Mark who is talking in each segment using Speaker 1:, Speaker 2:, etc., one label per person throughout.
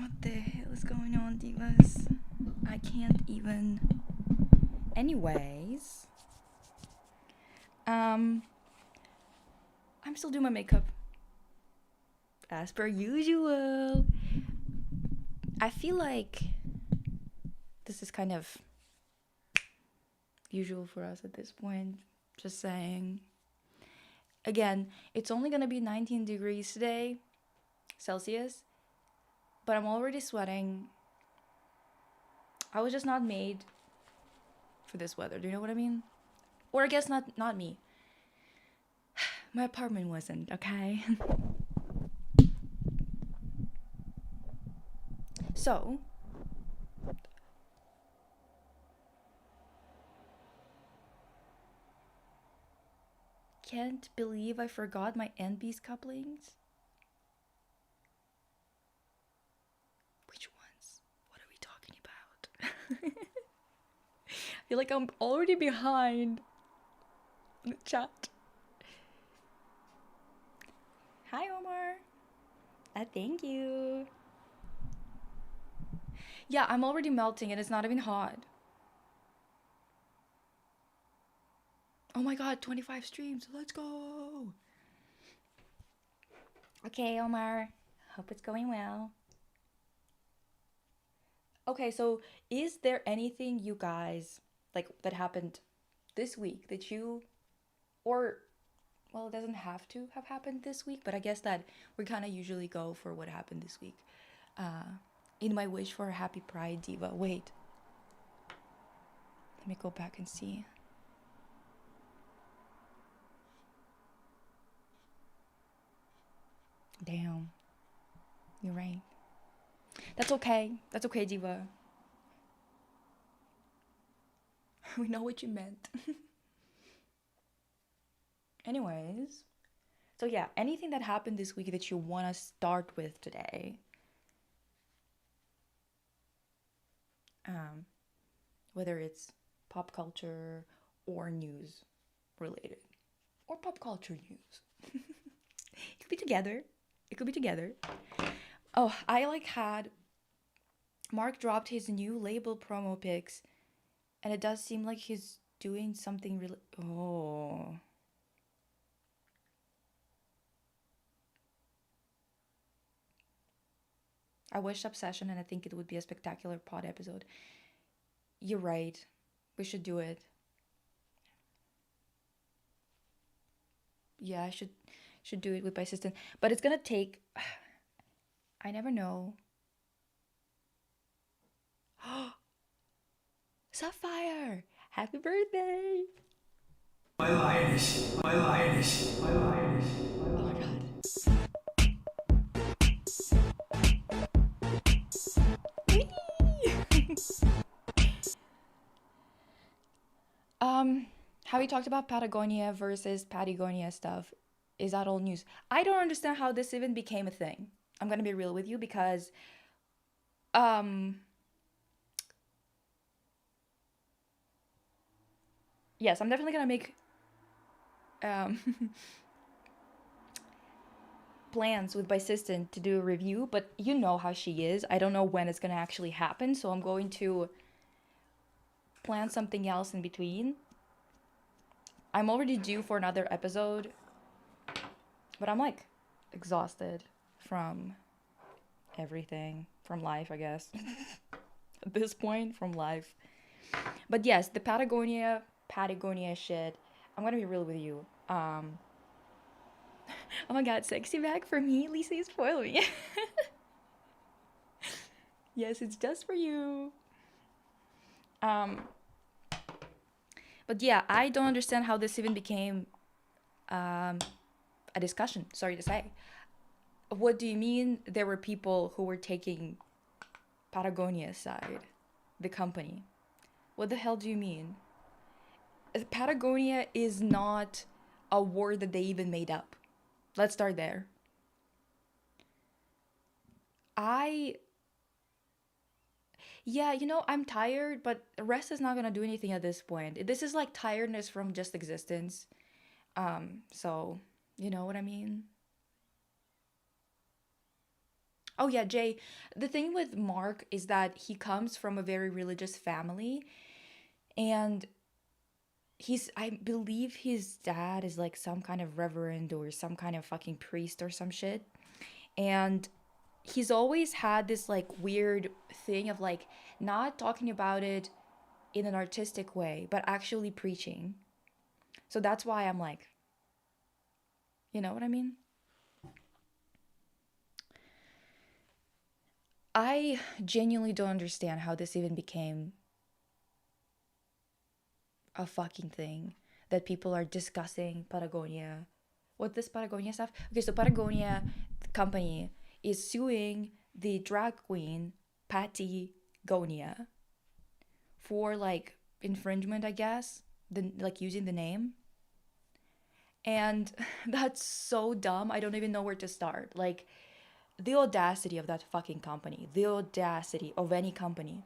Speaker 1: What the hell is going on, divas? I can't even. Anyways, I'm still doing my makeup as per usual. I feel like this is kind of usual for us at this point. Just saying. Again, it's only gonna be 19 degrees today, Celsius, but I'm already sweating. I was just not made for this weather. Do you know what I mean? Or I guess not me. My apartment wasn't, okay? So, can't believe I forgot my NB's couplings. Which ones? What are we talking about? I feel like I'm already behind the chat. Hi, Omar. Thank you. Yeah, I'm already melting and it's not even hot. Oh my god, 25 streams. Let's go. Okay, Omar. Hope it's going well. Okay, so is there anything you guys like that happened this week that you, or well, it doesn't have to have happened this week, but I guess that we kind of usually go for what happened this week. In my wish for a happy Pride, Diva. Wait. Let me go back and see. Damn. You're right. That's okay. That's okay, Diva. We know what you meant. Anyways. So yeah, anything that happened this week that you want to start with today? Whether it's pop culture or news related. Or pop culture news. It could be together. It could be together. Oh, I had Mark dropped his new label promo pics, and it does seem like he's doing something really. Oh. I wished Obsession, and I think it would be a spectacular pod episode. You're right. We should do it. Yeah, I should do it with my assistant. But it's gonna take. I never know. Sapphire! Happy birthday!
Speaker 2: My lioness, my lioness, my lioness, my
Speaker 1: Oh my
Speaker 2: lioness.
Speaker 1: god. How we talked about Patagonia versus Patagonia stuff. Is that old news? I don't understand how this even became a thing. I'm gonna be real with you because, um, yes, I'm definitely gonna make um plans with my assistant to do a review, but you know how she is. I don't know when it's gonna actually happen, so I'm going to plan something else in between. I'm already due for another episode, but I'm exhausted from everything, from life, I guess. At this point, from life. But yes, the Patagonia shit. I'm gonna be real with you. Oh my god, sexy bag for me. Lisa, you spoil me. Yes, it's just for you. Um, but yeah, I don't understand how this even became a discussion. Sorry to say. What do you mean there were people who were taking Patagonia's side, the company? What the hell do you mean? Patagonia is not a word that they even made up. Let's start there. I Yeah, I'm tired, but rest is not gonna do anything at this point. This is like tiredness from just existence. So you know what I mean? Oh yeah, Jay. The thing with Mark is that he comes from a very religious family, and I believe his dad is like some kind of reverend or some kind of fucking priest or some shit. And he's always had this like weird thing of like not talking about it in an artistic way, but actually preaching. So that's why I'm like, you know what I mean? I genuinely don't understand how this even became a fucking thing that people are discussing Patagonia. What this Patagonia stuff? Okay, so Patagonia company is suing the drag queen Patagonia for like infringement, I guess, the like using the name. And that's so dumb. I don't even know where to start. Like the audacity of that fucking company, the audacity of any company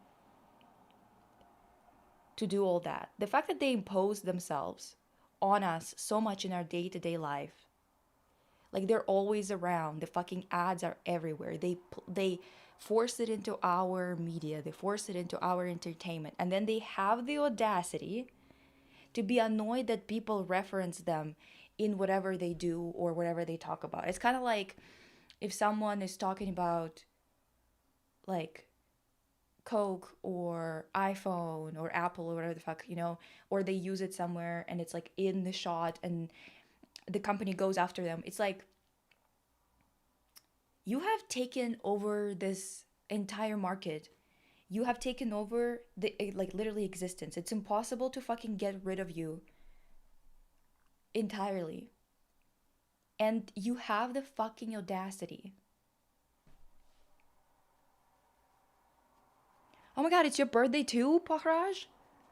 Speaker 1: to do all that. The fact that they impose themselves on us so much in our day-to-day life. Like they're always around. The fucking ads are everywhere. They force it into our media. They force it into our entertainment. And then they have the audacity to be annoyed that people reference them in whatever they do or whatever they talk about. It's kind of like if someone is talking about like Coke or iPhone or Apple or whatever the fuck, or they use it somewhere and it's like in the shot and the company goes after them. It's like you have taken over this entire market. You have taken over the like literally existence. It's impossible to fucking get rid of you entirely. And you have the fucking audacity. Oh my god, it's your birthday too, Pahraj?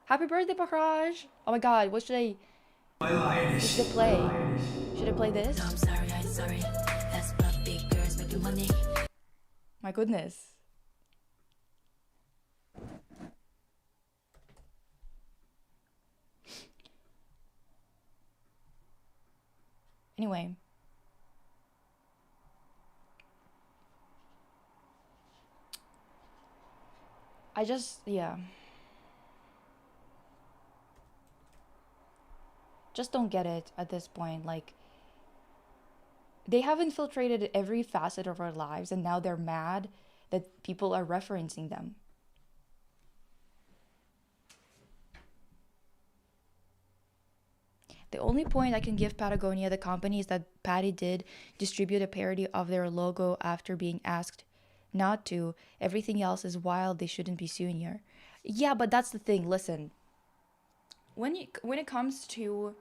Speaker 1: Happy birthday, Pahraj! Oh my god,
Speaker 2: My lioness
Speaker 1: what should I
Speaker 2: shit. My
Speaker 1: play?
Speaker 2: lioness shit.
Speaker 1: Should I play
Speaker 3: No,
Speaker 1: this?
Speaker 3: I'm sorry, I'm sorry. That's what big girls making money.
Speaker 1: My goodness. Anyway, yeah. Just don't get it at this point. Like, they have infiltrated every facet of our lives and now they're mad that people are referencing them. The only point I can give Patagonia, the company, is that Patty did distribute a parody of their logo after being asked not to. Everything else is wild. They shouldn't be suing her. Yeah, but that's the thing. Listen, when it comes to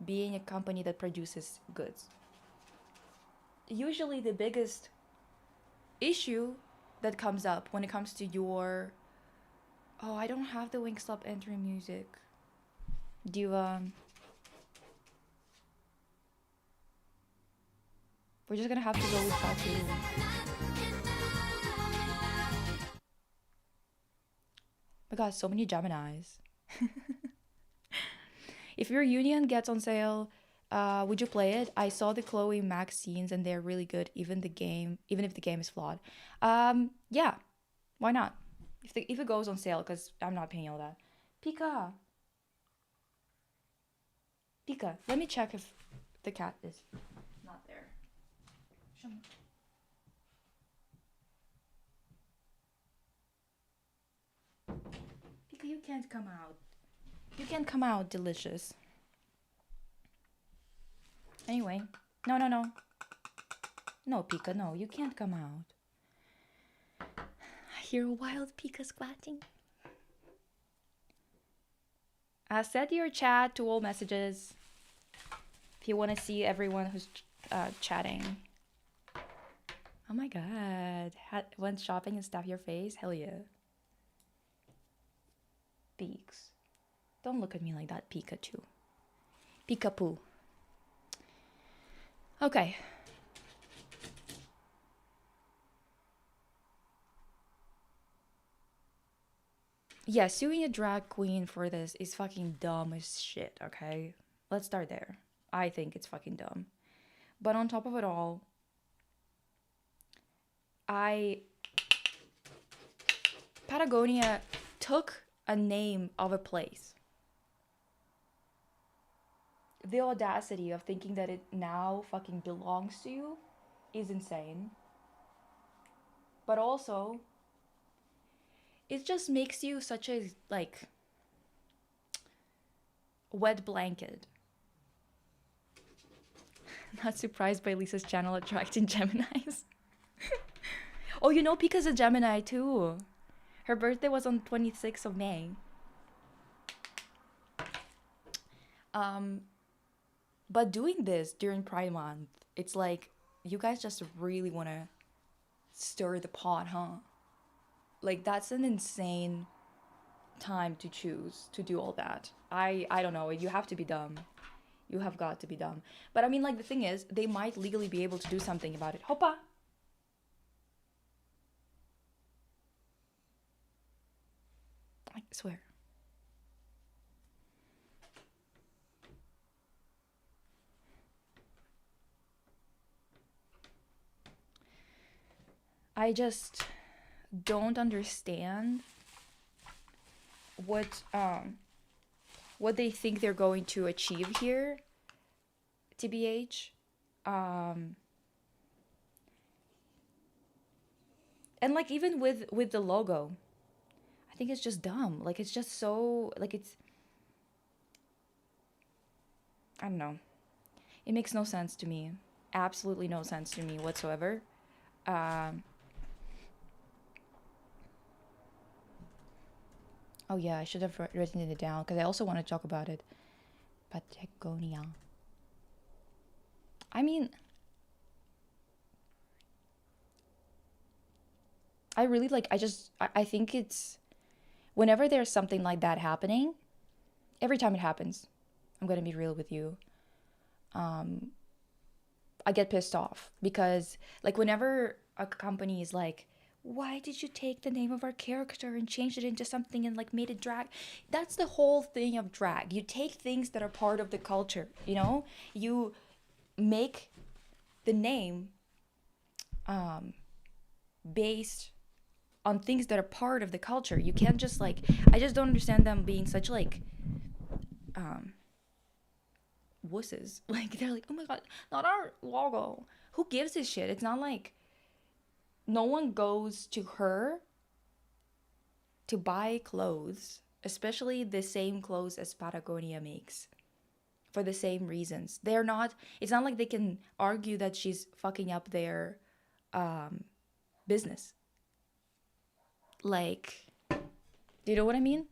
Speaker 1: being a company that produces goods, usually the biggest issue that comes up when it comes to your I don't have the Wingstop entering music. Do you we're just gonna have to go with Fatu. My god, so many Geminis. If your union gets on sale, would you play it? I saw the Chloe Max scenes and they're really good, even if the game is flawed. Yeah, why not? If it goes on sale, because I'm not paying all that. Pika, Pika, let me check if the cat is not there. Pika, you can't come out. You can't come out, delicious. Anyway, no, no, no. No, Pika, no, you can't come out. I hear a wild Pika squatting. Set your chat to all messages if you want to see everyone who's chatting. Oh my god. Went shopping and stuff your face? Hell yeah. Peaks. Don't look at me like that, Pikachu. Peekapoo. Okay. Yeah, suing a drag queen for this is fucking dumb as shit, okay? Let's start there. I think it's fucking dumb. But on top of it all, Patagonia took a name of a place. The audacity of thinking that it now fucking belongs to you is insane. But also, it just makes you such a, like, wet blanket. Not surprised by Lisa's channel attracting Geminis. Oh, you know Pika's a Gemini too. Her birthday was on 26th of May. But doing this during Pride Month, it's like, you guys just really want to stir the pot, huh? Like, that's an insane time to choose to do all that. I don't know. You have to be dumb. You have got to be dumb. But I mean, like, the thing is, they might legally be able to do something about it. Hoppa! I swear. I just don't understand what they think they're going to achieve here, TBH. And like, even with the logo, I think it's just dumb. Like, it's just so, like, it's, I don't know. It makes no sense to me. Absolutely no sense to me whatsoever. Oh yeah, I should have written it down because I also want to talk about it. Patagonia. I mean, I really like, I think it's, whenever there's something like that happening, every time it happens, I'm gonna be real with you, I get pissed off because, like, whenever a company is like, why did you take the name of our character and change it into something and, like, made it drag? That's the whole thing of drag. You take things that are part of the culture, you know? You make the name based on things that are part of the culture. You can't just, like, I just don't understand them being such, like, wusses. Like, they're like, oh my god, not our logo. Who gives a shit? It's not like no one goes to her to buy clothes, especially the same clothes as Patagonia makes, for the same reasons. They're not, it's not like they can argue that she's fucking up their business. Like, do you know what I mean?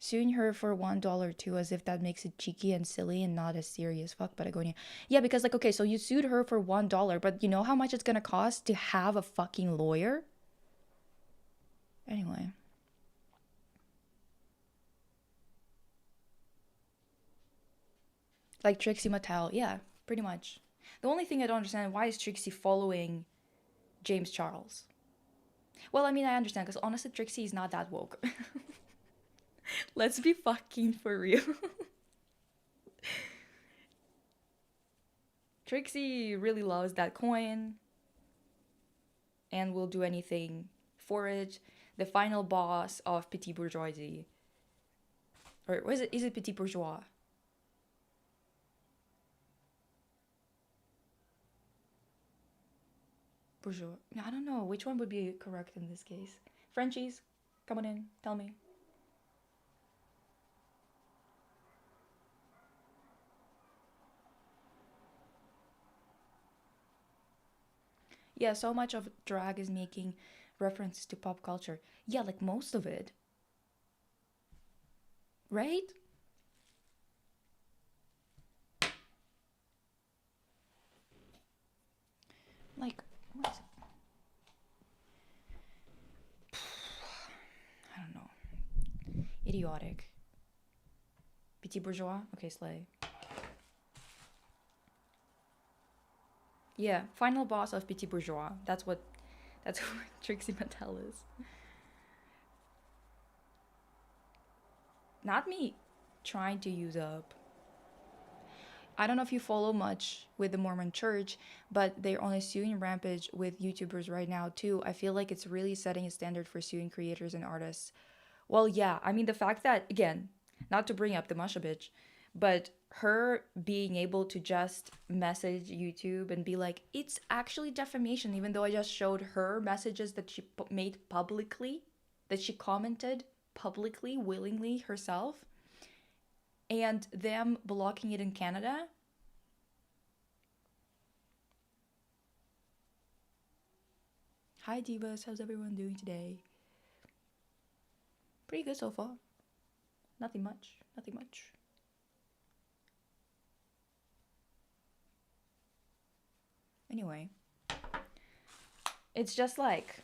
Speaker 1: Suing her for $1 too, as if that makes it cheeky and silly and not as serious. Fuck Patagonia. Yeah, because, like, okay, so you sued her for $1, but you know how much it's gonna cost to have a fucking lawyer? Anyway. Like Trixie Mattel, yeah, pretty much. The only thing I don't understand, why is Trixie following James Charles? Well, I mean, I understand, because honestly, Trixie is not that woke. Let's be fucking for real. Trixie really loves that coin and will do anything for it. The final boss of Petit Bourgeoisie. Or is it Petit Bourgeois? Bourgeois. I don't know. Which one would be correct in this case? Frenchies, come on in. Tell me. Yeah, so much of drag is making references to pop culture. Yeah, like most of it. Right? Like, what? I don't know. Idiotic. Petit bourgeois? Okay, slay. Yeah, final boss of Petit Bourgeois. That's what Trixie Mattel is. Not me trying to use up. I don't know if you follow much with the Mormon church, but they're on a suing rampage with YouTubers right now too. I feel like it's really setting a standard for suing creators and artists. Well, yeah, I mean the fact that again, not to bring up the Masha bitch, but her being able to just message YouTube and be like, it's actually defamation, even though I just showed her messages that she made publicly, that she commented publicly, willingly herself, and them blocking it in Canada. Hi divas, how's everyone doing today? Pretty good so far. Nothing much, nothing much. Anyway, it's just like,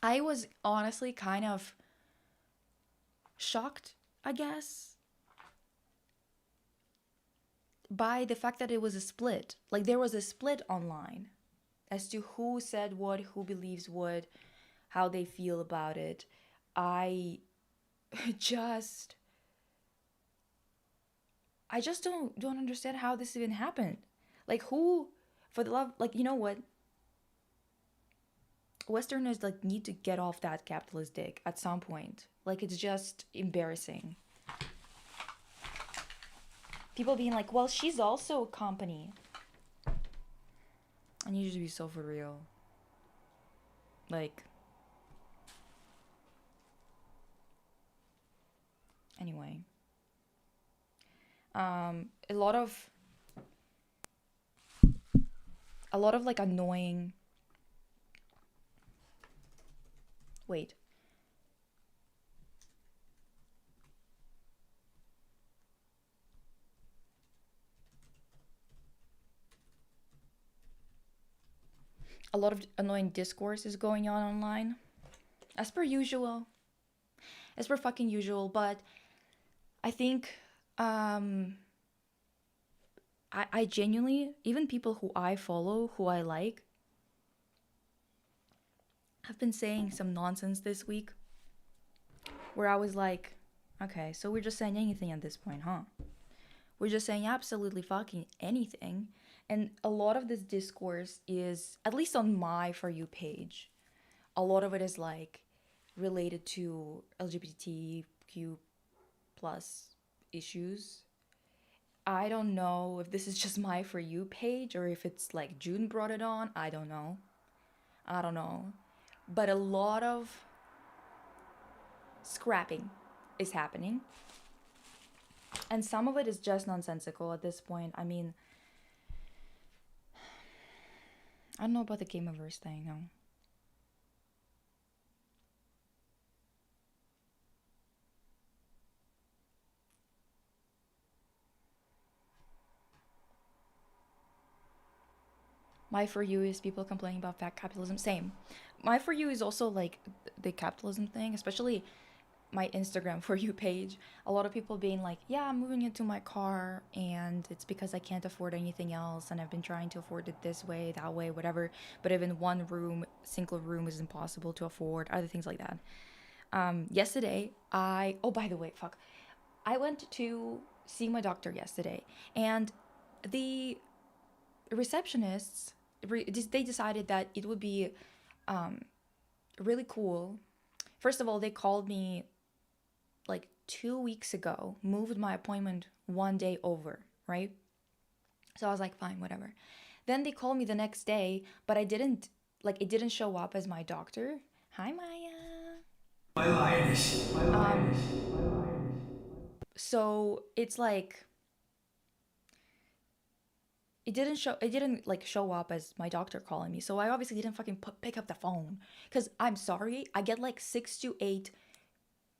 Speaker 1: I was honestly kind of shocked, I guess, by the fact that it was a split. Like, there was a split online as to who said what, who believes what, how they feel about it. I just don't understand how this even happened. Like, who, for the love, like, you know what? Westerners like need to get off that capitalist dick at some point. Like, it's just embarrassing. People being like, well, she's also a company. I need you to be so for real. Like, anyway. A lot of like annoying. Wait. A lot of annoying discourse is going on online. As per usual. As per fucking usual, but I think I genuinely, even people who I follow, who I like, have been saying some nonsense this week where I was like, okay, so we're just saying anything at this point, huh? We're just saying absolutely fucking anything. And a lot of this discourse is, at least on my For You page, a lot of it is like related to LGBTQ plus issues. I don't know if this is just my For You page or if it's like June brought it on. I don't know. But a lot of scrapping is happening. And some of it is just nonsensical at this point. I mean, I don't know about the Gameverse thing, no. My For You is people complaining about fat capitalism. Same. My For You is also like the capitalism thing, especially my Instagram For You page. A lot of people being like, yeah, I'm moving into my car and it's because I can't afford anything else and I've been trying to afford it this way, that way, whatever. But even one room, single room is impossible to afford, other things like that. Yesterday, oh, by the way, fuck. I went to see my doctor yesterday and the receptionists, they decided that it would be really cool. First of all, they called me like 2 weeks ago, moved my appointment one day over, right? So I was like, fine, whatever. Then they called me the next day, but it didn't show up as my doctor. Hi, Maya. So it's like, it didn't like show up as my doctor calling me. So I obviously didn't fucking pick up the phone. Because I'm sorry, I get like 6 to 8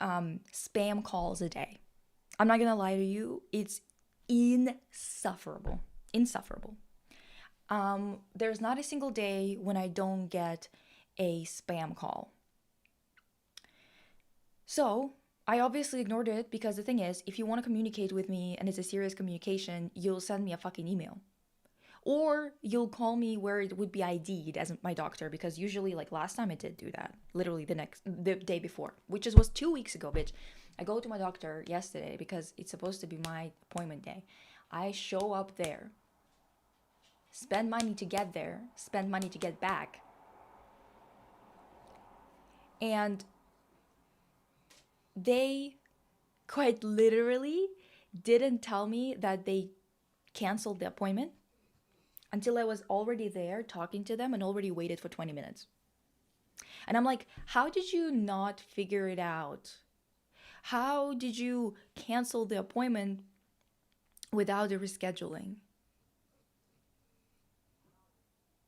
Speaker 1: spam calls a day. I'm not gonna lie to you, it's insufferable. There's not a single day when I don't get a spam call. So I obviously ignored it because the thing is, if you want to communicate with me and it's a serious communication, you'll send me a fucking email. Or you'll call me where it would be ID'd as my doctor, because usually, like last time I did do that, literally the day before, which was 2 weeks ago, bitch. I go to my doctor yesterday because it's supposed to be my appointment day I show up there, spend money to get there, spend money to get back. And they quite literally didn't tell me that they canceled the appointment until I was already there talking to them and already waited for 20 minutes. And I'm like, how did you not figure it out? How did you cancel the appointment without the rescheduling?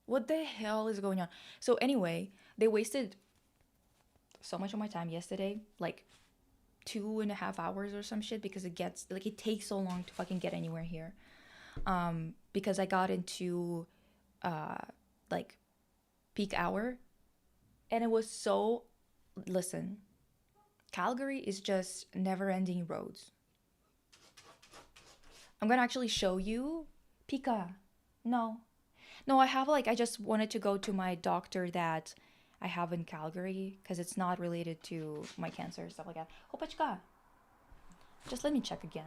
Speaker 1: What the hell is going on? So anyway, they wasted so much of my time yesterday, like 2.5 hours or some shit, because it takes so long to fucking get anywhere here. Because I got into like peak hour, and it was so, listen, Calgary is just never-ending roads. I'm gonna actually show you. Pika. No, I just wanted to go to my doctor that I have in Calgary, because it's not related to my cancer, stuff like that. Hopachka. Just let me check again.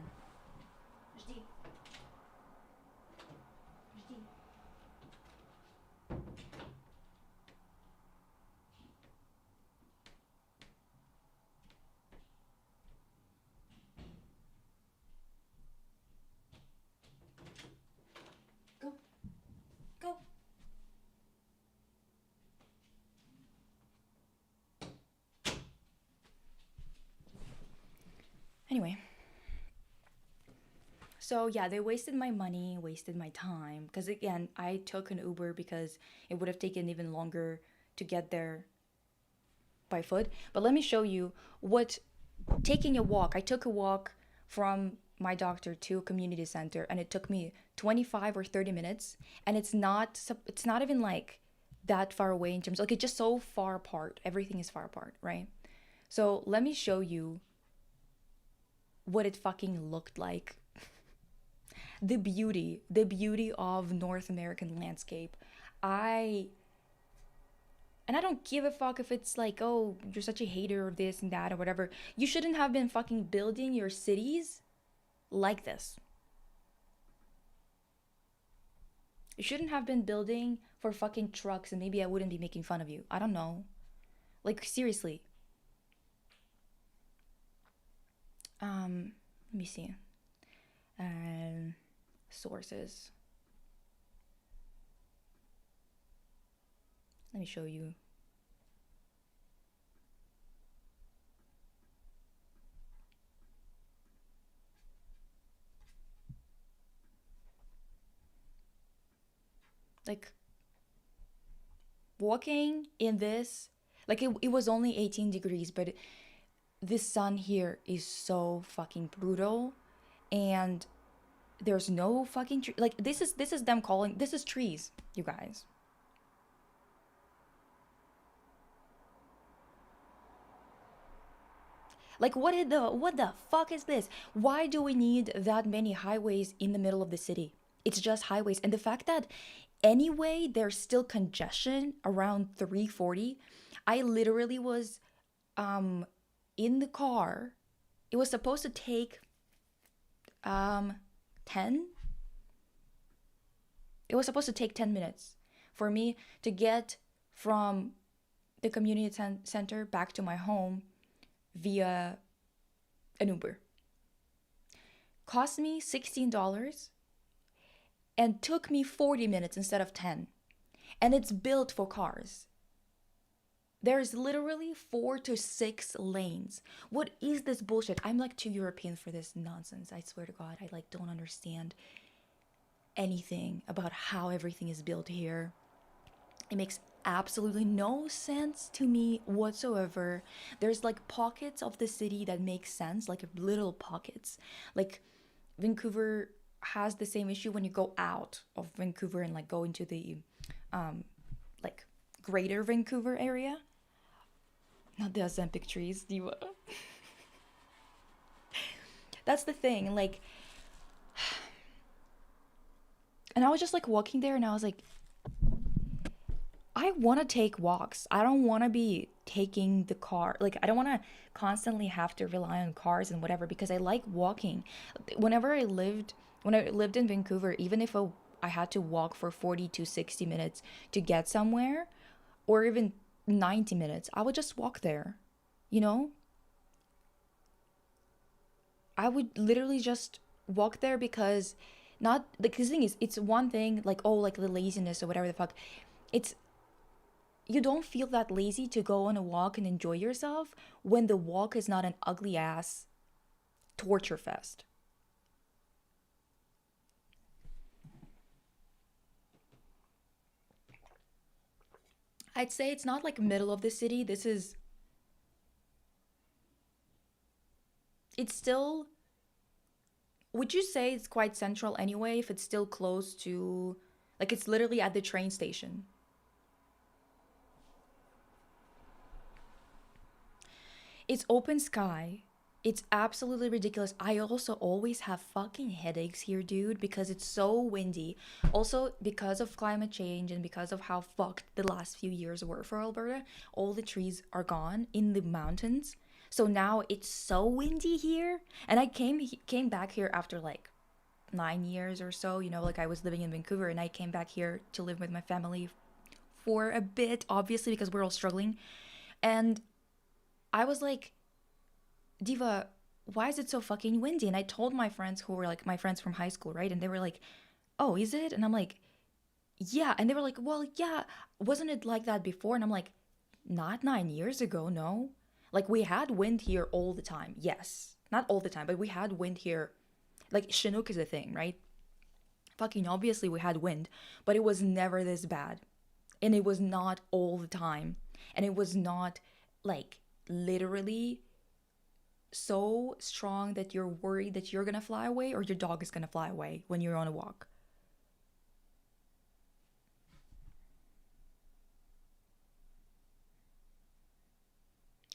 Speaker 1: Go. Go. Anyway. So yeah, they wasted my money, wasted my time. Because again, I took an Uber because it would have taken even longer to get there by foot. But let me show you what taking a walk. I took a walk from my doctor to a community center, and it took me 25 or 30 minutes, and it's not even like that far away in terms, like, it's just so far apart. Everything is far apart, right? So let me show you what it fucking looked like. The beauty of North American landscape. And I don't give a fuck if it's like, oh, you're such a hater of this and that or whatever. You shouldn't have been fucking building your cities like this. You shouldn't have been building for fucking trucks, and maybe I wouldn't be making fun of you. I don't know. Like, seriously. Let me see. Sources. Let me show you. Like, walking in this, like, it was only 18 degrees, but this sun here is so fucking brutal, and there's no fucking tree. Like, this is them calling, this is trees, you guys. Like, what the fuck is this? Why do we need that many highways in the middle of the city? It's just highways. And the fact that anyway there's still congestion around 3:40. I literally was in the car. It was supposed to take 10. It was supposed to take 10 minutes for me to get from the community center back to my home via an Uber. Cost me $16 and took me 40 minutes instead of 10. And it's built for cars. There's literally 4 to 6 lanes. What is this bullshit? I'm like too European for this nonsense. I swear to God, I like don't understand anything about how everything is built here. It makes absolutely no sense to me whatsoever. There's like pockets of the city that make sense, like little pockets. Like Vancouver has the same issue when you go out of Vancouver and like go into the like greater Vancouver area. Not the Ozempic trees, Diva. That's the thing, like, and I was just like walking there and I was like, I want to take walks. I don't want to be taking the car. Like, I don't want to constantly have to rely on cars and whatever, because I like walking. Whenever I lived When I lived in Vancouver, even if I had to walk for 40 to 60 minutes to get somewhere, or even 90 minutes, I would just walk there. You know? I would literally just walk there because not like the thing is it's one thing like oh like the laziness or whatever the fuck. It's you don't feel that lazy to go on a walk and enjoy yourself when the walk is not an ugly ass torture fest. I'd say it's not like middle of the city. This is it's still would you say it's quite central anyway if it's still close to like it's literally at the train station. It's open sky. It's absolutely ridiculous. I also always have fucking headaches here, dude, because it's so windy. Also, because of climate change and because of how fucked the last few years were for Alberta, all the trees are gone in the mountains. So now it's so windy here. And I came back here after like 9 years or so, like I was living in Vancouver and I came back here to live with my family for a bit, obviously, because we're all struggling. And I was like, Diva, why is it so fucking windy? And I told my friends who were like my friends from high school, right? And they were like, oh, is it? And I'm like, yeah. And they were like, well, yeah, wasn't it like that before? And I'm like, not 9 years ago, no. Like we had wind here all the time. Yes. Not all the time, but we had wind here. Like Chinook is a thing, right? Fucking obviously we had wind, but it was never this bad. And it was not all the time. And it was not like literally so strong that you're worried that you're gonna fly away or your dog is gonna fly away when you're on a walk.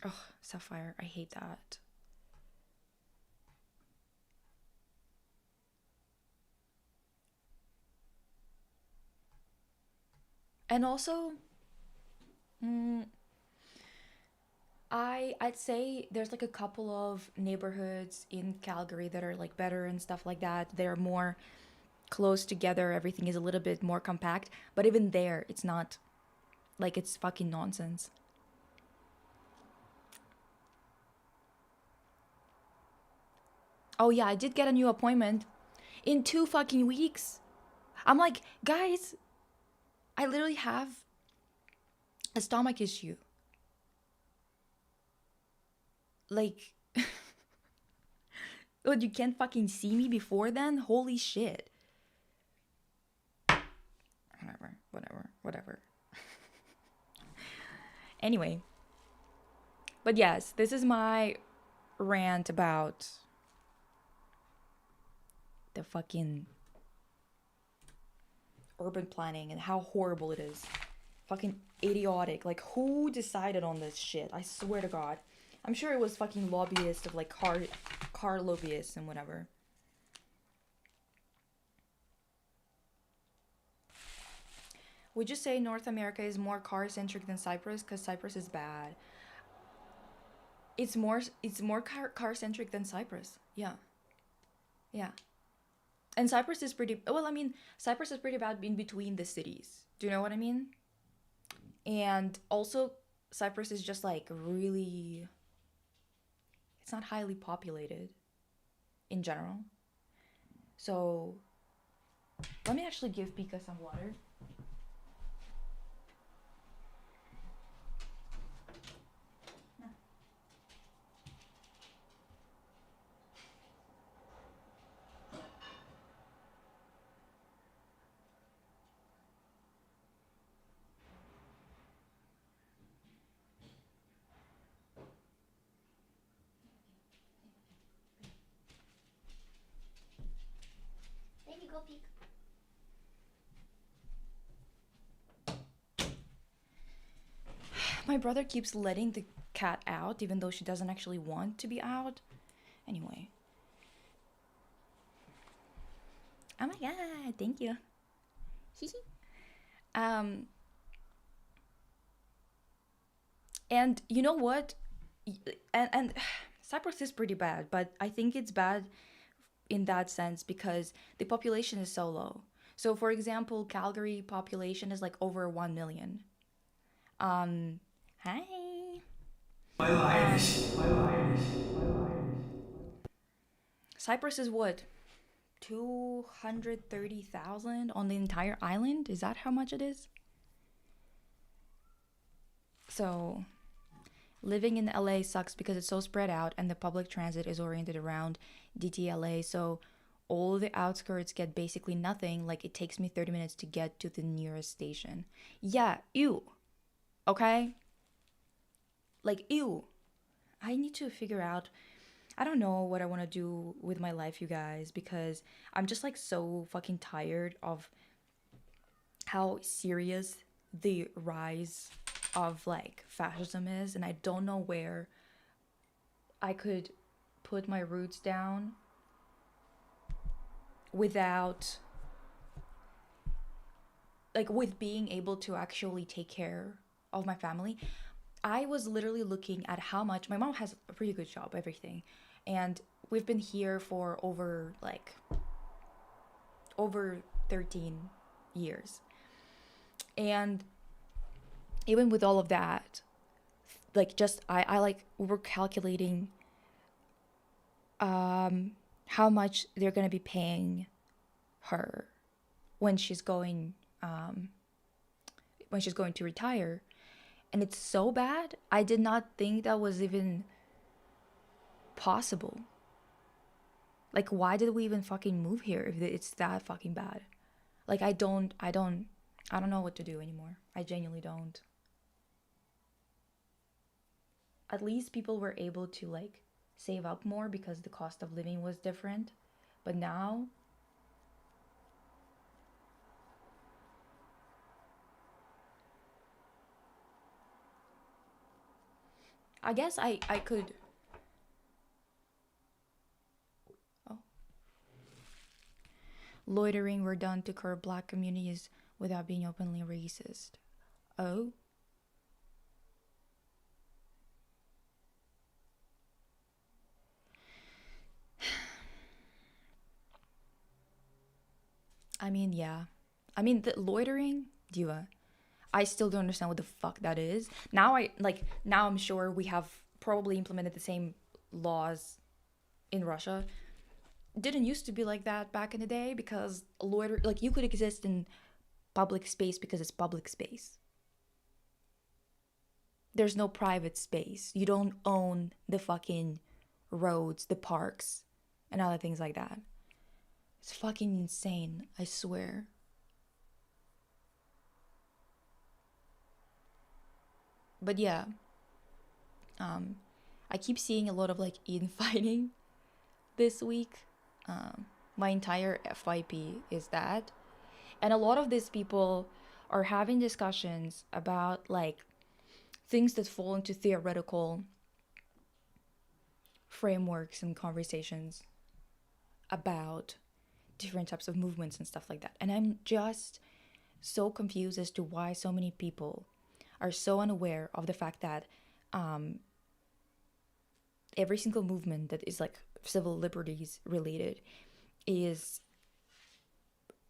Speaker 1: Oh, Sapphire, I hate that. And also, mm, I'd say there's like a couple of neighborhoods in Calgary that are like better and stuff like that. They're more close together. Everything is a little bit more compact, but even there, it's not like it's fucking nonsense. Oh yeah, I did get a new appointment in 2 fucking weeks. I'm like, guys, I literally have a stomach issue. Like, oh, you can't fucking see me before then? Holy shit. Whatever, whatever, whatever. Anyway, but yes, this is my rant about the fucking urban planning and how horrible it is. Fucking idiotic. Like, who decided on this shit? I swear to God. I'm sure it was fucking lobbyists of like car lobbyists and whatever. Would you say North America is more car centric than Cyprus? Because Cyprus is bad. It's more car centric than Cyprus. Yeah, yeah. And Cyprus is pretty well. I mean, Cyprus is pretty bad in between the cities. Do you know what I mean? And also, Cyprus is just like really. It's not highly populated in general. So let me actually give Pika some water. There you go, Pika. My brother keeps letting the cat out even though she doesn't actually want to be out. Anyway. Oh my god, thank you. um and you know what? And Cyprus is pretty bad, but I think it's bad in that sense because the population is so low. So for example, Calgary population is like over 1 million. Hi.
Speaker 2: My lioness. My lioness. My lioness.
Speaker 1: Cyprus is what? 230,000 on the entire island? Is that how much it is? So, living in LA sucks because it's so spread out and the public transit is oriented around DTLA. So, all the outskirts get basically nothing. Like, it takes me 30 minutes to get to the nearest station. Yeah, ew. Okay? Like, ew. I need to figure out. I don't know what I want to do with my life, you guys, because I'm just like so fucking tired of how serious the rise of like fascism is, and I don't know where I could put my roots down without like with being able to actually take care of my family. I was literally looking at how much my mom has a pretty good job, everything, and we've been here for over 13 years. And even with all of that, like just I like we're calculating how much they're gonna be paying her when she's going to retire. And it's so bad. I did not think that was even possible. Like, why did we even fucking move here if it's that fucking bad? Like, I don't know what to do anymore. I genuinely don't. At least people were able to like save up more because the cost of living was different. But now I guess I could. Oh. Loitering were done to curb black communities without being openly racist. Oh. I mean, yeah. I mean, the loitering, diva. I still don't understand what the fuck that is. Now I'm sure we have probably implemented the same laws in Russia. Didn't used to be like that back in the day because loiter like you could exist in public space because it's public space. There's no private space. You don't own the fucking roads, the parks, and other things like that. It's fucking insane, I swear. But yeah, I keep seeing a lot of like infighting this week. My entire FYP is that. And a lot of these people are having discussions about like things that fall into theoretical frameworks and conversations about different types of movements and stuff like that. And I'm just so confused as to why so many people are so unaware of the fact that every single movement that is like civil liberties related is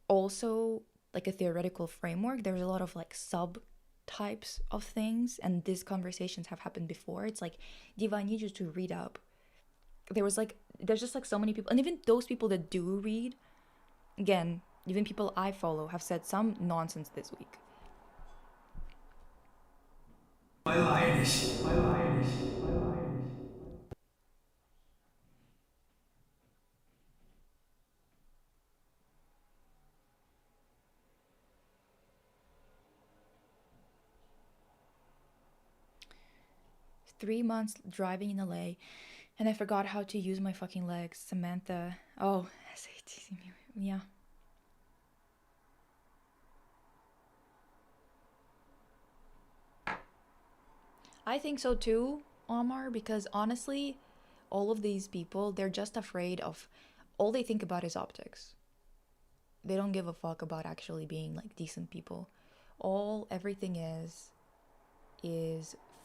Speaker 1: also like a theoretical framework. There's a lot of like sub types of things, and these conversations have happened before. It's like, Diva, I need you to read up. There's just like so many people, and even those people that do read, again, even people I follow have said some nonsense this week.
Speaker 2: My lioness. My lioness. My lioness.
Speaker 1: 3 months driving in LA, and I forgot how to use my fucking legs. Samantha. Oh, yeah. I think so too, Omar, because honestly, all of these people, they're just afraid of, all they think about is optics. They don't give a fuck about actually being like decent people. Everything is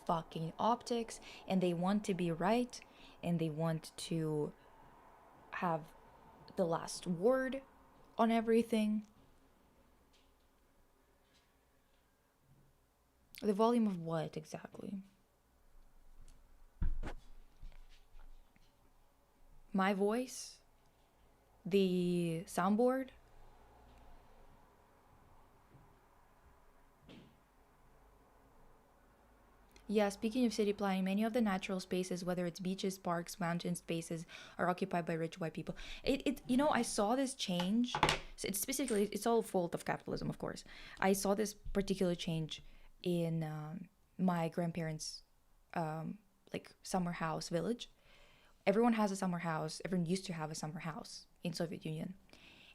Speaker 1: fucking optics, and they want to be right, and they want to have the last word on everything. The volume of what exactly? My voice? The soundboard? Yeah, speaking of city planning, many of the natural spaces, whether it's beaches, parks, mountain spaces, are occupied by rich white people. I saw this change. It's specifically, it's all fault of capitalism, of course. I saw this particular change in my grandparents' like summer house village. Everyone has a summer house. Everyone used to have a summer house in Soviet Union,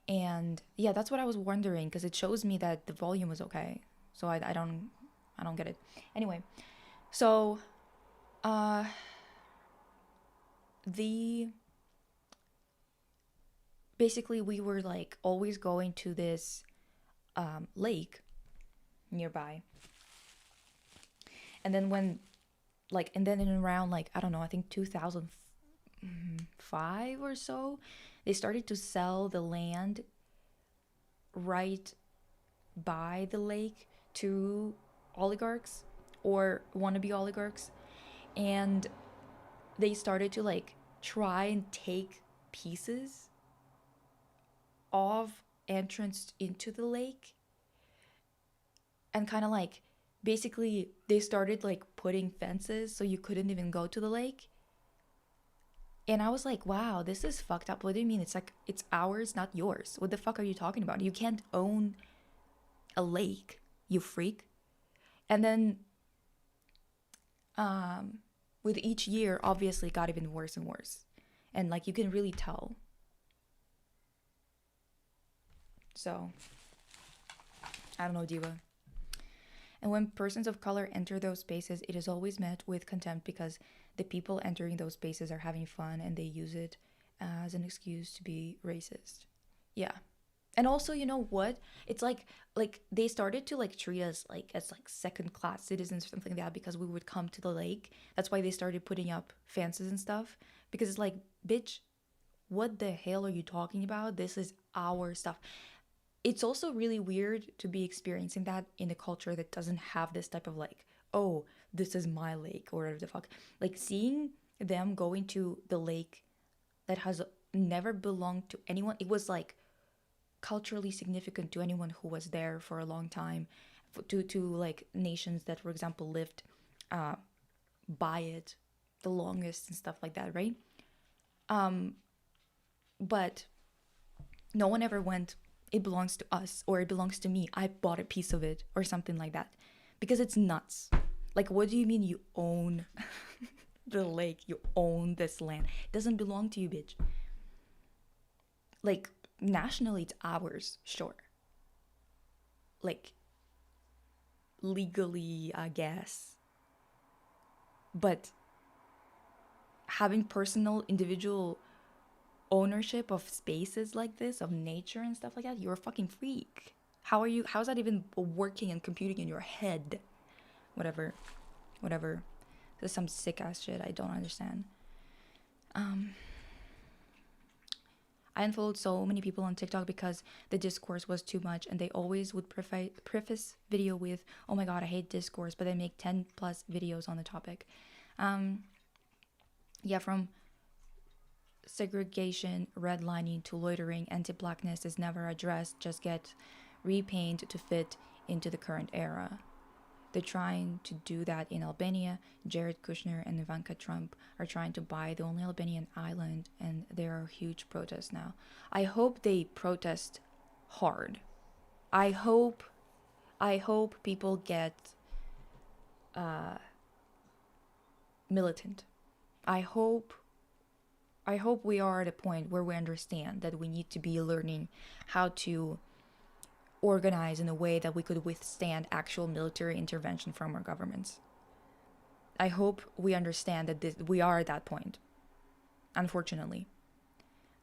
Speaker 1: and yeah, that's what I was wondering because it shows me that the volume was okay. So I don't get it. Anyway, so uh the basically we were like always going to this lake nearby, and then when like and then in around like I don't know, I think 2005 or so, they started to sell the land right by the lake to oligarchs or wannabe oligarchs, and they started to like try and take pieces of entrance into the lake, and kind of like basically they started like putting fences so you couldn't even go to the lake. And I was like, wow, this is fucked up. What do you mean? It's like it's ours, not yours. What the fuck are you talking about? You can't own a lake, you freak. And then with each year obviously it got even worse and worse, and like you can really tell. So I don't know, diva. And when persons of color enter those spaces, it is always met with contempt because the people entering those spaces are having fun and they use it as an excuse to be racist. Yeah. And also, you know what? It's like they started to like treat us like as like second class citizens or something like that because we would come to the lake. That's why they started putting up fences and stuff, because it's like, bitch, what the hell are you talking about? This is our stuff. It's also really weird to be experiencing that in a culture that doesn't have this type of like, oh, this is my lake or whatever the fuck. Like seeing them going to the lake that has never belonged to anyone. It was like culturally significant to anyone who was there for a long time, to like nations that, for example, lived by it the longest and stuff like that, right? But no one ever went, it belongs to us or it belongs to me, I bought a piece of it or something like that, because it's nuts. Like, what do you mean you own the lake? You own this land. It doesn't belong to you, bitch. Like, nationally, it's ours, sure. Like, legally, I guess. But having personal, individual ownership of spaces like this, of nature and stuff like that, you're a fucking freak. How's that even working and computing in your head? Whatever. This is some sick ass shit I don't understand. I unfollowed so many people on TikTok because the discourse was too much, and they always would preface video with, oh my god, I hate discourse, but they make 10 plus videos on the topic. Yeah, from segregation, redlining to loitering, anti-blackness is never addressed, just get repainted to fit into the current era. They're trying to do that in Albania. Jared Kushner and Ivanka Trump are trying to buy the only Albanian island, and there are huge protests now. I hope they protest hard. I hope people get militant. I hope we are at a point where we understand that we need to be learning how to organize in a way that we could withstand actual military intervention from our governments. I hope we understand that we are at that point. Unfortunately,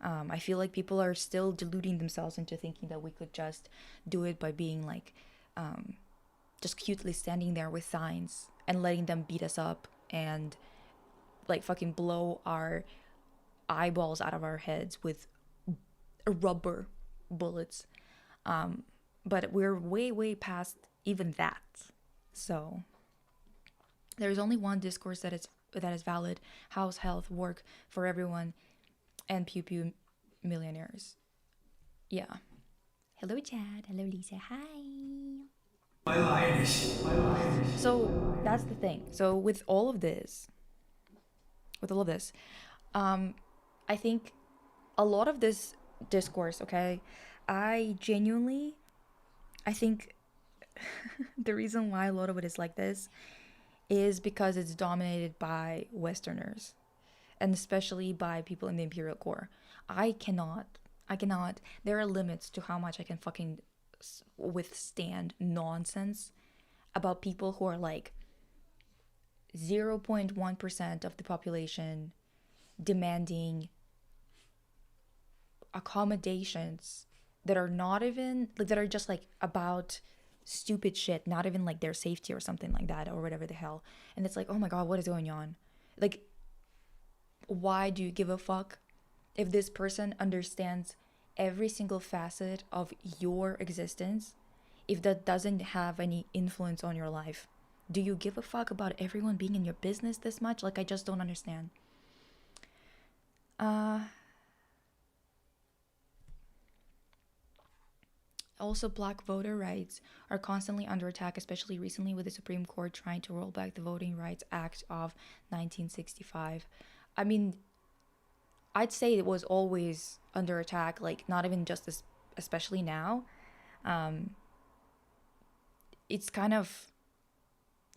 Speaker 1: I feel like people are still deluding themselves into thinking that we could just do it by being like, just cutely standing there with signs and letting them beat us up and like fucking blow our eyeballs out of our heads with rubber bullets. But we're way past even that. So there's only one discourse that is valid: house, health, work for everyone, and pew pew millionaires. Yeah. Hello, Chad. Hello, Lisa. Hi. So that's the thing. So with all of this, I think a lot of this discourse, okay, I think the reason why a lot of it is like this is because it's dominated by Westerners, and especially by people in the imperial core. I cannot, there are limits to how much I can fucking withstand nonsense about people who are like 0.1% of the population demanding accommodations that are not even like, that are just like about stupid shit, not even like their safety or something like that, or whatever the hell. And it's like, oh my god, what is going on? Like, why do you give a fuck if this person understands every single facet of your existence, if that doesn't have any influence on your life? Do you give a fuck about everyone being in your business this much? Like, I just don't understand. Also, black voter rights are constantly under attack, especially recently with the Supreme Court trying to roll back the Voting Rights Act of 1965. I mean, I'd say it was always under attack, like, not even just this, especially now. It's kind of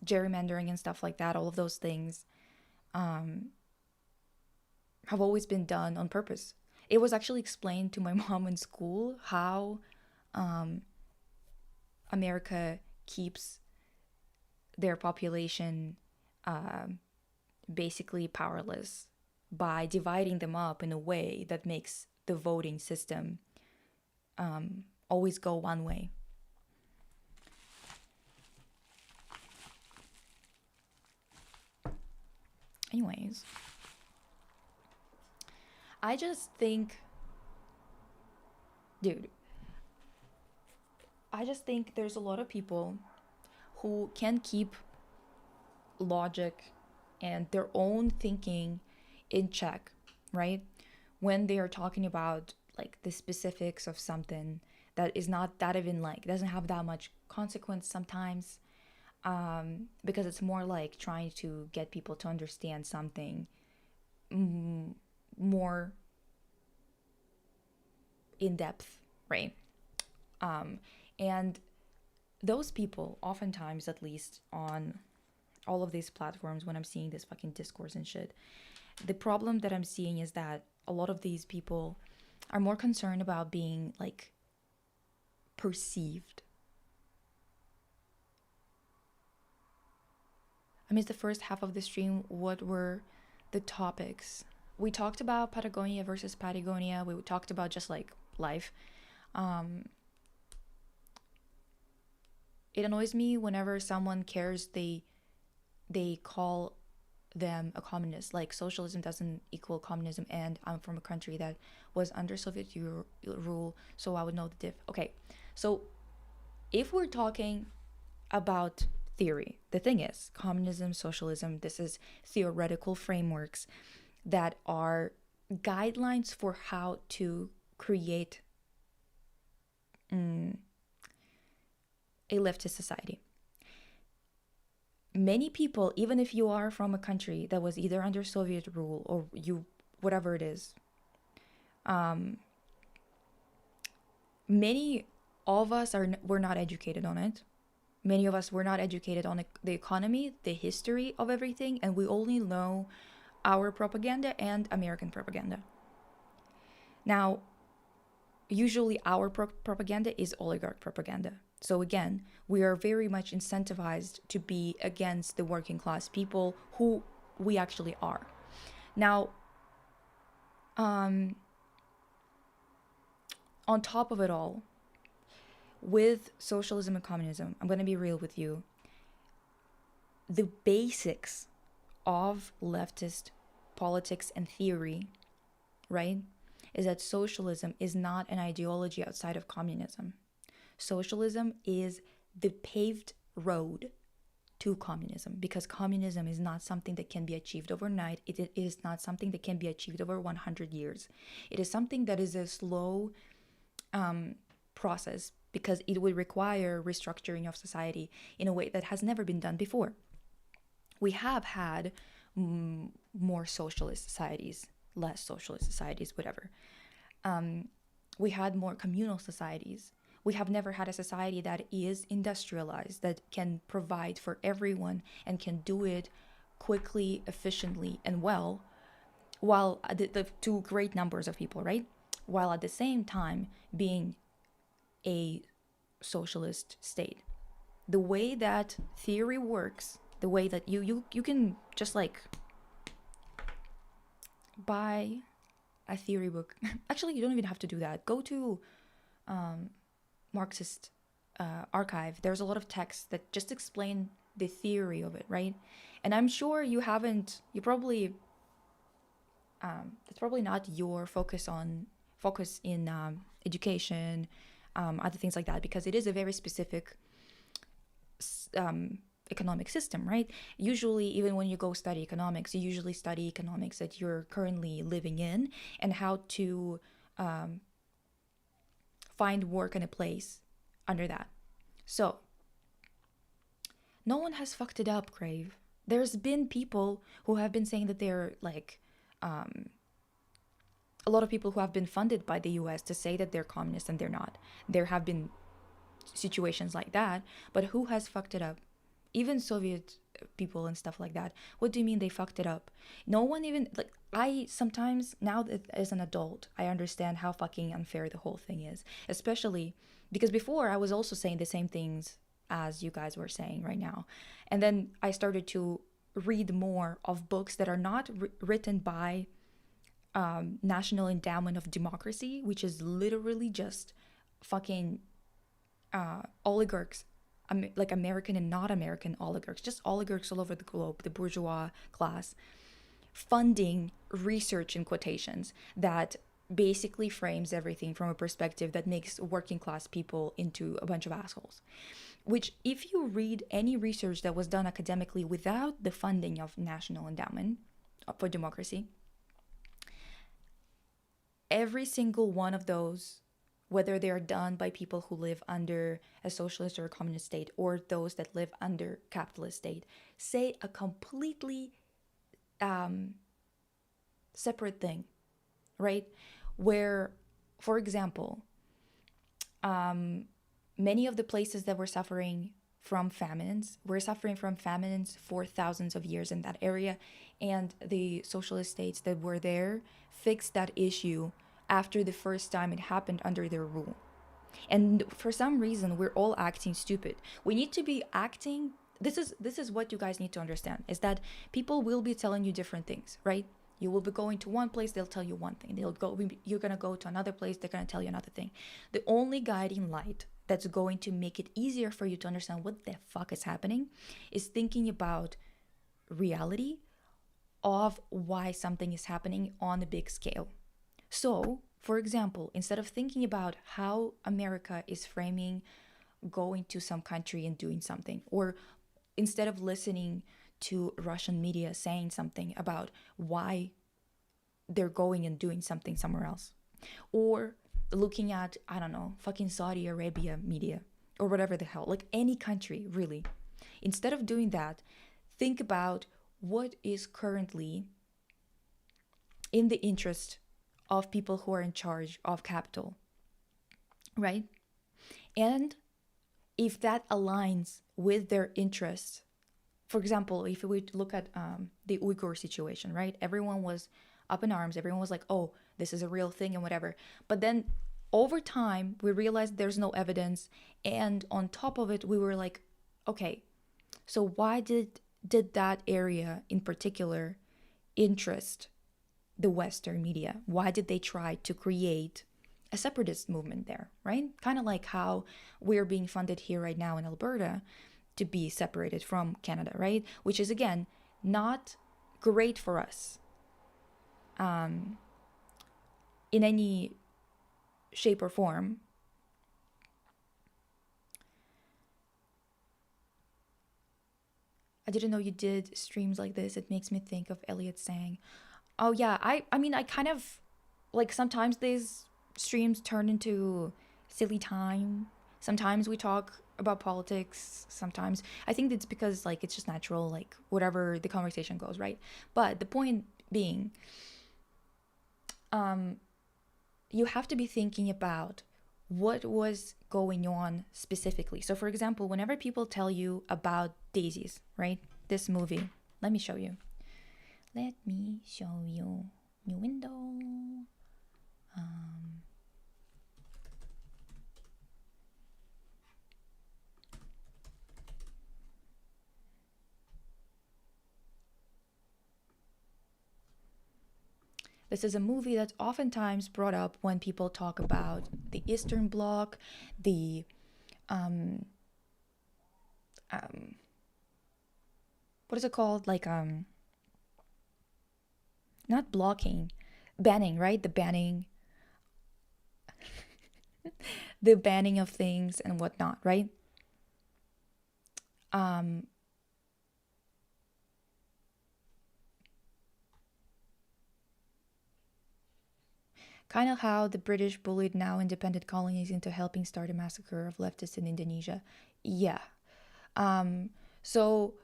Speaker 1: gerrymandering and stuff like that, all of those things have always been done on purpose. It was actually explained to my mom in school how America keeps their population basically powerless by dividing them up in a way that makes the voting system always go one way. Anyways, I just think, dude, I just think there's a lot of people who can keep logic and their own thinking in check, right? When they are talking about like the specifics of something that is not that even like, doesn't have that much consequence sometimes, because it's more like trying to get people to understand something more in depth, right? And those people, oftentimes, at least on all of these platforms, when I'm seeing this fucking discourse and shit, the problem that I'm seeing is that a lot of these people are more concerned about being like perceived. I missed the first half of the stream. What were the topics? We talked about Patagonia versus Patagonia. We talked about just like life. It annoys me whenever someone cares they call them a communist. Like, socialism doesn't equal communism, and I'm from a country that was under Soviet rule, so I would know the diff. Okay, so if we're talking about theory, the thing is, communism, socialism, this is theoretical frameworks that are guidelines for how to create a leftist society. Many people, even if you are from a country that was either under Soviet rule or you, whatever it is, many of us were not educated on it. Many of us were not educated on the economy, the history of everything, and we only know our propaganda and American propaganda. Now, usually our propaganda is oligarch propaganda. So again, we are very much incentivized to be against the working class people who we actually are. Now, on top of it all, with socialism and communism, I'm going to be real with you, the basics of leftist politics and theory, right, is that socialism is not an ideology outside of communism. Socialism is the paved road to communism, because communism is not something that can be achieved overnight. It is not something that can be achieved over 100 years. It is something that is a slow process, because it would require restructuring of society in a way that has never been done before. We have had more socialist societies, less socialist societies, whatever. We had more communal societies. We have never had a society that is industrialized, that can provide for everyone and can do it quickly, efficiently, and well, while to great numbers of people, right? While at the same time being a socialist state. The way that theory works, the way that you can just like buy a theory book. Actually, you don't even have to do that. Go to Marxist archive. There's a lot of texts that just explain the theory of it, right? And I'm sure you haven't. You probably that's probably not your focus in education, other things like that, because it is a very specific economic system, right? Usually, even when you go study economics, you usually study economics that you're currently living in, and how to find work and a place under that. So, no one has fucked it up, Crave. There's been people who have been saying that they're like, a lot of people who have been funded by the US to say that they're communist and they're not. There have been situations like that, but who has fucked it up? Even Soviet people and stuff like that. What do you mean they fucked it up? No one even, like, I sometimes, now that as an adult, I understand how fucking unfair the whole thing is. Especially because before I was also saying the same things as you guys were saying right now. And then I started to read more of books that are not written by National Endowment of Democracy, which is literally just fucking oligarchs, like American and not American oligarchs, just oligarchs all over the globe, the bourgeois class, funding research in quotations that basically frames everything from a perspective that makes working class people into a bunch of assholes. Which, if you read any research that was done academically without the funding of National Endowment for Democracy, every single one of those, whether they are done by people who live under a socialist or a communist state, or those that live under capitalist state, say a completely separate thing, right? Where, for example, many of the places that were suffering from famines were suffering from famines for thousands of years in that area, and the socialist states that were there fixed that issue after the first time it happened under their rule. And for some reason, we're all acting stupid. We need to be acting. This is what you guys need to understand, is that people will be telling you different things, right? You will be going to one place, they'll tell you one thing. You're gonna go to another place, they're gonna tell you another thing. The only guiding light that's going to make it easier for you to understand what the fuck is happening is thinking about reality of why something is happening on a big scale. So, for example, instead of thinking about how America is framing going to some country and doing something, or instead of listening to Russian media saying something about why they're going and doing something somewhere else, or looking at, I don't know, fucking Saudi Arabia media, or whatever the hell, like any country, really. Instead of doing that, think about what is currently in the interest of people who are in charge of capital, right? And if that aligns with their interests, for example, if we look at the Uyghur situation, right? Everyone was up in arms. Everyone was like, oh, this is a real thing and whatever. But then over time, we realized there's no evidence. And on top of it, we were like, okay, so why did that area in particular interest the Western media? Why did they try to create a separatist movement there, right? Kind of like how we're being funded here right now in Alberta to be separated from Canada, right? Which is, again, not great for us. in any shape or form. I didn't know you did streams like this. It makes me think of Elliot saying, "Oh yeah, I mean, I kind of like sometimes these streams turn into silly time. Sometimes we talk about politics. Sometimes I think it's because like it's just natural, like whatever the conversation goes, right? But the point being, you have to be thinking about what was going on specifically. So, for example, whenever people tell you about Daisies, right? This movie, let me show you. Let me show you. New window. This is a movie that's oftentimes brought up when people talk about the Eastern Bloc, the what is it called? Like not blocking, banning, right? The banning of things and whatnot, right? Kind of how the British bullied now independent colonies into helping start a massacre of leftists in Indonesia. Yeah. So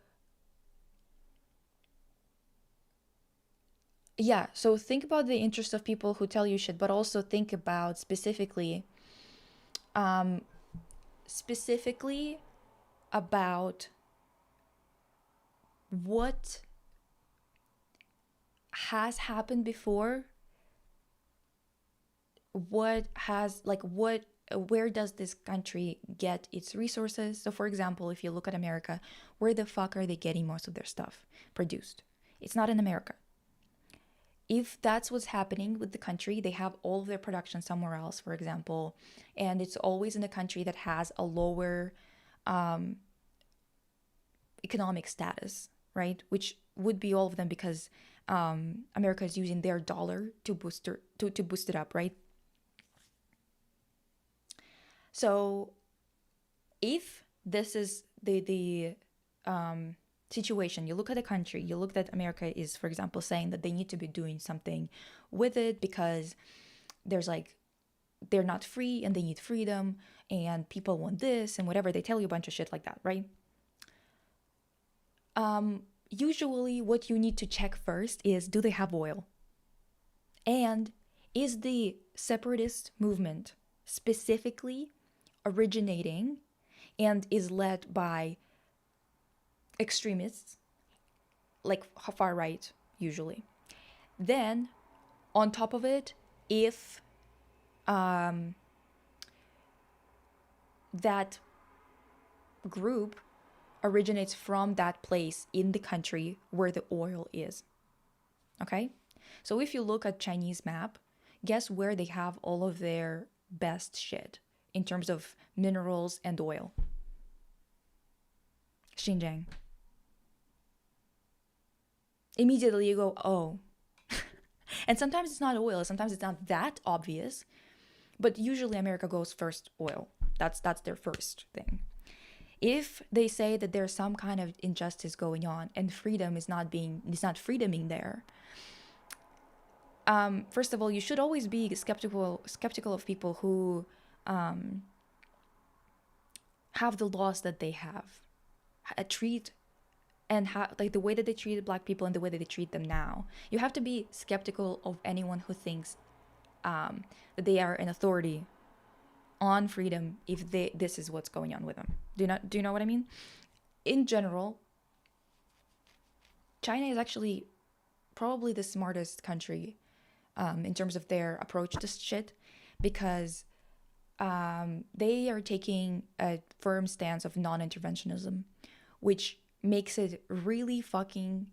Speaker 1: yeah, so think about the interest of people who tell you shit, but also think about specifically about what has happened before, where does this country get its resources? So for example, if you look at America, where the fuck are they getting most of their stuff produced? It's not in America. If that's what's happening with the country, they have all of their production somewhere else, for example, and it's always in a country that has a lower economic status, right? Which would be all of them because America is using their dollar to boost it up, right? So if this is the situation, you look at a country, you look at America is, for example, saying that they need to be doing something with it because there's like they're not free and they need freedom and people want this and whatever, they tell you a bunch of shit like that, right? Usually what you need to check first is, do they have oil? And is the separatist movement specifically originating and is led by extremists, like far right, usually? Then, on top of it, if that group originates from that place in the country where the oil is. Okay? So if you look at Chinese map, guess where they have all of their best shit in terms of minerals and oil? Xinjiang. Immediately you go, oh. And sometimes it's not oil, sometimes it's not that obvious, but usually America goes first oil. That's their first thing. If they say that there's some kind of injustice going on and freedom is not freedoming there, first of all, you should always be skeptical of people who have the laws that they have, treat and like the way that they treated Black people and the way that they treat them now. You have to be skeptical of anyone who thinks that they are an authority on freedom if this is what's going on with them. Do you know what I mean? In general, China is actually probably the smartest country in terms of their approach to shit, because they are taking a firm stance of non-interventionism, which makes it really fucking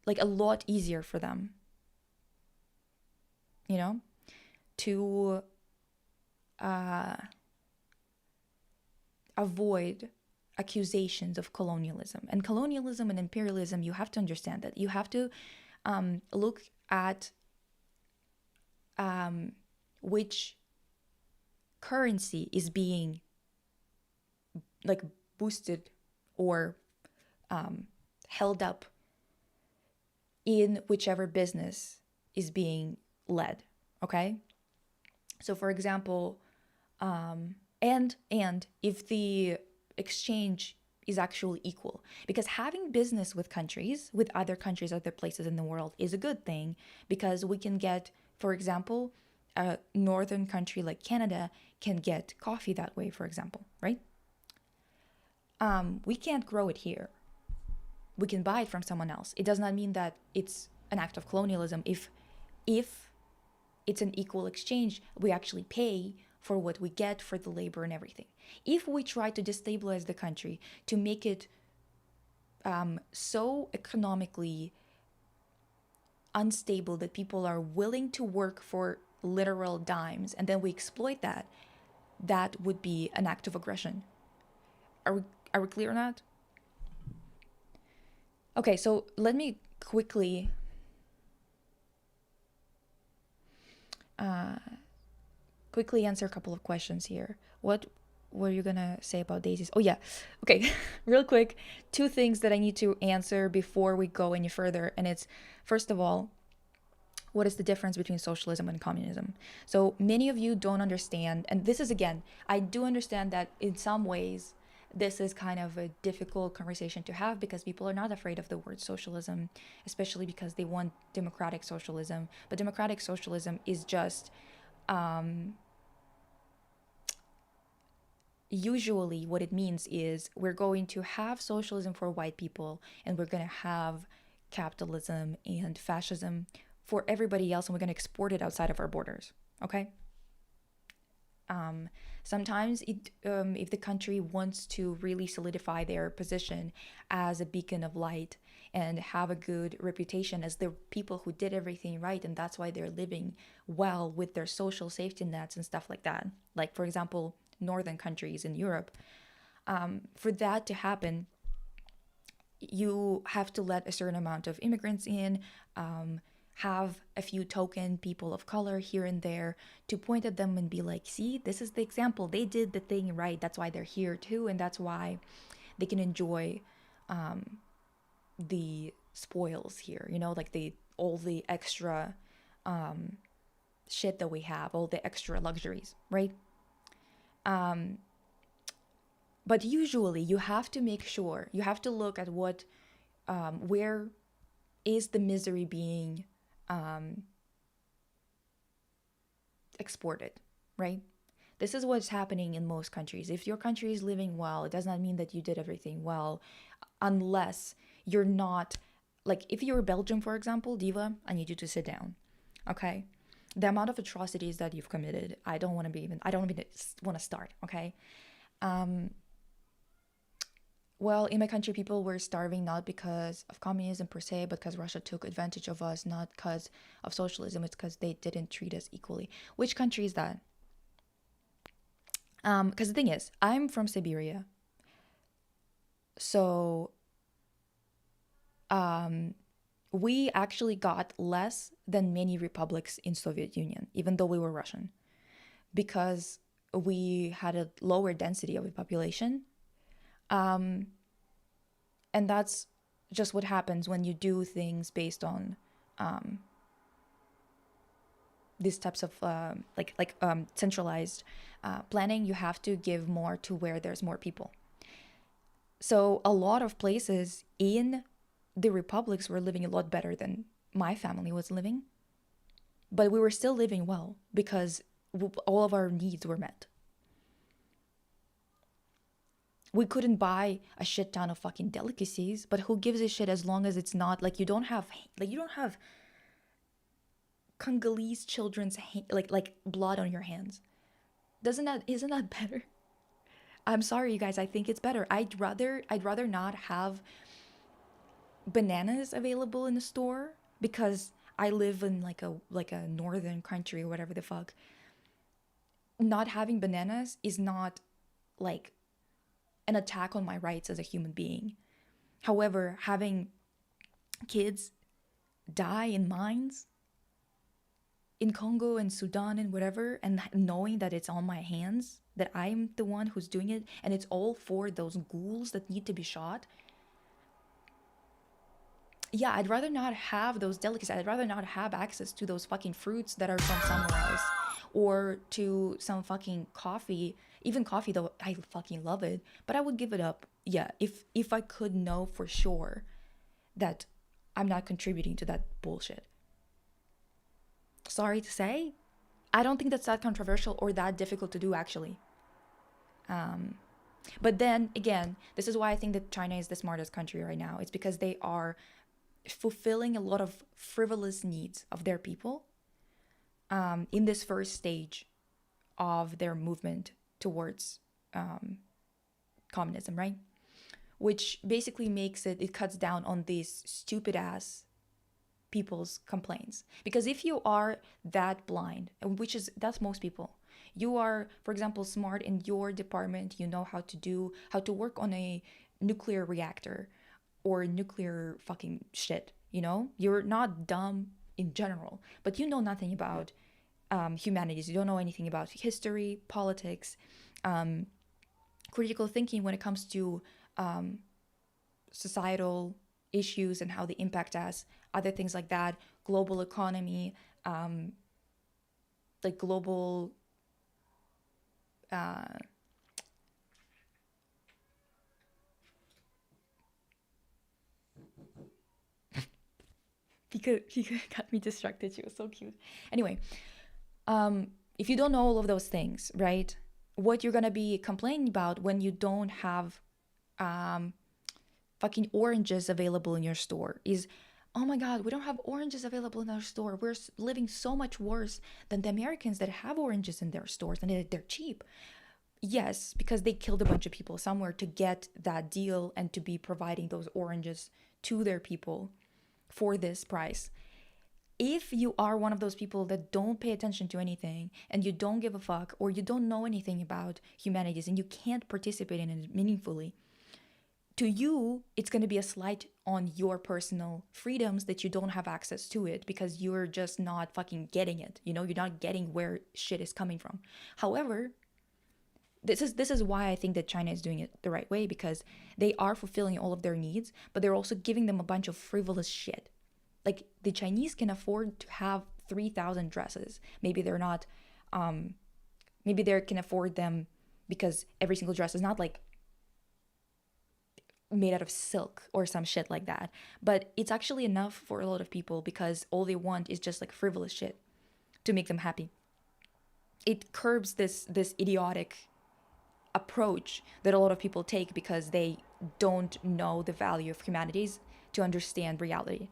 Speaker 1: like a lot easier for them, you know, to avoid accusations of colonialism. And colonialism and imperialism, you have to understand that. You have to look at which currency is being like boosted or held up in whichever business is being led. Okay, so for example, and if the exchange is actually equal, because having business with other countries, other places in the world is a good thing, because we can get, for example, a northern country like Canada can get coffee that way, for example, right? We can't grow it here. We can buy it from someone else. It does not mean that it's an act of colonialism if it's an equal exchange. We actually pay for what we get for the labor and everything. If we try to destabilize the country to make it so economically unstable that people are willing to work for literal dimes, and then we exploit that, that would be an act of aggression. Are we clear on that? Okay, so let me quickly answer a couple of questions here. What were you gonna say about daisies? Oh yeah, okay. Real quick, two things that I need to answer before we go any further, and it's, first of all, what is the difference between socialism and communism? So many of you don't understand, and this is, again, I do understand that in some ways this is kind of a difficult conversation to have, because people are not afraid of the word socialism, especially because they want democratic socialism. But democratic socialism is just usually what it means is we're going to have socialism for white people, and we're going to have capitalism and fascism for everybody else, and we're going to export it outside of our borders. Okay? Sometimes if the country wants to really solidify their position as a beacon of light and have a good reputation as the people who did everything right, and that's why they're living well with their social safety nets and stuff like that, like, for example, northern countries in Europe, for that to happen, you have to let a certain amount of immigrants in, have a few token people of color here and there to point at them and be like, see, this is the example. They did the thing right. That's why they're here too. And that's why they can enjoy the spoils here, like all the extra shit that we have, all the extra luxuries, right? But usually you have to make sure, you have to look at what, where is the misery being exported, right? This is what's happening in most countries. If your country is living well, it does not mean that you did everything well, unless you're not, like, if you're Belgium, for example, Diva, I need you to sit down, okay? The amount of atrocities that you've committed, I don't want to start, okay? Well, in my country, people were starving not because of communism per se, but because Russia took advantage of us, not because of socialism. It's because they didn't treat us equally. Which country is that? Because the thing is, I'm from Siberia. So we actually got less than many republics in Soviet Union, even though we were Russian, because we had a lower density of the population. And that's just what happens when you do things based on these types of centralized planning. You have to give more to where there's more people. So a lot of places in the republics were living a lot better than my family was living, but we were still living well because all of our needs were met. We couldn't buy a shit ton of fucking delicacies, but who gives a shit as long as it's not like you don't have Congolese children's like blood on your hands. Isn't that better? I'm sorry, you guys. I think it's better. I'd rather not have bananas available in the store because I live in like a northern country or whatever the fuck. Not having bananas is not like an attack on my rights as a human being. However, having kids die in mines in Congo and Sudan and whatever, and knowing that it's on my hands, that I'm the one who's doing it, and it's all for those ghouls that need to be shot. Yeah, I'd rather not have those delicacies. I'd rather not have access to those fucking fruits that are from somewhere else, or to some fucking coffee. Even coffee, though, I fucking love it, but I would give it up. Yeah, if I could know for sure that I'm not contributing to that bullshit. Sorry to say, I don't think that's that controversial or that difficult to do, actually. But then again, this is why I think that China is the smartest country right now. It's because they are fulfilling a lot of frivolous needs of their people in this first stage of their movement towards communism, right? Which basically makes it cuts down on these stupid ass people's complaints. Because if you are that blind, which is that's most people, you are, for example, smart in your department, you know how to work on a nuclear reactor or nuclear fucking shit, you know? You're not dumb in general, but you know nothing about humanities. You don't know anything about history, politics, critical thinking when it comes to societal issues and how they impact us, other things like that, global economy, like global he got me distracted. She was so cute. Anyway, if you don't know all of those things, right, what you're gonna be complaining about when you don't have fucking oranges available in your store is, oh my god, we don't have oranges available in our store. We're living so much worse than the Americans that have oranges in their stores and they're cheap. Yes, because they killed a bunch of people somewhere to get that deal and to be providing those oranges to their people for this price. If you are one of those people that don't pay attention to anything and you don't give a fuck, or you don't know anything about humanities and you can't participate in it meaningfully, to you, it's going to be a slight on your personal freedoms that you don't have access to it because you're just not fucking getting it. You know, you're not getting where shit is coming from. However, this is why I think that China is doing it the right way, because they are fulfilling all of their needs, but they're also giving them a bunch of frivolous shit. Like, the Chinese can afford to have 3,000 dresses. Maybe they're not, maybe they can afford them because every single dress is not like made out of silk or some shit like that. But it's actually enough for a lot of people because all they want is just like frivolous shit to make them happy. It curbs this idiotic approach that a lot of people take because they don't know the value of humanities to understand reality.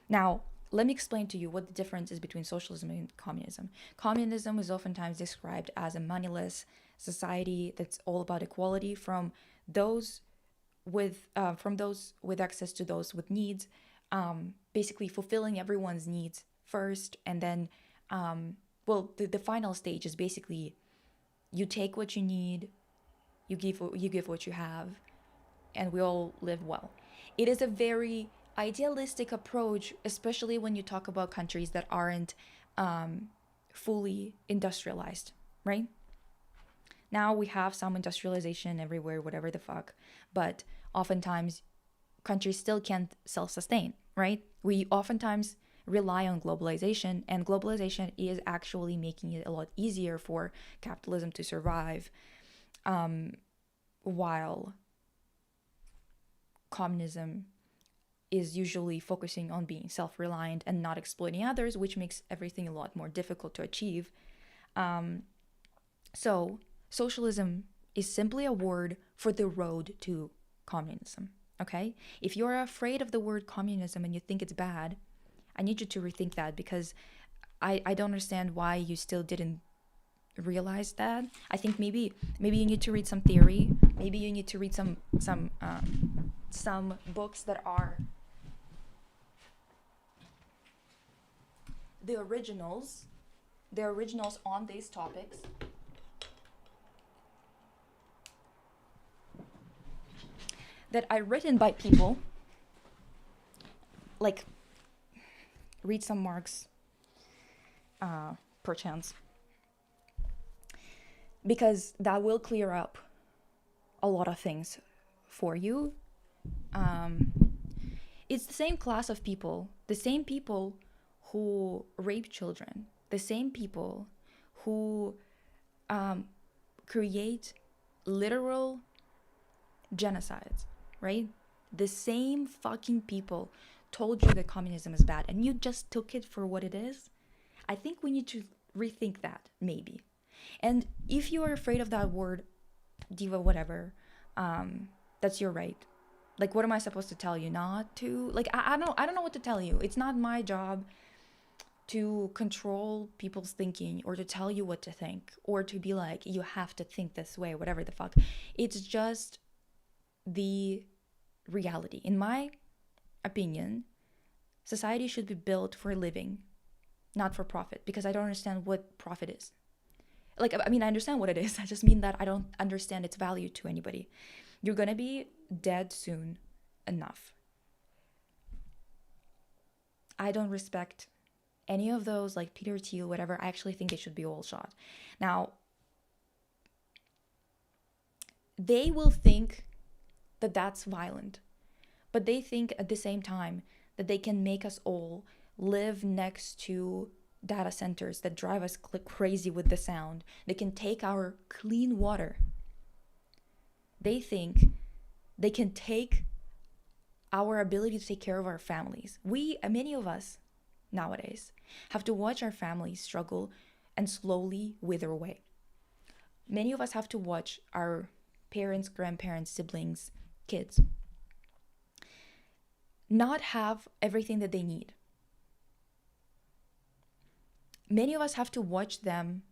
Speaker 1: Now, let me explain to you what the difference is between socialism and communism. Communism is oftentimes described as a moneyless society that's all about equality from those with access to those with needs, basically fulfilling everyone's needs first, and then the final stage is basically you take what you need, you give what you have, and we all live well. It is a very idealistic approach, especially when you talk about countries that aren't fully industrialized, right? Now we have some industrialization everywhere, whatever the fuck, but oftentimes countries still can't self-sustain, right? We oftentimes rely on globalization, and globalization is actually making it a lot easier for capitalism to survive, while communism is usually focusing on being self-reliant and not exploiting others, which makes everything a lot more difficult to achieve. So socialism is simply a word for the road to communism, okay? If you're afraid of the word communism and you think it's bad, I need you to rethink that, because I don't understand why you still didn't realize that. I think maybe you need to read some theory. Maybe you need to read some books that are the originals on these topics. That are written by people, like read some Marx, perchance, because that will clear up a lot of things for you. It's the same class of people, the same people who rape children, the same people who create literal genocides, right? The same fucking people told you that communism is bad and you just took it for what it is. I think we need to rethink that, maybe. And if you are afraid of that word, diva, whatever, that's your right. Like, what am I supposed to tell you? Not to, like, I don't know what to tell you. It's not my job to control people's thinking or to tell you what to think or to be like, you have to think this way, whatever the fuck. It's just the reality. In my opinion, society should be built for living, not for profit, because I don't understand what profit is. Like, I mean, I understand what it is. I just mean that I don't understand its value to anybody. You're gonna be dead soon enough. I don't respect any of those, like Peter Thiel, whatever. I actually think they should be all shot. Now, they will think that that's violent, but they think at the same time that they can make us all live next to data centers that drive us crazy with the sound. They can take our clean water. They think they can take our ability to take care of our families. Many of us nowadays, have to watch our families struggle and slowly wither away. Many of us have to watch our parents, grandparents, siblings, kids not have everything that they need. Many of us have to watch them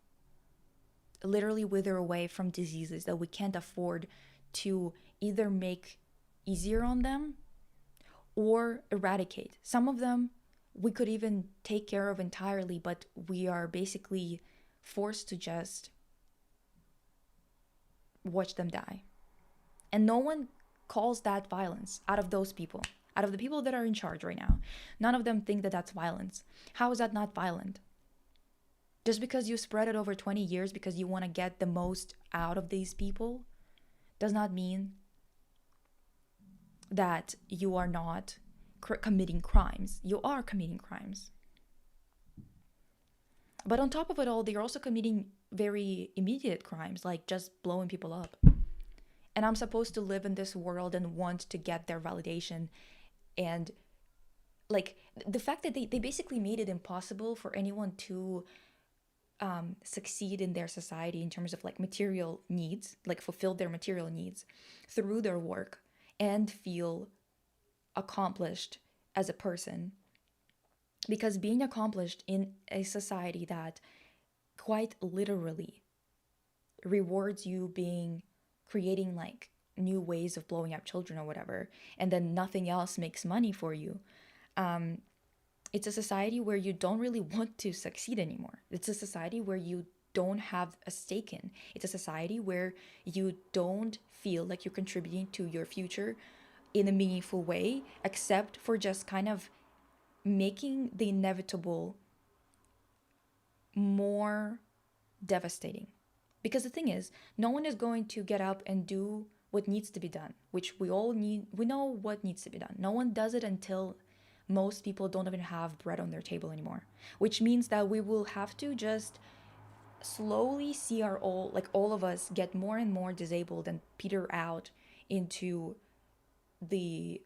Speaker 1: literally wither away from diseases that we can't afford to either make easier on them or eradicate. Some of them we could even take care of entirely, but we are basically forced to just watch them die. And no one calls that violence out of those people, out of the people that are in charge right now. None of them think that that's violence. How is that not violent? Just because you spread it over 20 years because you want to get the most out of these people does not mean that you are not committing crimes. You are committing crimes. But on top of it all, they're also committing very immediate crimes, like just blowing people up. And I'm supposed to live in this world and want to get their validation. And like the fact that they basically made it impossible for anyone to succeed in their society in terms of like material needs, like fulfill their material needs through their work and feel accomplished as a person. Because being accomplished in a society that quite literally rewards you creating like new ways of blowing up children or whatever, and then nothing else makes money for you, it's a society where you don't really want to succeed anymore. It's a society where you don't have a stake in. It's a society where you don't feel like you're contributing to your future in a meaningful way, except for just kind of making the inevitable more devastating. Because the thing is, no one is going to get up and do what needs to be done, which we all need. We know what needs to be done. No one does it until most people don't even have bread on their table anymore, which means that we will have to just slowly see all of us get more and more disabled and peter out into the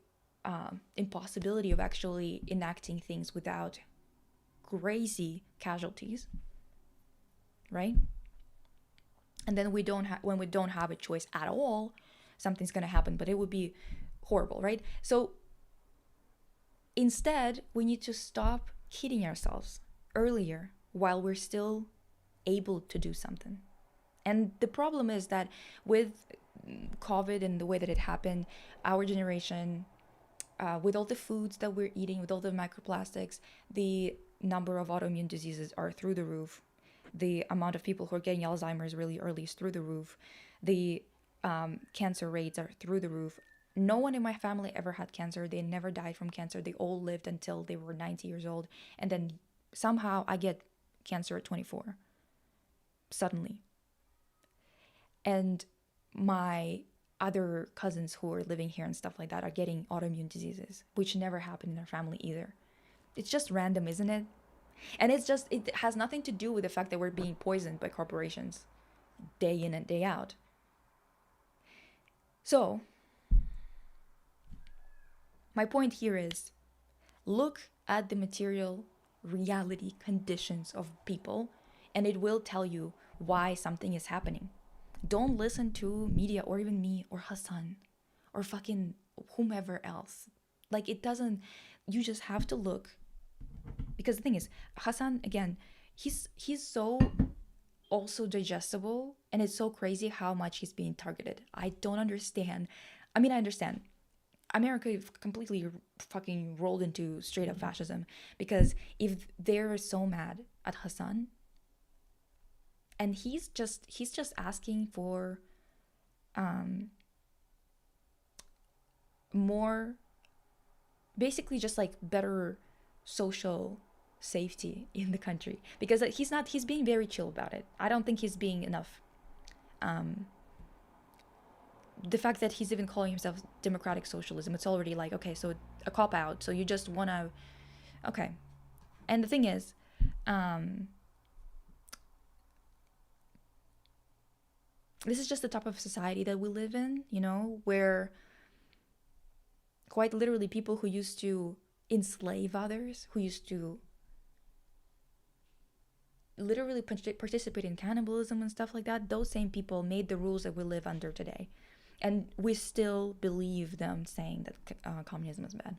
Speaker 1: impossibility of actually enacting things without crazy casualties, right? And then when we don't have a choice at all, something's gonna happen, but it would be horrible, right? So instead, we need to stop hitting ourselves earlier while we're still able to do something. And the problem is that with COVID and the way that it happened, our generation, with all the foods that we're eating, with all the microplastics, the number of autoimmune diseases are through the roof. The amount of people who are getting Alzheimer's really early is through the roof. The cancer rates are through the roof. No one in my family ever had cancer. They never died from cancer. They all lived until they were 90 years old. And then somehow I get cancer at 24 suddenly. And my other cousins who are living here and stuff like that are getting autoimmune diseases, which never happened in our family either. It's just random, isn't it? And it has nothing to do with the fact that we're being poisoned by corporations day in and day out. So, my point here is look at the material reality conditions of people, and it will tell you why something is happening. Don't listen to media or even me or Hassan or fucking whomever else. Like, it doesn't, you just have to look. Because the thing is, Hassan, again, he's so also digestible, and it's so crazy how much he's being targeted. I don't understand. I mean, I understand. America completely fucking rolled into straight up fascism, because if they're so mad at Hassan, and he's just asking for more, basically just like better social safety in the country, because he's being very chill about it. I don't think he's being enough. The fact that he's even calling himself democratic socialism, it's already like, okay, so a cop out. So you just want to, okay. And the thing is, this is just the type of society that we live in, you know, where quite literally people who used to enslave others, who used to literally participate in cannibalism and stuff like that, those same people made the rules that we live under today. And we still believe them saying that communism is bad.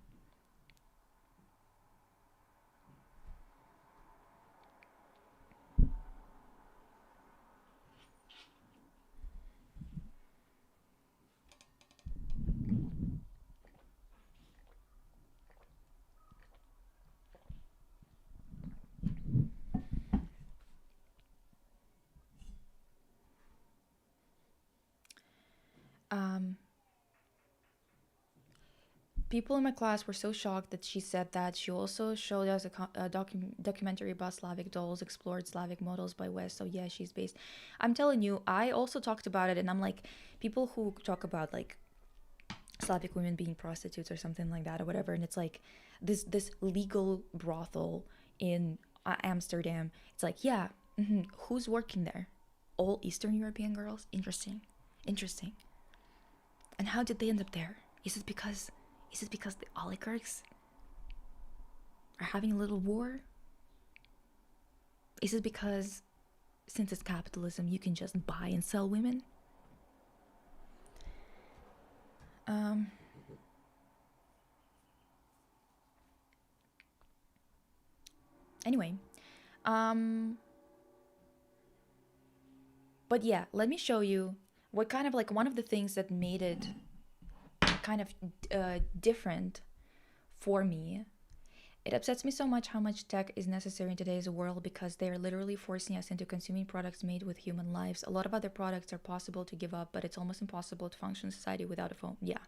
Speaker 1: People in my class were so shocked that she said that. She also showed us a documentary about Slavic dolls, explored Slavic models by West. So yeah, she's based. I'm telling you, I also talked about it, and I'm like, people who talk about like Slavic women being prostitutes or something like that or whatever, and it's like this legal brothel in Amsterdam. It's like, yeah, who's working there? All Eastern European girls. Interesting. And how did they end up there? Is it because the oligarchs are having a little war? Is it because since it's capitalism, you can just buy and sell women? Anyway, but yeah, let me show you what kind of like one of the things that made it kind of different for me. It upsets me so much how much tech is necessary in today's world, because they're literally forcing us into consuming products made with human lives. A lot of other products are possible to give up, but it's almost impossible to function in society without a phone. Yeah.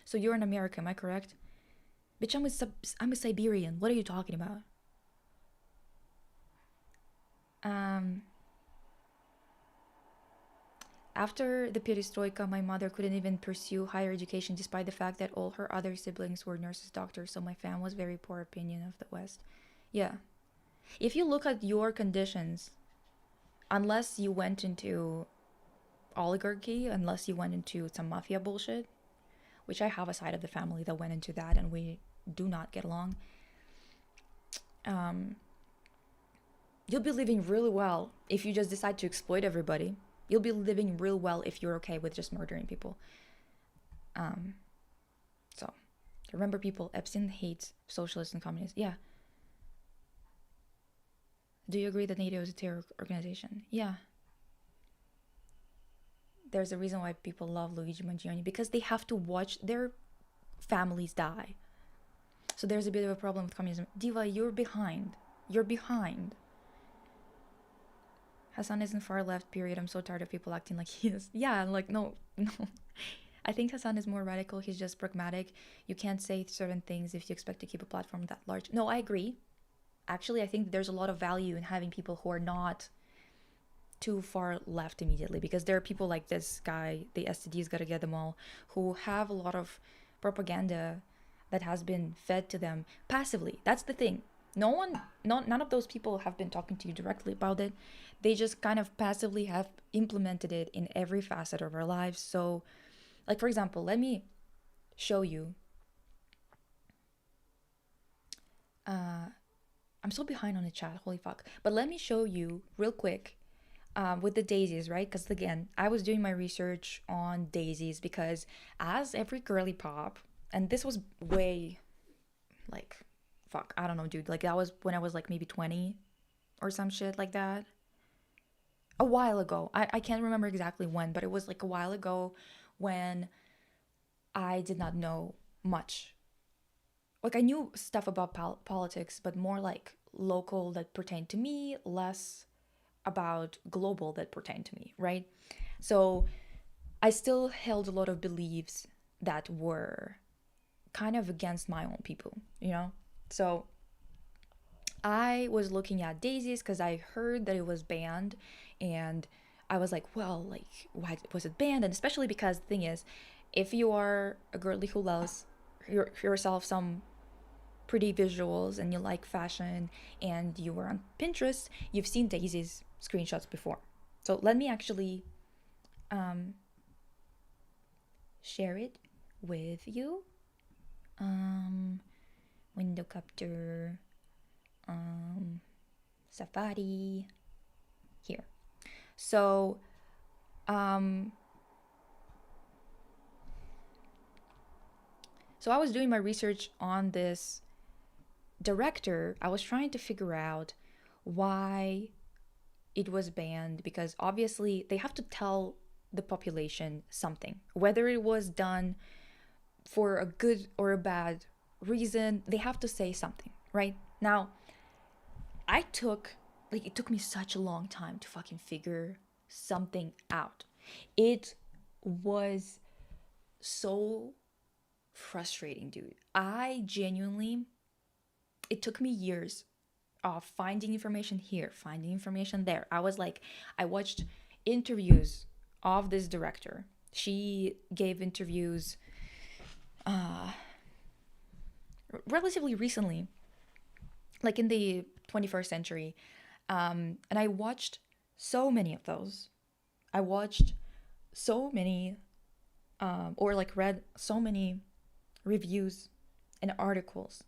Speaker 1: So you're in America, am I correct? Bitch, I'm a Siberian. What are you talking about? After the perestroika, my mother couldn't even pursue higher education despite the fact that all her other siblings were nurses, doctors, so my fam was very poor opinion of the West. Yeah. If you look at your conditions, unless you went into oligarchy, unless you went into some mafia bullshit, which I have a side of the family that went into that and we do not get along, you'll be living really well if you just decide to exploit everybody. You'll be living real well if you're okay with just murdering people. So, remember people, Epstein hates socialists and communists. Yeah. Do you agree that NATO is a terror organization? Yeah. There's a reason why people love Luigi Mangione, because they have to watch their families die. So there's a bit of a problem with communism. Diva, you're behind. Hassan isn't far left, period. I'm so tired of people acting like he is. Yeah, like, no. I think Hassan is more radical. He's just pragmatic. You can't say certain things if you expect to keep a platform that large. No, I agree. actually I think there's a lot of value in having people who are not too far left immediately, because there are people like this guy, the STDs gotta get them all, who have a lot of propaganda that has been fed to them passively. That's the thing. None of those people have been talking to you directly about it. They just kind of passively have implemented it in every facet of our lives. So, like, for example, let me show you. I'm so behind on the chat, holy fuck. But let me show you real quick with the daisies, right? Because again, I was doing my research on daisies because, as every girly pop, and this was way like, fuck, I don't know, dude. Like, that was when I was like maybe 20 or some shit like that. A while ago. I can't remember exactly when, but it was like a while ago when I did not know much. Like, I knew stuff about politics, but more like local that pertained to me, less about global that pertained to me, right? So I still held a lot of beliefs that were kind of against my own people, you know? So I was looking at daisies because I heard that it was banned, and I was like, well, like, why was it banned? And especially because the thing is, if you are a girly who loves yourself some pretty visuals and you like fashion and you were on Pinterest, you've seen daisies screenshots before. So let me actually share it with you. Window capture, Safari, here. So so I was doing my research on this director. I was trying to figure out why it was banned, because obviously they have to tell the population something, whether it was done for a good or a bad reason. They have to say something, right? Now, it took me such a long time to fucking figure something out. It was so frustrating, dude. I genuinely, it took me years of finding information here, finding information there. I was like, I watched interviews of this director. She gave interviews relatively recently, like in the 21st century. And I watched so many of those. I watched so many, or like read so many reviews and articles,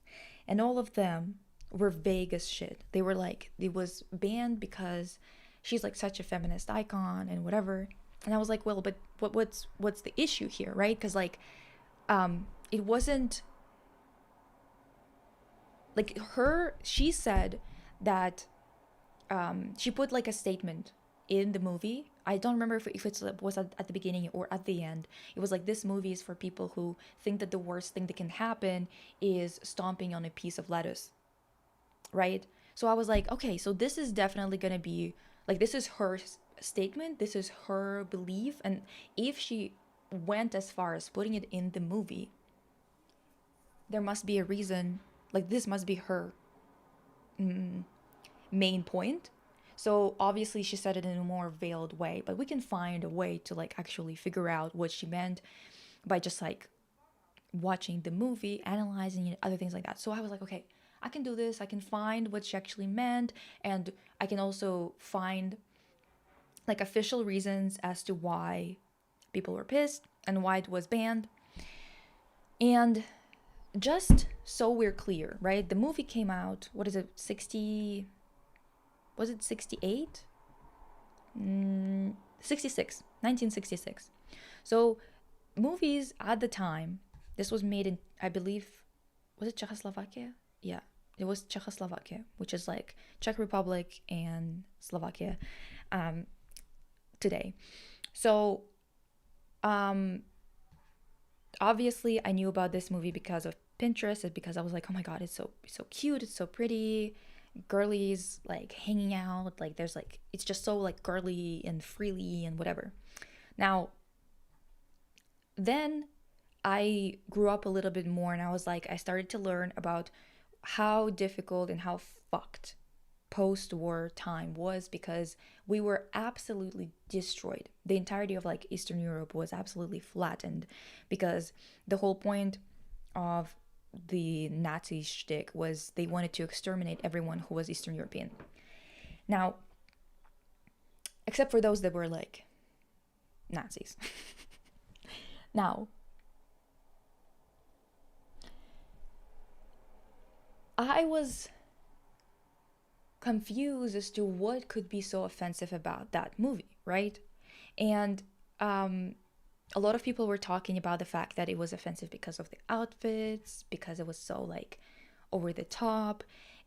Speaker 1: and all of them were vague as shit. They were like, it was banned because she's like such a feminist icon and whatever. And I was like, well, but what's the issue here, right? Because like, it wasn't like her. She said that she put like a statement in the movie. I don't remember if it was at the beginning or at the end. It was like, this movie is for people who think that the worst thing that can happen is stomping on a piece of lettuce, right? So I was like, okay, so this is definitely gonna be like, this is her statement, this is her belief, and if she went as far as putting it in the movie, there must be a reason. Like, this must be her main point. So obviously she said it in a more veiled way, but we can find a way to like actually figure out what she meant by just like watching the movie, analyzing it, other things like that. So I was like, okay, I can do this. I can find what she actually meant, and I can also find like official reasons as to why people were pissed and why it was banned. And just so we're clear, right? The movie came out, what is it, 60, was it 68? 66, 1966. So movies at the time, this was made in, I believe, was it Czechoslovakia? Yeah, it was Czechoslovakia, which is like Czech Republic and Slovakia today. So obviously I knew about this movie because of Pinterest, and because I was like, oh my god, it's so cute, it's so pretty, girlies like hanging out, like there's like, it's just so like girly and freely and whatever. Now then I grew up a little bit more, and I was like, I started to learn about how difficult and how fucked post-war time was, because we were absolutely destroyed. The entirety of like Eastern Europe was absolutely flattened, because the whole point of the Nazi shtick was they wanted to exterminate everyone who was Eastern European. Now, except for those that were like Nazis. Now, I was confused as to what could be so offensive about that movie, right? And a lot of people were talking about the fact that it was offensive because of the outfits, because it was so like over the top.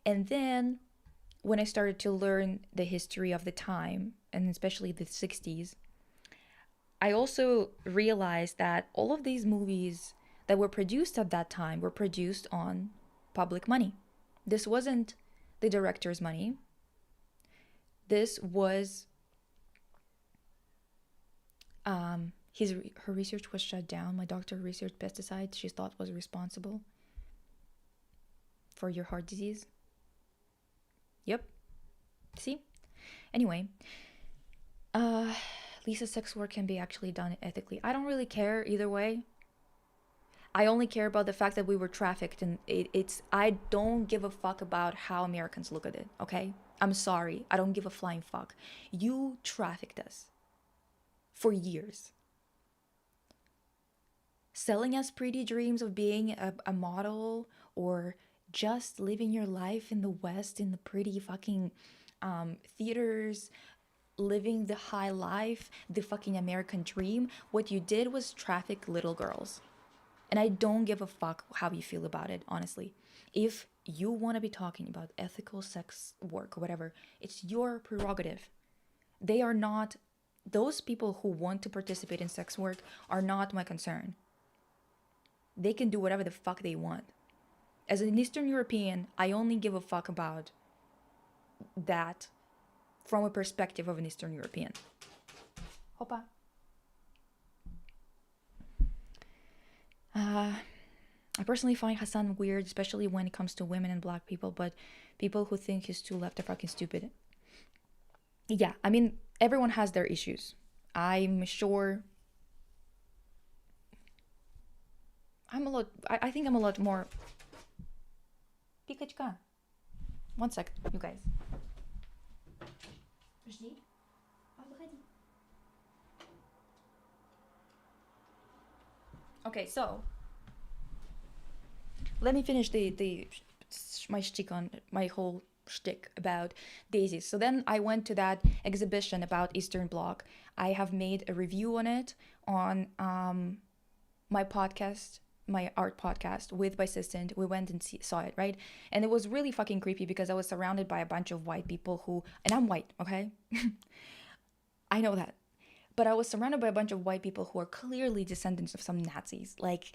Speaker 1: And then when I started to learn the history of the time, and especially the 60s, I also realized that all of these movies that were produced at that time were produced on public money. This wasn't the director's money. This was her research was shut down. My doctor researched pesticides she thought was responsible for your heart disease. Yep. See? Anyway, Lisa's sex work can be actually done ethically. I don't really care either way. I only care about the fact that we were trafficked, and I don't give a fuck about how Americans look at it, okay? I'm sorry. I don't give a flying fuck. You trafficked us for years. Selling us pretty dreams of being a model, or just living your life in the West in the pretty fucking theaters, living the high life, the fucking American dream. What you did was traffic little girls. And I don't give a fuck how you feel about it, honestly. If you want to be talking about ethical sex work or whatever, it's your prerogative. They are not, those people who want to participate in sex work are not my concern. They can do whatever the fuck they want. As an Eastern European, I only give a fuck about that from a perspective of an Eastern European. Hoppa. I personally find Hassan weird, especially when it comes to women and black people, but people who think he's too left are fucking stupid. Yeah, I mean, everyone has their issues. I'm sure I think I'm a lot more... Пикачка. 1 sec, you guys. Okay, so let me finish my shtick on my whole shtick about Daisies. So then I went to that exhibition about Eastern Bloc. I have made a review on it on my podcast, my art podcast with my assistant. We went and saw it, right? And it was really fucking creepy because I was surrounded by a bunch of white people who, and I'm white, okay? I know that. But I was surrounded by a bunch of white people who are clearly descendants of some Nazis. Like,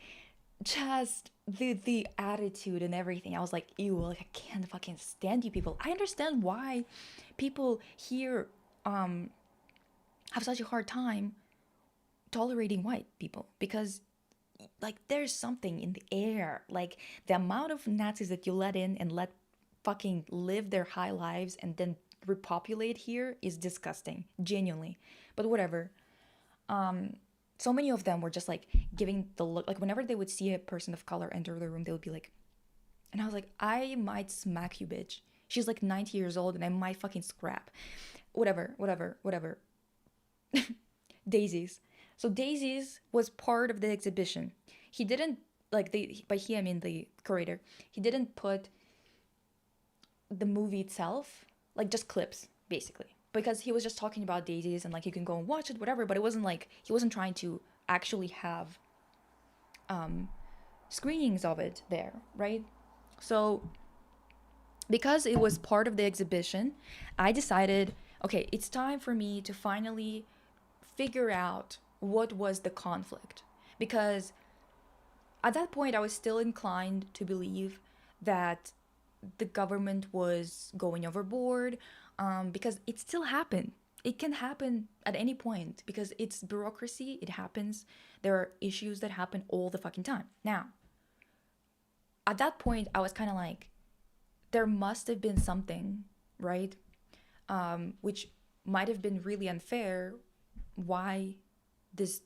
Speaker 1: just the attitude and everything. I was like, ew, like, I can't fucking stand you people. I understand why people here have such a hard time tolerating white people, because like there's something in the air. Like, the amount of Nazis that you let in and let fucking live their high lives and then repopulate here is disgusting, genuinely. But whatever. So many of them were just like giving the look, like whenever they would see a person of color enter the room, they would be like, and I was like, I might smack you, bitch. She's like 90 years old and I might fucking scrap. Whatever. Daisies. So Daisies was part of the exhibition. He didn't, like, by he I mean the curator, he didn't put the movie itself, like just clips, basically. Because he was just talking about Daisies and like you can go and watch it, whatever, but it wasn't like, he wasn't trying to actually have screenings of it there, right? So because it was part of the exhibition, I decided, okay, it's time for me to finally figure out what was the conflict. Because at that point, I was still inclined to believe that the government was going overboard, because it still happened. It can happen at any point because it's bureaucracy. It happens. There are issues that happen all the fucking time. Now, at that point, I was kind of like, there must have been something, right? Which might have been really unfair why this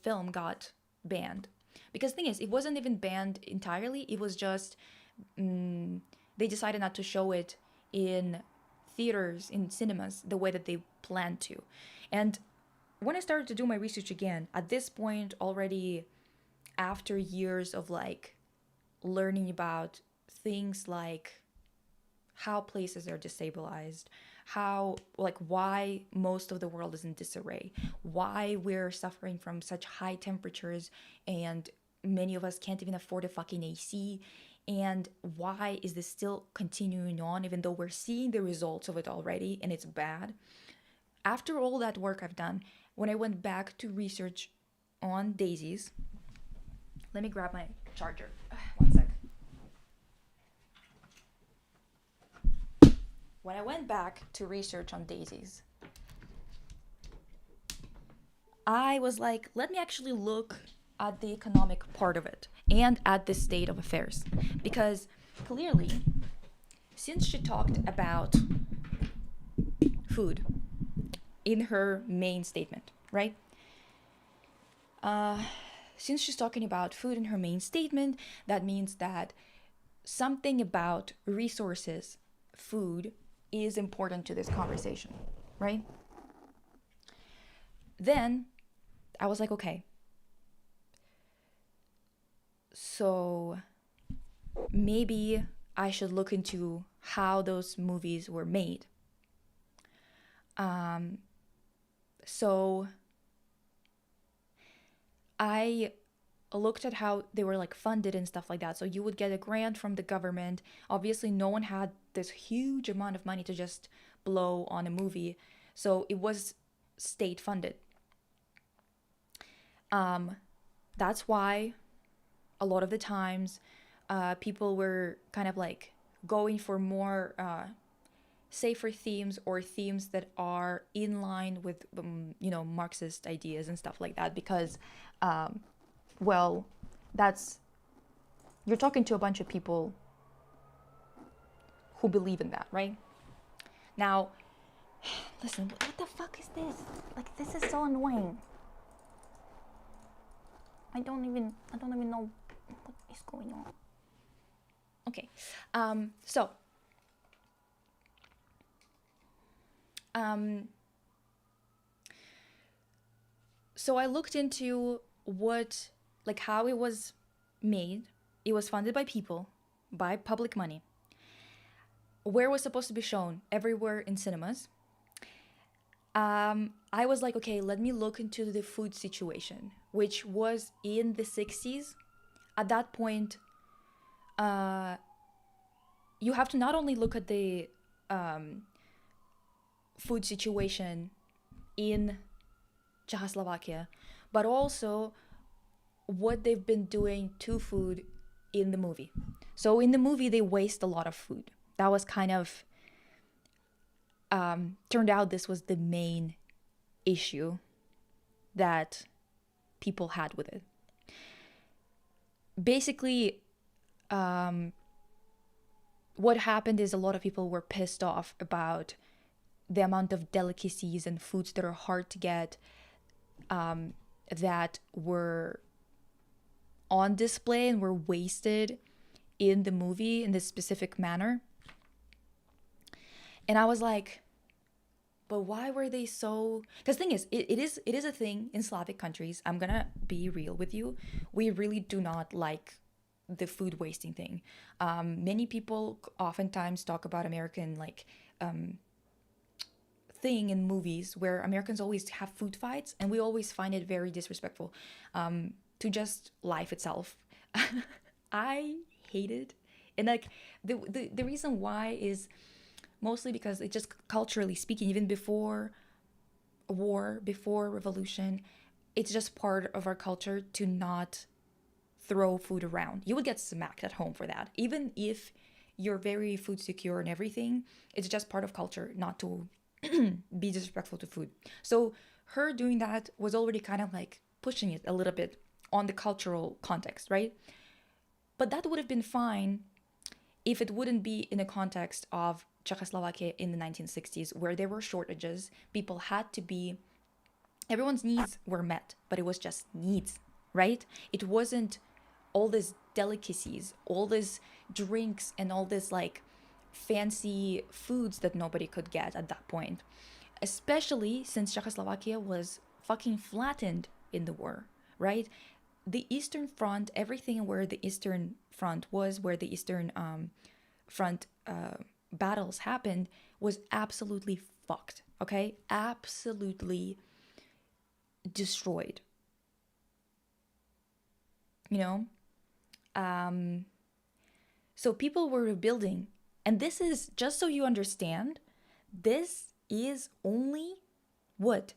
Speaker 1: film got banned. Because the thing is, it wasn't even banned entirely. It was just they decided not to show it in theaters, in cinemas, the way that they planned to. And when I started to do my research again, at this point already, after years of like learning about things like how places are destabilized, how, like, why most of the world is in disarray, why we're suffering from such high temperatures and many of us can't even afford a fucking AC, and why is this still continuing on even though we're seeing the results of it already and it's bad. After all that work I've done, when I went back to research on Daisies, let me grab my charger. One sec. When I went back to research on Daisies, I was like, let me actually look at the economic part of it and at the state of affairs. Because clearly, since she talked about food in her main statement, right? Since she's talking about food in her main statement, that means that something about resources, food, is important to this conversation, right? Then I was like, okay, so maybe I should look into how those movies were made. So I looked at how they were like funded and stuff like that. So you would get a grant from the government. Obviously, no one had this huge amount of money to just blow on a movie. So it was state funded. That's why a lot of the times people were kind of like going for more safer themes or themes that are in line with Marxist ideas and stuff like that, because well, that's, you're talking to a bunch of people who believe in that, right? Now, listen, what the fuck is this? Like, this is so annoying. I don't even know what is going on. Okay, so I looked into what, like, how it was made. It was funded by people, by public money. Where it was supposed to be shown? Everywhere in cinemas. I was like, okay, let me look into the food situation, which was in the 60s. At that point, you have to not only look at the food situation in Czechoslovakia, but also what they've been doing to food in the movie. So in the movie, they waste a lot of food. That was kind of, turned out this was the main issue that people had with it. Basically, what happened is a lot of people were pissed off about the amount of delicacies and foods that are hard to get, that were on display and were wasted in the movie in this specific manner. And I was like, but why were they so... Because the thing is, it is a thing in Slavic countries. I'm gonna be real with you. We really do not like the food wasting thing. Many people oftentimes talk about American, like, thing in movies where Americans always have food fights, and we always find it very disrespectful to just life itself. I hate it. And like the reason why is mostly because it's just culturally speaking, even before war, before revolution, it's just part of our culture to not throw food around. You would get smacked at home for that. Even if you're very food secure and everything, it's just part of culture not to be disrespectful to food. So her doing that was already kind of like pushing it a little bit on the cultural context, right? But that would have been fine if it wouldn't be in a context of Czechoslovakia in the 1960s, where there were shortages, people had to be, everyone's needs were met, but it was just needs, right? It wasn't all these delicacies, all these drinks, and all this like fancy foods that nobody could get at that point. Especially since Czechoslovakia was fucking flattened in the war, right? The Eastern Front, everything where the Eastern Front was, where the Eastern Front battles happened, was absolutely fucked, okay? Absolutely destroyed. You know? So people were rebuilding. And this is, just so you understand, this is only, what,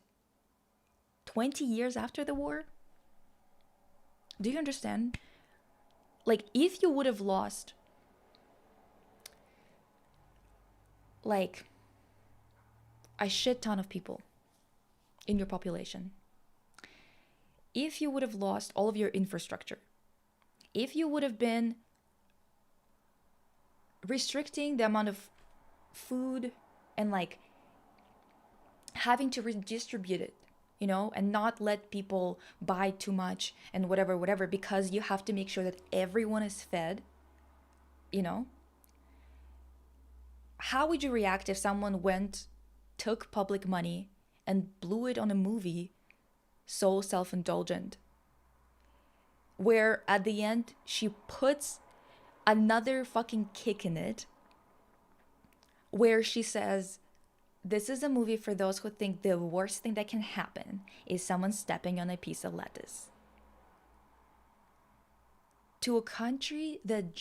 Speaker 1: 20 years after the war? Do you understand? Like, if you would have lost, like, a shit ton of people in your population, if you would have lost all of your infrastructure, if you would have been restricting the amount of food and like having to redistribute it, you know, and not let people buy too much and whatever, because you have to make sure that everyone is fed, you know, how would you react if someone took public money and blew it on a movie so self-indulgent, where at the end she puts another fucking kick in it, where she says, this is a movie for those who think the worst thing that can happen is someone stepping on a piece of lettuce. To a country that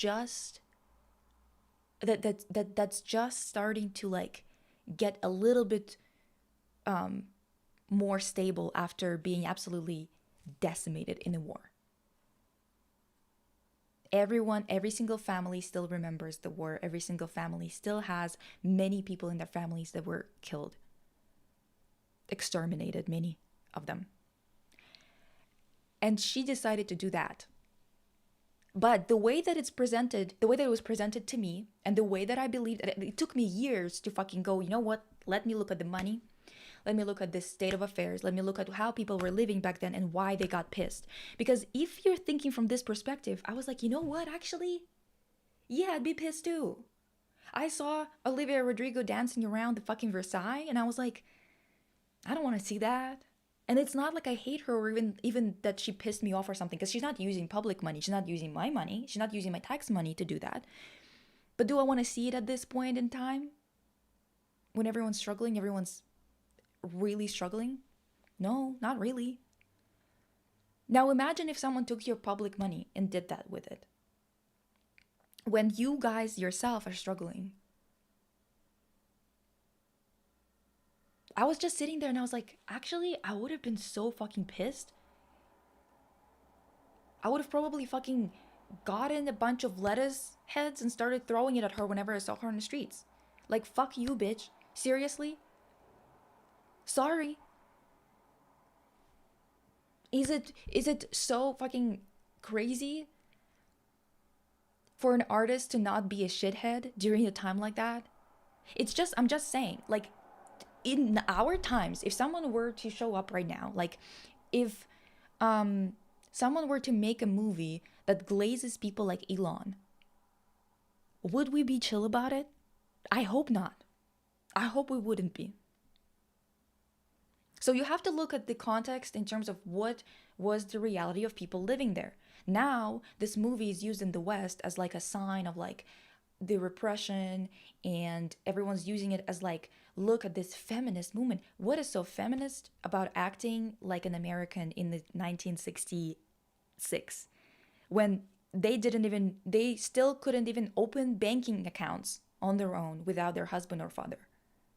Speaker 1: that's just starting to like get a little bit more stable after being absolutely decimated in a war. Every single family still remembers the war. Every single family still has many people in their families that were killed, exterminated, many of them. And she decided to do that. But the way that it's presented, the way that it was presented to me, and the way that I believed, it took me years to fucking go, you know what? Let me look at the money. Let me look at this state of affairs. Let me look at how people were living back then and why they got pissed. Because if you're thinking from this perspective, I was like, you know what, actually? Yeah, I'd be pissed too. I saw Olivia Rodrigo dancing around the fucking Versailles, and I was like, I don't want to see that. And it's not like I hate her or even that she pissed me off or something, because she's not using public money. She's not using my money. She's not using my tax money to do that. But do I want to see it at this point in time? When everyone's struggling, everyone's really struggling? No, not really. Now imagine if someone took your public money and did that with it, when you guys yourself are struggling. I was just sitting there and I was like, actually, I would have been so fucking pissed. I would have probably fucking gotten a bunch of lettuce heads and started throwing it at her whenever I saw her in the streets. Like, fuck you, bitch. Seriously? Sorry. Is it so fucking crazy for an artist to not be a shithead during a time like that? I'm just saying, like, in our times, if someone were to show up right now, like, if someone were to make a movie that glazes people like Elon, would we be chill about it? I hope not. I hope we wouldn't be. So you have to look at the context in terms of what was the reality of people living there. Now, this movie is used in the West as like a sign of like the repression, and everyone's using it as like, look at this feminist movement. What is so feminist about acting like an American in the 1966 when they still couldn't even open banking accounts on their own without their husband or father?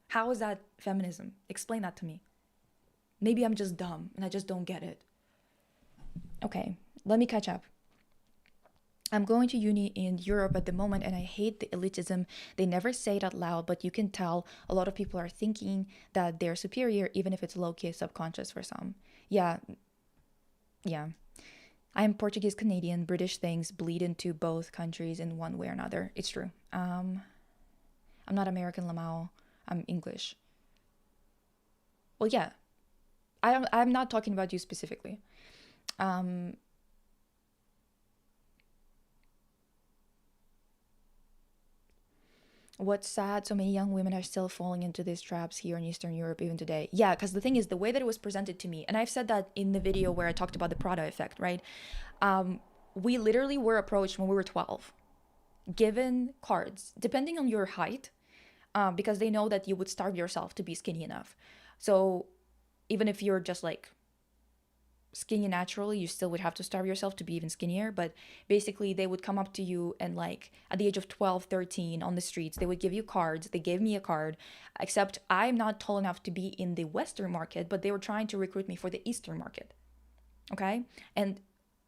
Speaker 1: How is that feminism? Explain that to me. Maybe I'm just dumb and I just don't get it. Okay, let me catch up. I'm going to uni in Europe at the moment, and I hate the elitism. They never say it out loud, but you can tell a lot of people are thinking that they're superior, even if it's low-key subconscious for some. Yeah. I'm Portuguese Canadian. British things bleed into both countries in one way or another. It's true. I'm not American Lamau. I'm English. Well, yeah. I'm not talking about you specifically. What's sad, so many young women are still falling into these traps here in Eastern Europe even today. Yeah, because the thing is, the way that it was presented to me, and I've said that in the video where I talked about the Prada effect, right? We literally were approached when we were 12, given cards, depending on your height, because they know that you would starve yourself to be skinny enough. So even if you're just like skinny naturally, you still would have to starve yourself to be even skinnier. But basically, they would come up to you and, like, at the age of 12, 13 on the streets, they would give you cards. They gave me a card, except I'm not tall enough to be in the Western market, but they were trying to recruit me for the Eastern market. Okay? And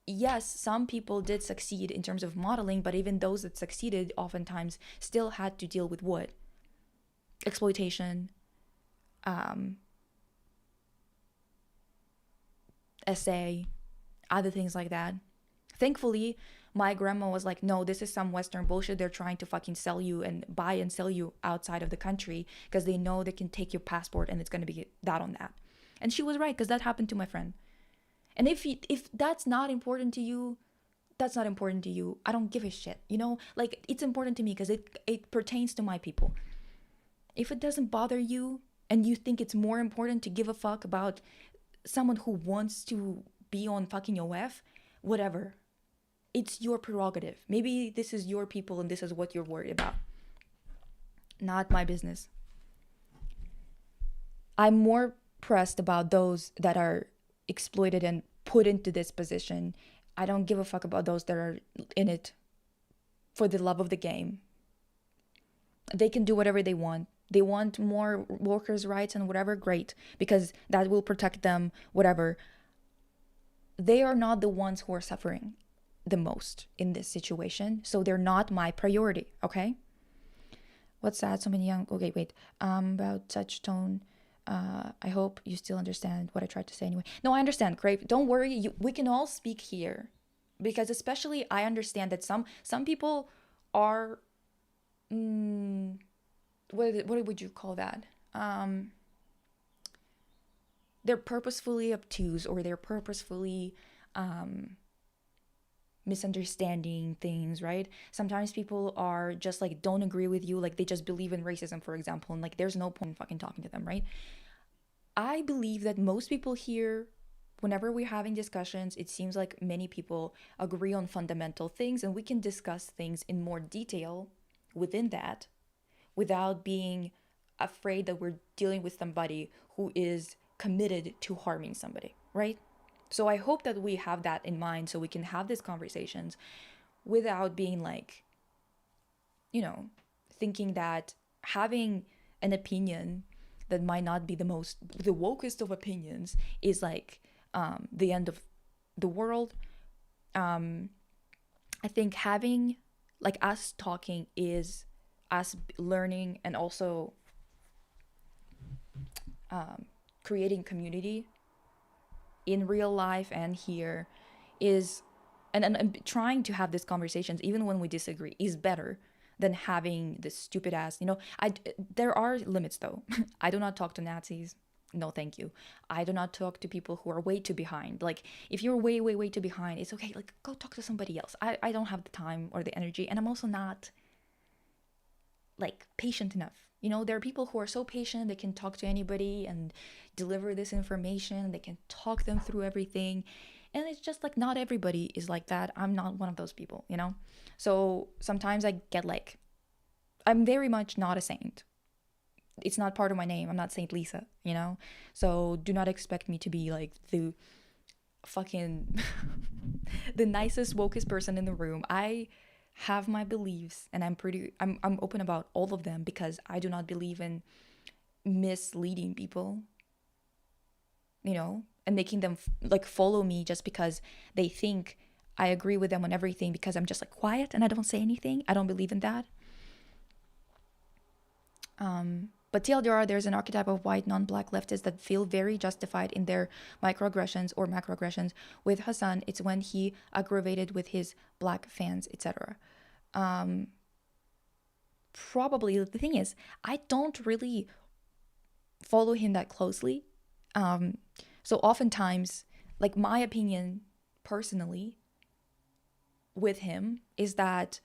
Speaker 1: yes, some people did succeed in terms of modeling, but even those that succeeded oftentimes still had to deal with what? Exploitation, SA, other things like that. Thankfully, my grandma was like, no, this is some Western bullshit. They're trying to fucking sell you and buy and sell you outside of the country because they know they can take your passport and it's going to be that on that. And she was right, because that happened to my friend. And if that's not important to you, that's not important to you. I don't give a shit, you know? Like, it's important to me because it pertains to my people. If it doesn't bother you and you think it's more important to give a fuck about someone who wants to be on fucking OF, whatever. It's your prerogative. Maybe this is your people and this is what you're worried about. Not my business. I'm more pressed about those that are exploited and put into this position. I don't give a fuck about those that are in it for the love of the game. They can do whatever they want. They want more workers' rights and whatever, great, because that will protect them, whatever. They are not the ones who are suffering the most in this situation, so they're not my priority, okay? What's that? So many young... Okay, wait. About such tone, I hope you still understand what I tried to say anyway. No, I understand, Crape. Don't worry. We can all speak here, because especially I understand that some people are... what would you call that? They're purposefully obtuse, or they're purposefully misunderstanding things, right? Sometimes people are just like, don't agree with you, like they just believe in racism, for example, and like there's no point in fucking talking to them, right? I believe that most people here, whenever we're having discussions, it seems like many people agree on fundamental things, and we can discuss things in more detail within that, without being afraid that we're dealing with somebody who is committed to harming somebody, right? So I hope that we have that in mind, so we can have these conversations without being like, you know, thinking that having an opinion that might not be the wokest of opinions is like the end of the world. I think having, like, us talking is us learning, and also creating community in real life and here is, and trying to have these conversations even when we disagree is better than having this stupid ass, you know. There are limits though. I do not talk to Nazis. No, thank you. I do not talk to people who are way too behind. Like, if you're way too behind, it's okay. Like, go talk to somebody else. I don't have the time or the energy, and I'm also not like patient enough. You know, there are people who are so patient, they can talk to anybody and deliver this information, they can talk them through everything, and it's just like, not everybody is like that. I'm not one of those people, you know. So sometimes I get like, I'm very much not a saint. It's not part of my name. I'm not Saint Lisa, you know. So do not expect me to be like the fucking the nicest, wokest person in the room. I have my beliefs, and I'm open about all of them, because I do not believe in misleading people, you know, and making them like follow me just because they think I agree with them on everything, because I'm just like quiet and I don't say anything. I don't believe in that. But TLDR, there's an archetype of white non-black leftists that feel very justified in their microaggressions or macroaggressions. With Hassan, it's when he aggravated with his black fans, etc. Probably the thing is, I don't really follow him that closely. So oftentimes, like, my opinion personally with him is that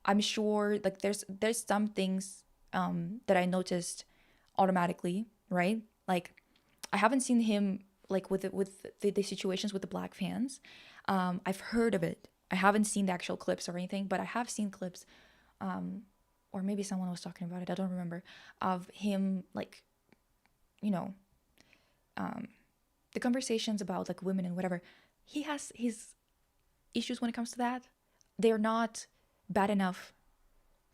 Speaker 1: I'm sure, like, there's some things that I noticed automatically, right? Like, I haven't seen him like with the situations with the black fans. I've heard of it. I haven't seen the actual clips or anything, but I have seen clips, or maybe someone was talking about it, I don't remember, of him, like, you know, the conversations about like women and whatever. He has his issues when it comes to that. They're not bad enough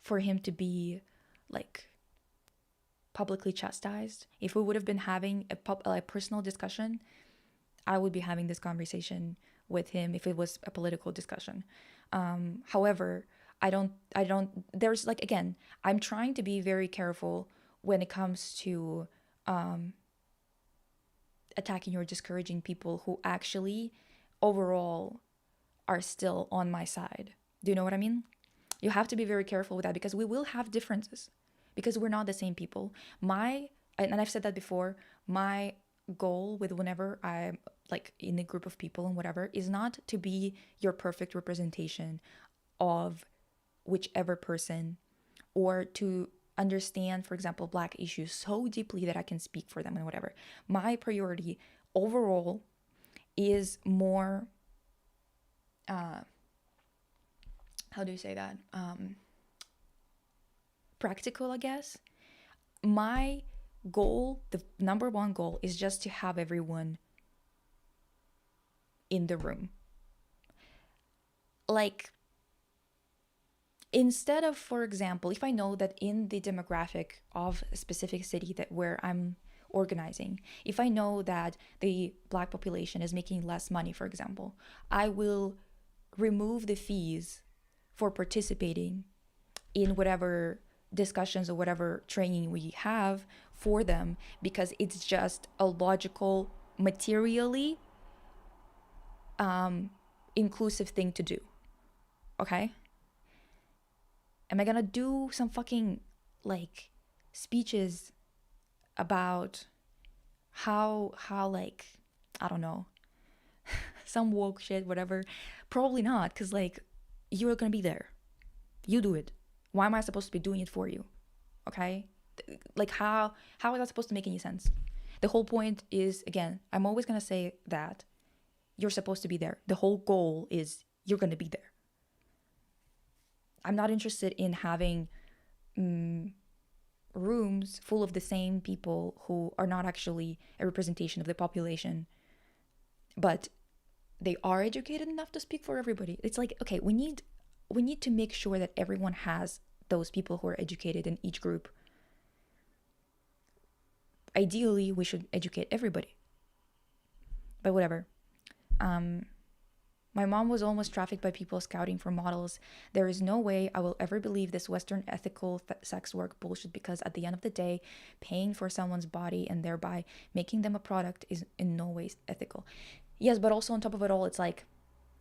Speaker 1: for him to be like publicly chastised. If we would have been having a personal discussion, I would be having this conversation with him if it was a political discussion. However, I don't, there's like, again, I'm trying to be very careful when it comes to attacking or discouraging people who actually overall are still on my side. Do you know what I mean? You have to be very careful with that, because we will have differences, because we're not the same people. And I've said that before, my goal with whenever I'm like in a group of people and whatever is not to be your perfect representation of whichever person, or to understand, for example, black issues so deeply that I can speak for them and whatever. My priority overall is more, how do you say that? Practical, I guess. My goal, the number one goal, is just to have everyone in the room. Like, instead of, for example, if I know that in the demographic of a specific city that where I'm organizing, if I know that the black population is making less money, for example, I will remove the fees for participating in whatever discussions or whatever training we have for them, because it's just a logical, materially inclusive thing to do. Okay? Am I gonna do some fucking like speeches about how like, I don't know, some woke shit, whatever? Probably not, because like, you're gonna be there. You do it. Why am I supposed to be doing it for you? Okay? Like, how is that supposed to make any sense? The whole point is, again, I'm always gonna say that you're supposed to be there. The whole goal is you're gonna be there. I'm not interested in having rooms full of the same people who are not actually a representation of the population, but they are educated enough to speak for everybody. It's like, okay, we need to make sure that everyone has those people who are educated in each group. Ideally, we should educate everybody. But whatever. My mom was almost trafficked by people scouting for models. There is no way I will ever believe this Western ethical sex work bullshit, because at the end of the day, paying for someone's body and thereby making them a product is in no way ethical. Yes, but also on top of it all, it's like,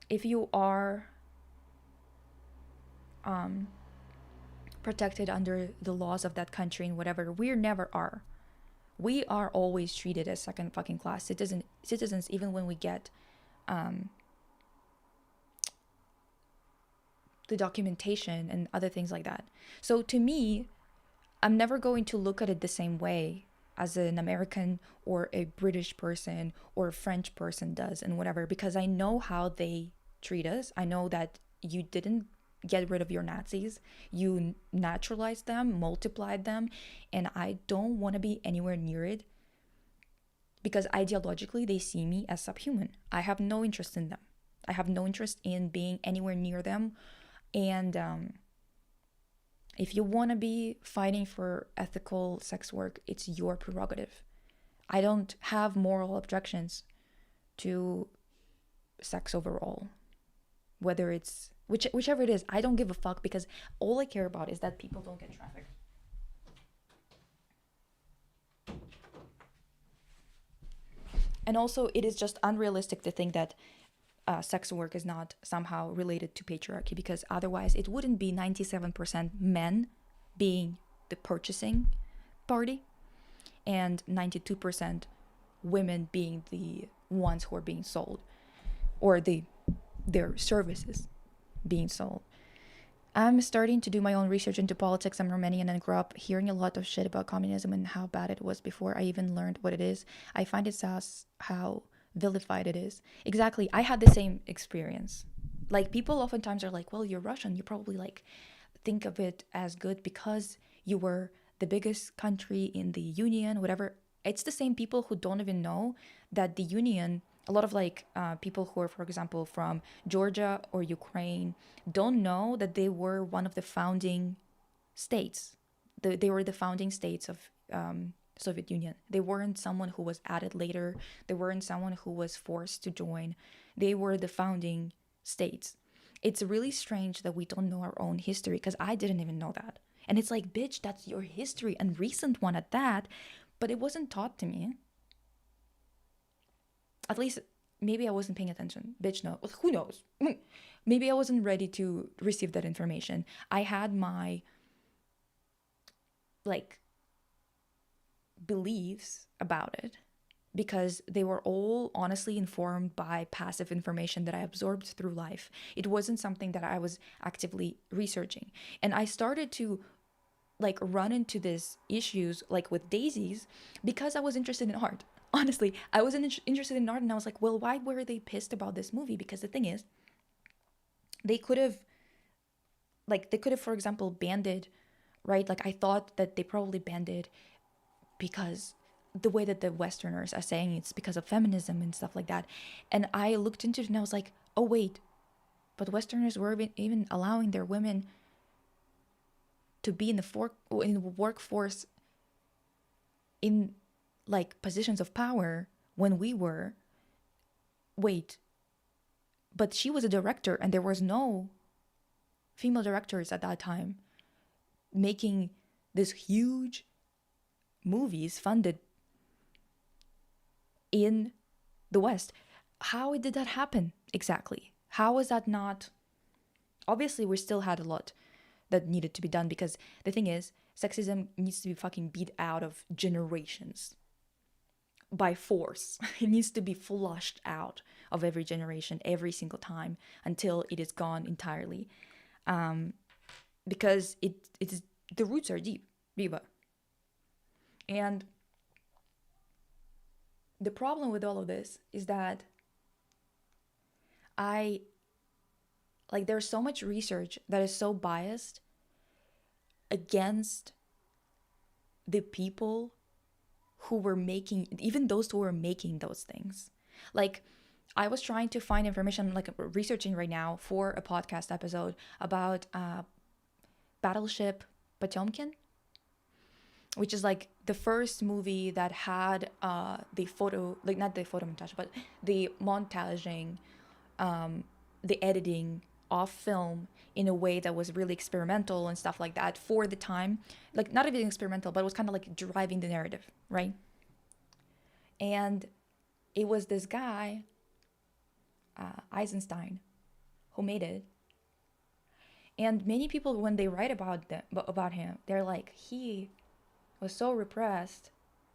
Speaker 1: if you are protected under the laws of that country and whatever, we never are. We are always treated as second fucking class citizens, even when we get the documentation and other things like that. So to me, I'm never going to look at it the same way as an American or a British person or a French person does and whatever, because I know how they treat us. I know that you didn't get rid of your Nazis. You naturalized them, multiplied them, and I don't want to be anywhere near it, because ideologically they see me as subhuman. I have no interest in them. I have no interest in being anywhere near them. And if you want to be fighting for ethical sex work, it's your prerogative. I don't have moral objections to sex overall, whether it's whichever it is. I don't give a fuck, because all I care about is that people don't get trafficked. And also, it is just unrealistic to think that sex work is not somehow related to patriarchy, because otherwise it wouldn't be 97% men being the purchasing party and 92% women being the ones who are being sold, or their services being sold. I'm starting to do my own research into politics. I'm Romanian and grew up hearing a lot of shit about communism and how bad it was before I even learned what it is. I find it sus how vilified it is. Exactly. I had the same experience. Like, people oftentimes are like, well, you're Russian. You probably like think of it as good because you were the biggest country in the union, whatever. It's the same people who don't even know that the union, a lot of like people who are, for example, from Georgia or Ukraine, don't know that they were one of the founding states. They were the founding states of Soviet Union. They weren't someone who was added later. They weren't someone who was forced to join. They were the founding states. It's really strange that we don't know our own history, because I didn't even know that. And it's like, bitch, that's your history, and recent one at that. But it wasn't taught to me. At least maybe I wasn't paying attention. Bitch, no. Who knows? Maybe I wasn't ready to receive that information. I had my like beliefs about it because they were all honestly informed by passive information that I absorbed through life. It wasn't something that I was actively researching. And I started to like run into these issues like with Daisies because I was interested in art. Honestly, I was interested in art, and I was like, well, why were they pissed about this movie? Because the thing is, they could have for example, banned it, right? Like, I thought that they probably banned it because the way that the Westerners are saying it's because of feminism and stuff like that. And I looked into it and I was like, oh wait, but Westerners were even allowing their women to be in the workforce in like positions of power when we were. Wait, but she was a director and there was no female directors at that time making this huge movies funded in the West. How did that happen exactly? How was that not? Obviously, we still had a lot that needed to be done, because the thing is, sexism needs to be fucking beat out of generations by force. It needs to be flushed out of every generation every single time until it is gone entirely. Because it is, the roots are deep, Viva. And the problem with all of this is that there's so much research that is so biased against the people who were making, even those who were making those things. Like, I was trying to find information, like researching right now for a podcast episode about Battleship Potemkin, which is like the first movie that had the photo, like not the photo montage, but the montaging, the editing of film in a way that was really experimental and stuff like that for the time. Like, not even experimental, but it was kind of like driving the narrative, right? And it was this guy, Eisenstein, who made it. And many people, when they write about him, they're like, he was so repressed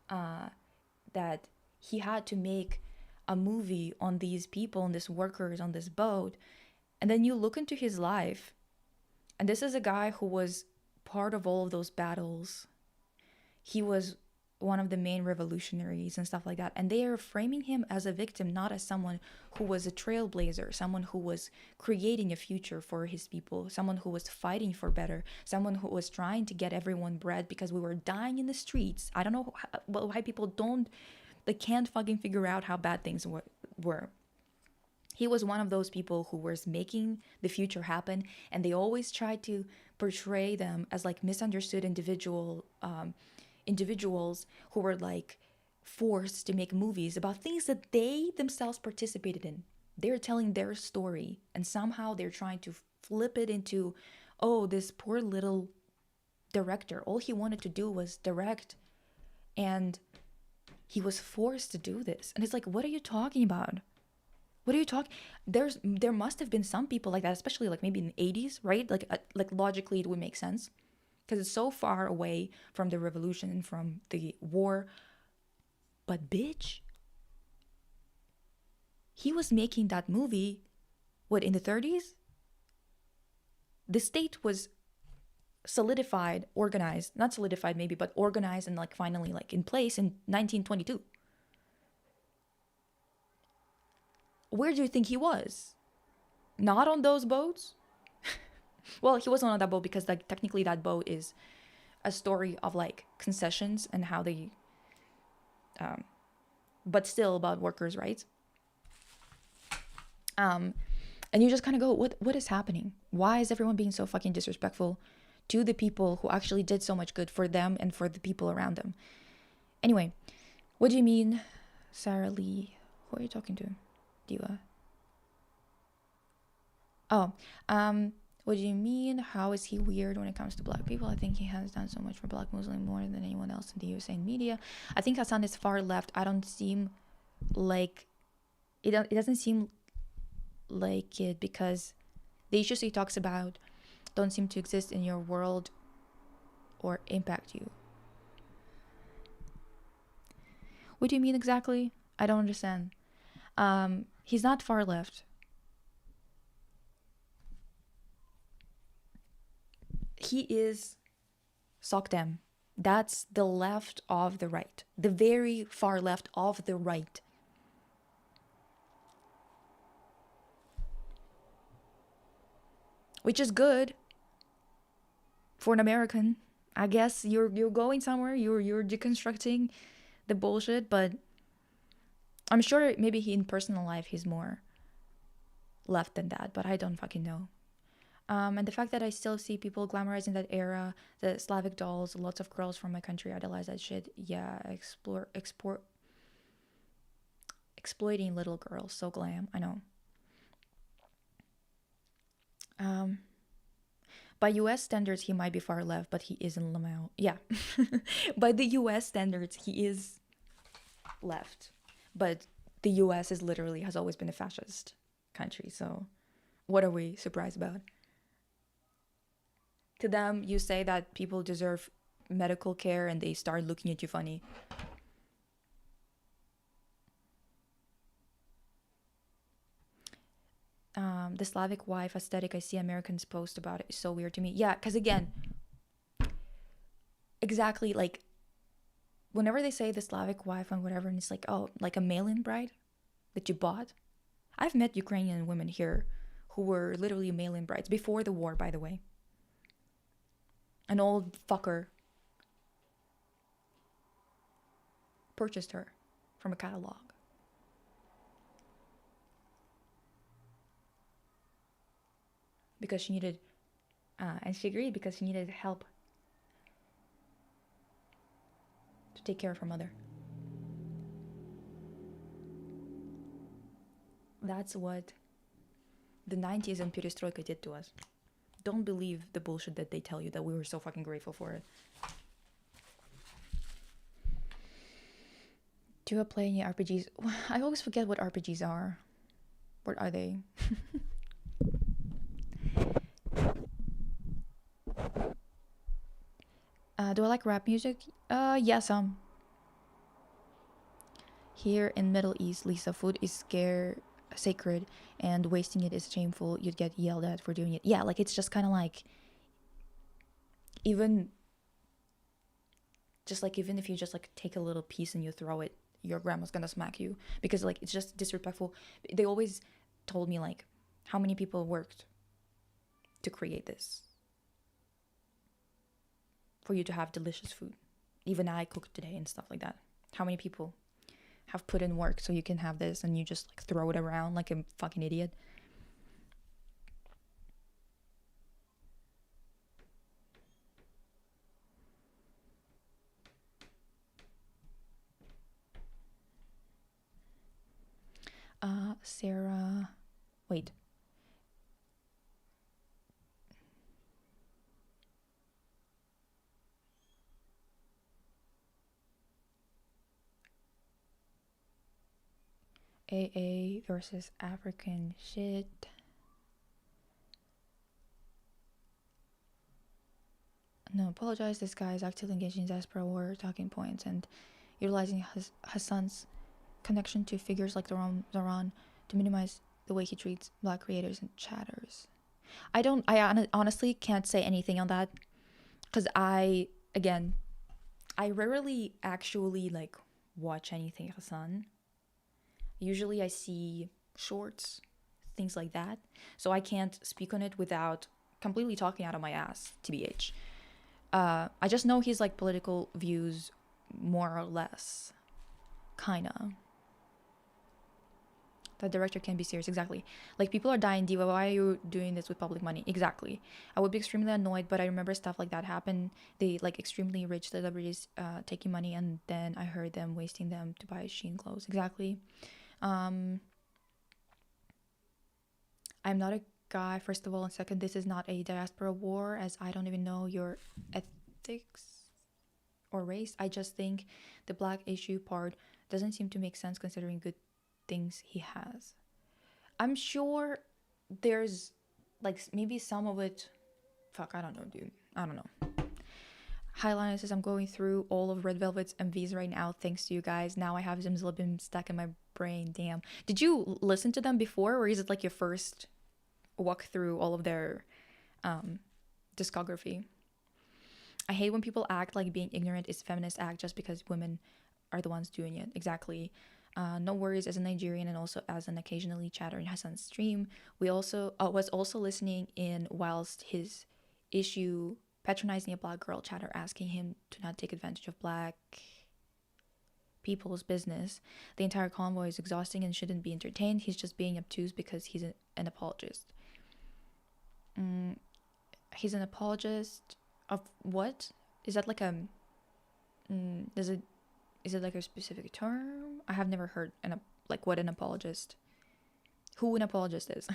Speaker 1: that he had to make a movie on these people, on these workers, on this boat. And then you look into his life, and this is a guy who was part of all of those battles. He was one of the main revolutionaries and stuff like that. And they are framing him as a victim, not as someone who was a trailblazer, someone who was creating a future for his people, someone who was fighting for better, someone who was trying to get everyone bread because we were dying in the streets. I don't know why people can't fucking figure out how bad things were. He was one of those people who was making the future happen, and they always tried to portray them as like misunderstood individuals who were like forced to make movies about things that they themselves participated in. They're telling their story, and somehow they're trying to flip it into, oh, this poor little director, all he wanted to do was direct and He was forced to do this. And it's like, what are you talking about? What are you talking? There must have been some people like that, especially like maybe in the 80s, right? Like logically it would make sense because it's so far away from the revolution and from the war. But bitch, he was making that movie, what, in the 30s? The state was solidified, organized, not solidified maybe, but organized and like finally like in place in 1922. Where do you think he was? Not on those boats? Well, he wasn't on that boat because like technically that boat is a story of like concessions and how they but still about workers' rights. And you just kind of go, what is happening? Why is everyone being so fucking disrespectful to the people who actually did so much good for them and for the people around them? Anyway, what do you mean, Sarah Lee? Who are you talking to? Diva. Oh, what do you mean? How is he weird when it comes to black people? I think he has done so much for black Muslim more than anyone else in the USA media. I think Hassan is far left. I don't seem like it doesn't seem like it because the issues he talks about don't seem to exist in your world or impact you. What do you mean exactly? I don't understand. He's not far left. He is Sokdem. That's the left of the right. The very far left of the right. Which is good for an American. I guess you're going somewhere, you're deconstructing the bullshit, but I'm sure maybe in personal life he's more left than that, but I don't fucking know. And the fact that I still see people glamorizing that era, the Slavic dolls, lots of girls from my country idolize that shit. Yeah, exploiting little girls, so glam. I know. By US standards, he might be far left, but he is in Lamau. Yeah. By the US standards, he is left. But the US is literally has always been a fascist country, so what are we surprised about? To them, you say that people deserve medical care and they start looking at you funny. The Slavic wife aesthetic, I see Americans post about it, is so weird to me. Yeah, because again, exactly, like, whenever they say the Slavic wife and whatever, and it's like, oh, like a mail-in bride that you bought. I've met Ukrainian women here who were literally mail-in brides before the war, by the way. An old fucker purchased her from a catalog. Because she needed, and she agreed because she needed help to take care of her mother. That's what the 90s and perestroika did to us. Don't believe the bullshit that they tell you that we were so fucking grateful for it. Do I play any RPGs? I always forget what RPGs are. What are they? Do I like rap music? Yeah, some. Here in Middle East, Lisa, food is sacred and wasting it is shameful. You'd get yelled at for doing it. Yeah, like it's just kind of like, even if you just like take a little piece and you throw it, your grandma's gonna smack you because like it's just disrespectful. They always told me like how many people worked to create this for you to have delicious food. Even I cooked today and stuff like that. How many people have put in work so you can have this and you just like throw it around like a fucking idiot? Sarah, wait. AA versus African shit. No, apologize. This guy is actively engaged in diaspora war talking points and utilizing Hassan's connection to figures like Zoran to minimize the way he treats black creators and chatters. I honestly can't say anything on that because I rarely actually like watch anything Hassan. Usually I see shorts, things like that. So I can't speak on it without completely talking out of my ass, TBH. I just know his like political views more or less. Kinda. The director can be serious, exactly. Like, people are dying, Diva, why are you doing this with public money? Exactly. I would be extremely annoyed, but I remember stuff like that happen. They, like, extremely rich celebrities taking money, and then I heard them wasting them to buy Shein clothes. Exactly. I'm not a guy, first of all, and second, this is not a diaspora war, as I don't even know your ethics or race. I just think the black issue part doesn't seem to make sense considering good things he has. I'm sure there's like maybe some of it. Fuck, I don't know, dude. I don't know. Highliner says I'm going through all of Red Velvet's MVs right now thanks to you guys. Now I have Zimzalabim stuck in my brain. Damn. Did you listen to them before, or is it like your first walk through all of their discography? I hate when people act like being ignorant is feminist act just because women are the ones doing it. Exactly. No worries, as a Nigerian and also as an occasionally chatter in Hassan's stream, we also was also listening in whilst his issue patronizing a black girl chatter, asking him to not take advantage of black people's business. The entire convoy is exhausting and shouldn't be entertained. He's just being obtuse because he's an apologist. He's an apologist of what? Is that like a is it like a specific term? I have never heard like what an apologist, who an apologist is.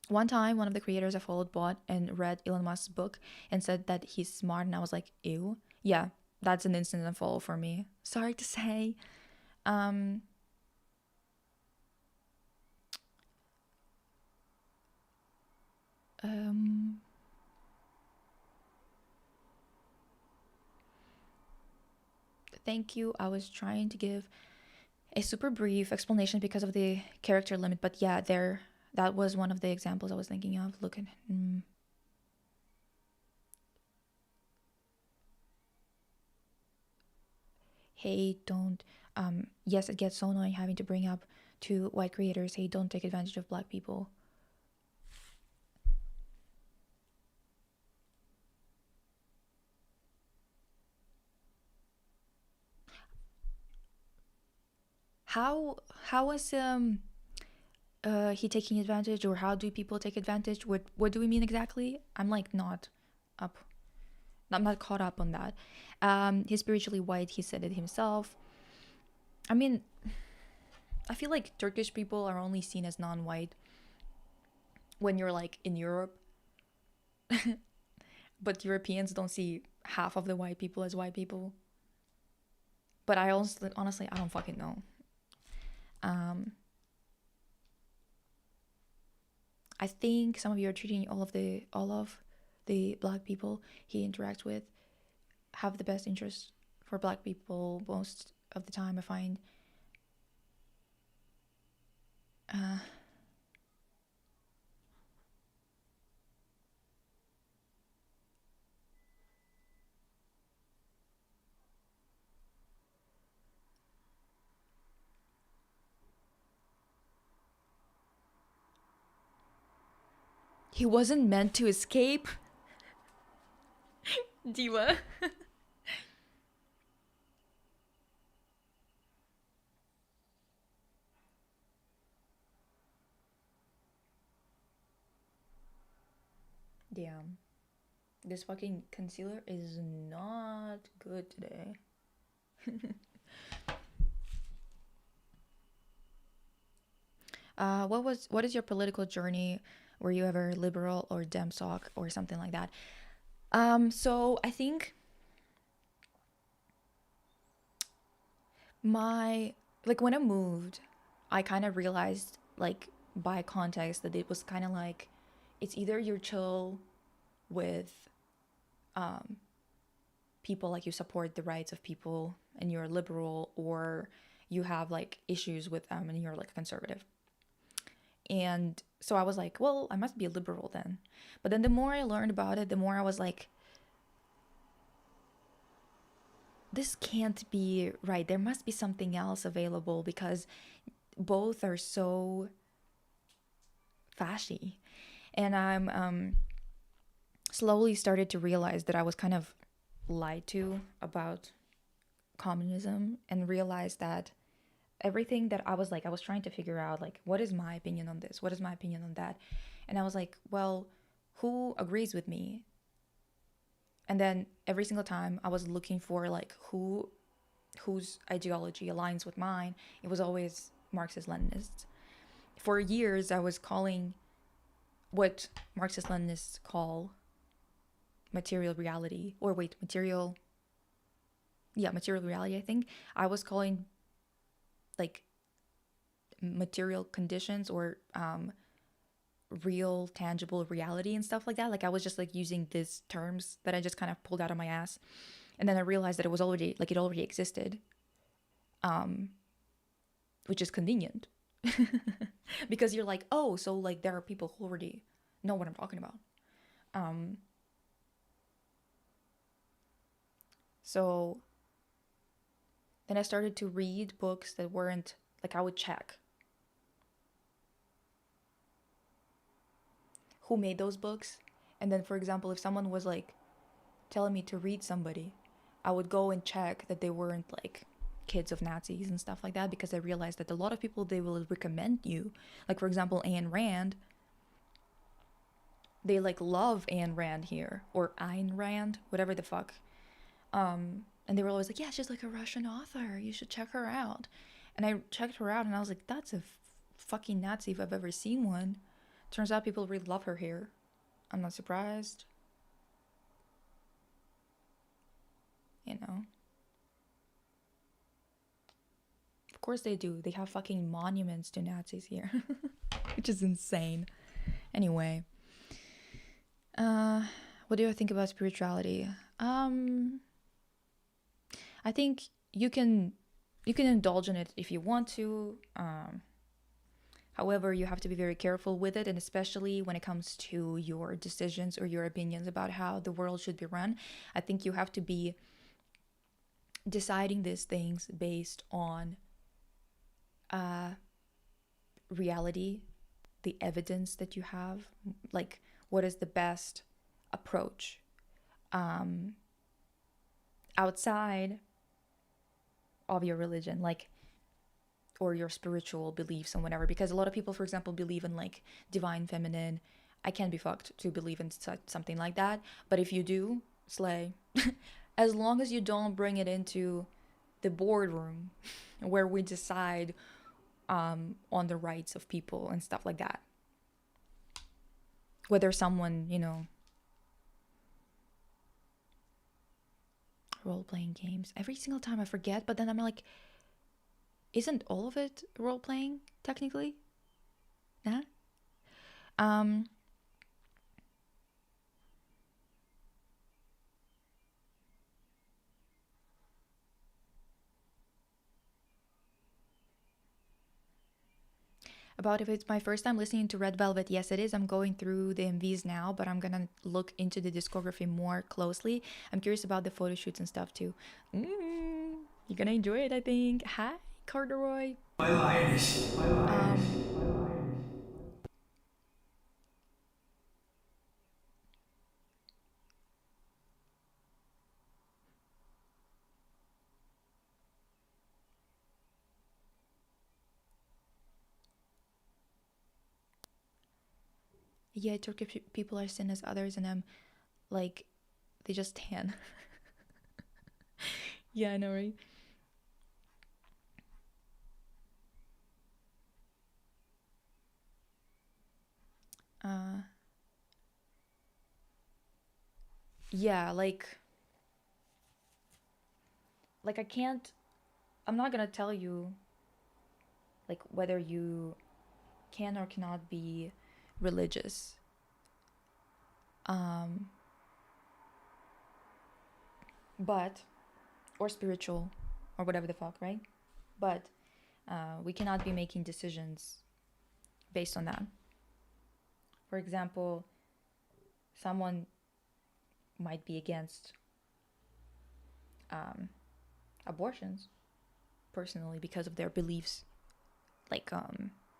Speaker 1: One time, one of the creators I followed bought and read Elon Musk's book and said that he's smart, and I was like, ew. Yeah, that's an instant unfollow for me. Sorry to say. Thank you. I was trying to give a super brief explanation because of the character limit, but yeah, that was one of the examples I was thinking of. Look at hey, don't yes, it gets so annoying having to bring up to white creators, hey, don't take advantage of black people. How is he taking advantage, or how do people take advantage? What do we mean exactly? I'm like not caught up on that. He's spiritually white, he said it himself. I mean, I feel like Turkish people are only seen as non-white when you're like in Europe. But Europeans don't see half of the white people as white people. But I also honestly I don't fucking know. I think some of you are treating all of the black people he interacts with have the best interest for black people most of the time, I find. He wasn't meant to escape. Diva. Damn. This fucking concealer is not good today. What is your political journey? Were you ever liberal or Dem sock or something like that? So I think My, like, when I moved, I kind of realized, like, by context, that it was kind of like it's either you're chill with people, like you support the rights of people and you're liberal, or you have like issues with them and you're like conservative. And so I was like, well, I must be a liberal then. But then the more I learned about it, the more I was like, this can't be right. There must be something else available because both are so fashy. And I'm slowly started to realize that I was kind of lied to about communism, and realized that everything that I was trying to figure out, like, what is my opinion on this? What is my opinion on that? And I was like, well, who agrees with me? And then every single time I was looking for like whose ideology aligns with mine, it was always Marxist Leninists. For years, I was calling what Marxist Leninists call material reality, or wait, material reality, I think. I was calling like material conditions, or real tangible reality and stuff like that. Like I was just like using these terms that I just kind of pulled out of my ass. And then I realized that it was already like it already existed. Which is convenient. Because you're like, oh, so like there are people who already know what I'm talking about. So then I started to read books that weren't like, I would check who made those books. And then, for example, if someone was like telling me to read somebody, I would go and check that they weren't like kids of Nazis and stuff like that, because I realized that a lot of people, they will recommend you, like for example Ayn Rand, they like love Ayn Rand here, or Ayn Rand, whatever the fuck. And they were always like, yeah, she's like a Russian author, you should check her out. And I checked her out and I was like, that's a fucking Nazi if I've ever seen one. Turns out people really love her here. I'm not surprised. You know, of course they do. They have fucking monuments to Nazis here. Which is insane. Anyway, what do I think about spirituality? I think you can indulge in it if you want to. However, you have to be very careful with it, and especially when it comes to your decisions or your opinions about how the world should be run. I think you have to be deciding these things based on reality, the evidence that you have, like what is the best approach outside of your religion, like, or your spiritual beliefs and whatever. Because a lot of people, for example, believe in like divine feminine. I can't be fucked to believe in something like that, but if you do, slay. As long as you don't bring it into the boardroom where we decide on the rights of people and stuff like that. Whether someone, you know, role-playing games. Every single time I forget, but then I'm like, isn't all of it role-playing technically? Yeah. About if it's my first time listening to Red Velvet, yes it is. I'm going through the MVs now, but I'm gonna look into the discography more closely. I'm curious about the photo shoots and stuff too. You're gonna enjoy it, I think. Hi, Corduroy.
Speaker 2: My lioness. My lioness.
Speaker 1: Yeah, Turkish people are seen as others, and I'm like, they just tan. Yeah, I know, right? Yeah, like I can't I'm not gonna tell you like whether you can or cannot be religious. Um, but or spiritual or whatever the fuck, right? But we cannot be making decisions based on that. For example, someone might be against abortions personally because of their beliefs, like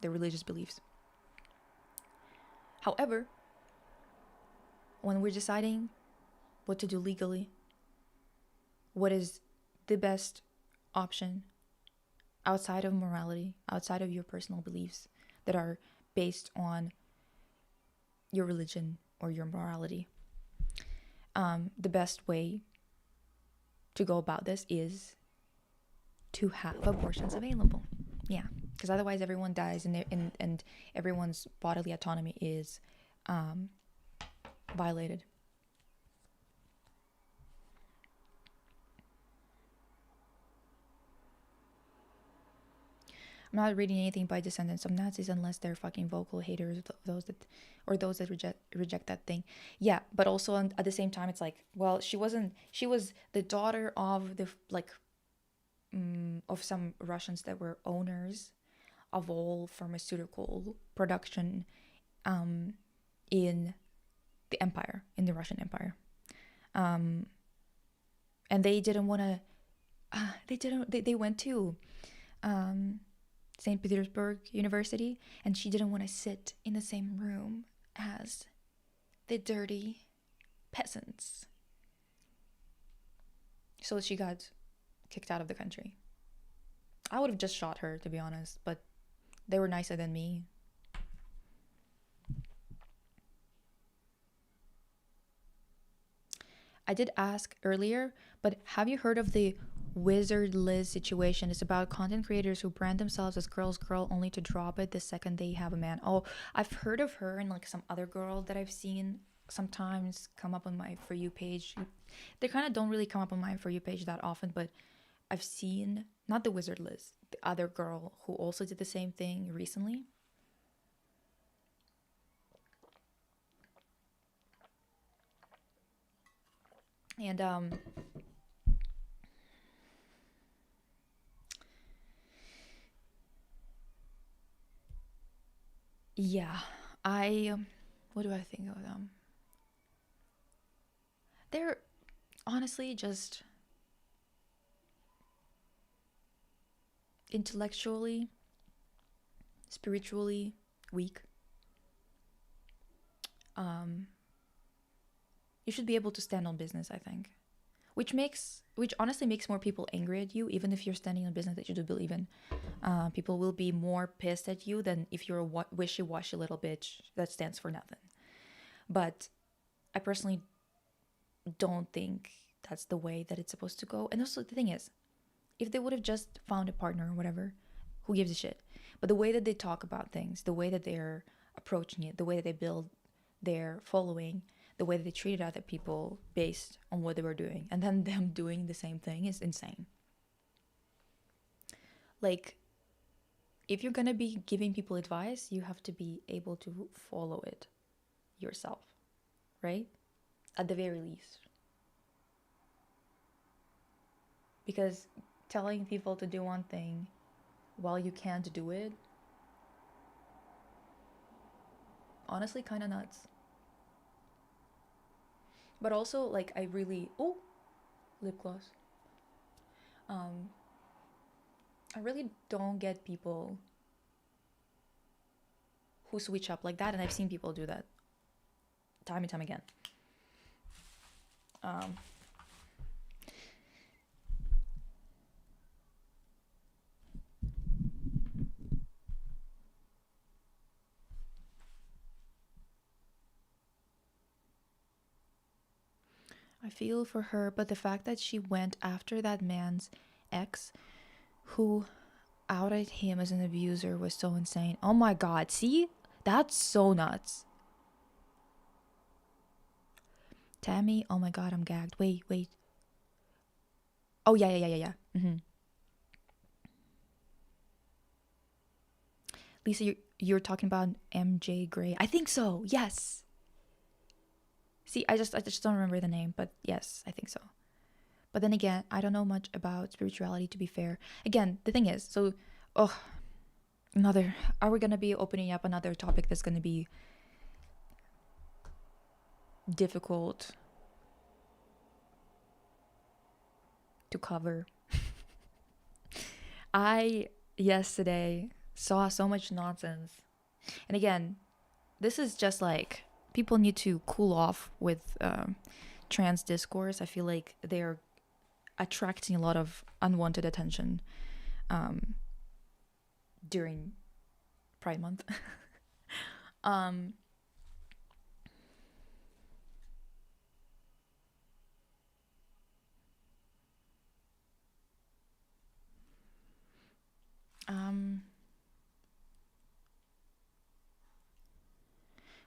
Speaker 1: their religious beliefs. However, when we're deciding what to do legally, what is the best option outside of morality, outside of your personal beliefs that are based on your religion or your morality, the best way to go about this is to have abortions available. Yeah, because otherwise everyone dies and everyone's bodily autonomy is violated. I'm not reading anything by descendants of Nazis unless they're fucking vocal haters of those that reject that thing. Yeah, but also at the same time, it's like, well, she was the daughter of the of some Russians that were owners of all pharmaceutical production in the empire, in the Russian Empire. And they didn't want to, they went to St. Petersburg University, and she didn't want to sit in the same room as the dirty peasants. So she got kicked out of the country. I would have just shot her, to be honest, but they were nicer than me. I did ask earlier, but have you heard of the Wizard Liz situation? It's about content creators who brand themselves as girl only to drop it the second they have a man. Oh, I've heard of her and like some other girl that I've seen sometimes come up on my For You page. They kind of don't really come up on my For You page that often, but I've seen, not the Wizard Liz, the other girl who also did the same thing recently. And yeah, what do I think of them? They're honestly just intellectually, spiritually weak. You should be able to stand on business, I think. Which honestly makes more people angry at you, even if you're standing on business that you do believe in. People will be more pissed at you than if you're a wishy-washy little bitch that stands for nothing. But I personally don't think that's the way that it's supposed to go. And also the thing is, if they would have just found a partner or whatever, who gives a shit? But the way that they talk about things, the way that they're approaching it, the way that they build their following, the way that they treated other people based on what they were doing, and then them doing the same thing is insane. Like, if you're gonna be giving people advice, you have to be able to follow it yourself, right? At the very least. Because telling people to do one thing while you can't do it, honestly, kind of nuts. But also, like, I really... Oh! Lip gloss. I really don't get people who switch up like that, and I've seen people do that time and time again. I feel for her, but the fact that she went after that man's ex who outed him as an abuser was so insane. Oh my god, see? That's so nuts. Tammy, oh my god, I'm gagged. Wait. Oh, yeah. Mm-hmm. Lisa, you're talking about MJ Gray. I think so. Yes. See, I just don't remember the name, but yes, I think so. But then again, I don't know much about spirituality, to be fair. Again, the thing is, so, oh, are we gonna be opening up another topic that's gonna be difficult to cover? I yesterday saw so much nonsense. And again, this is just like people need to cool off with trans discourse. I feel like they're attracting a lot of unwanted attention during Pride Month. um,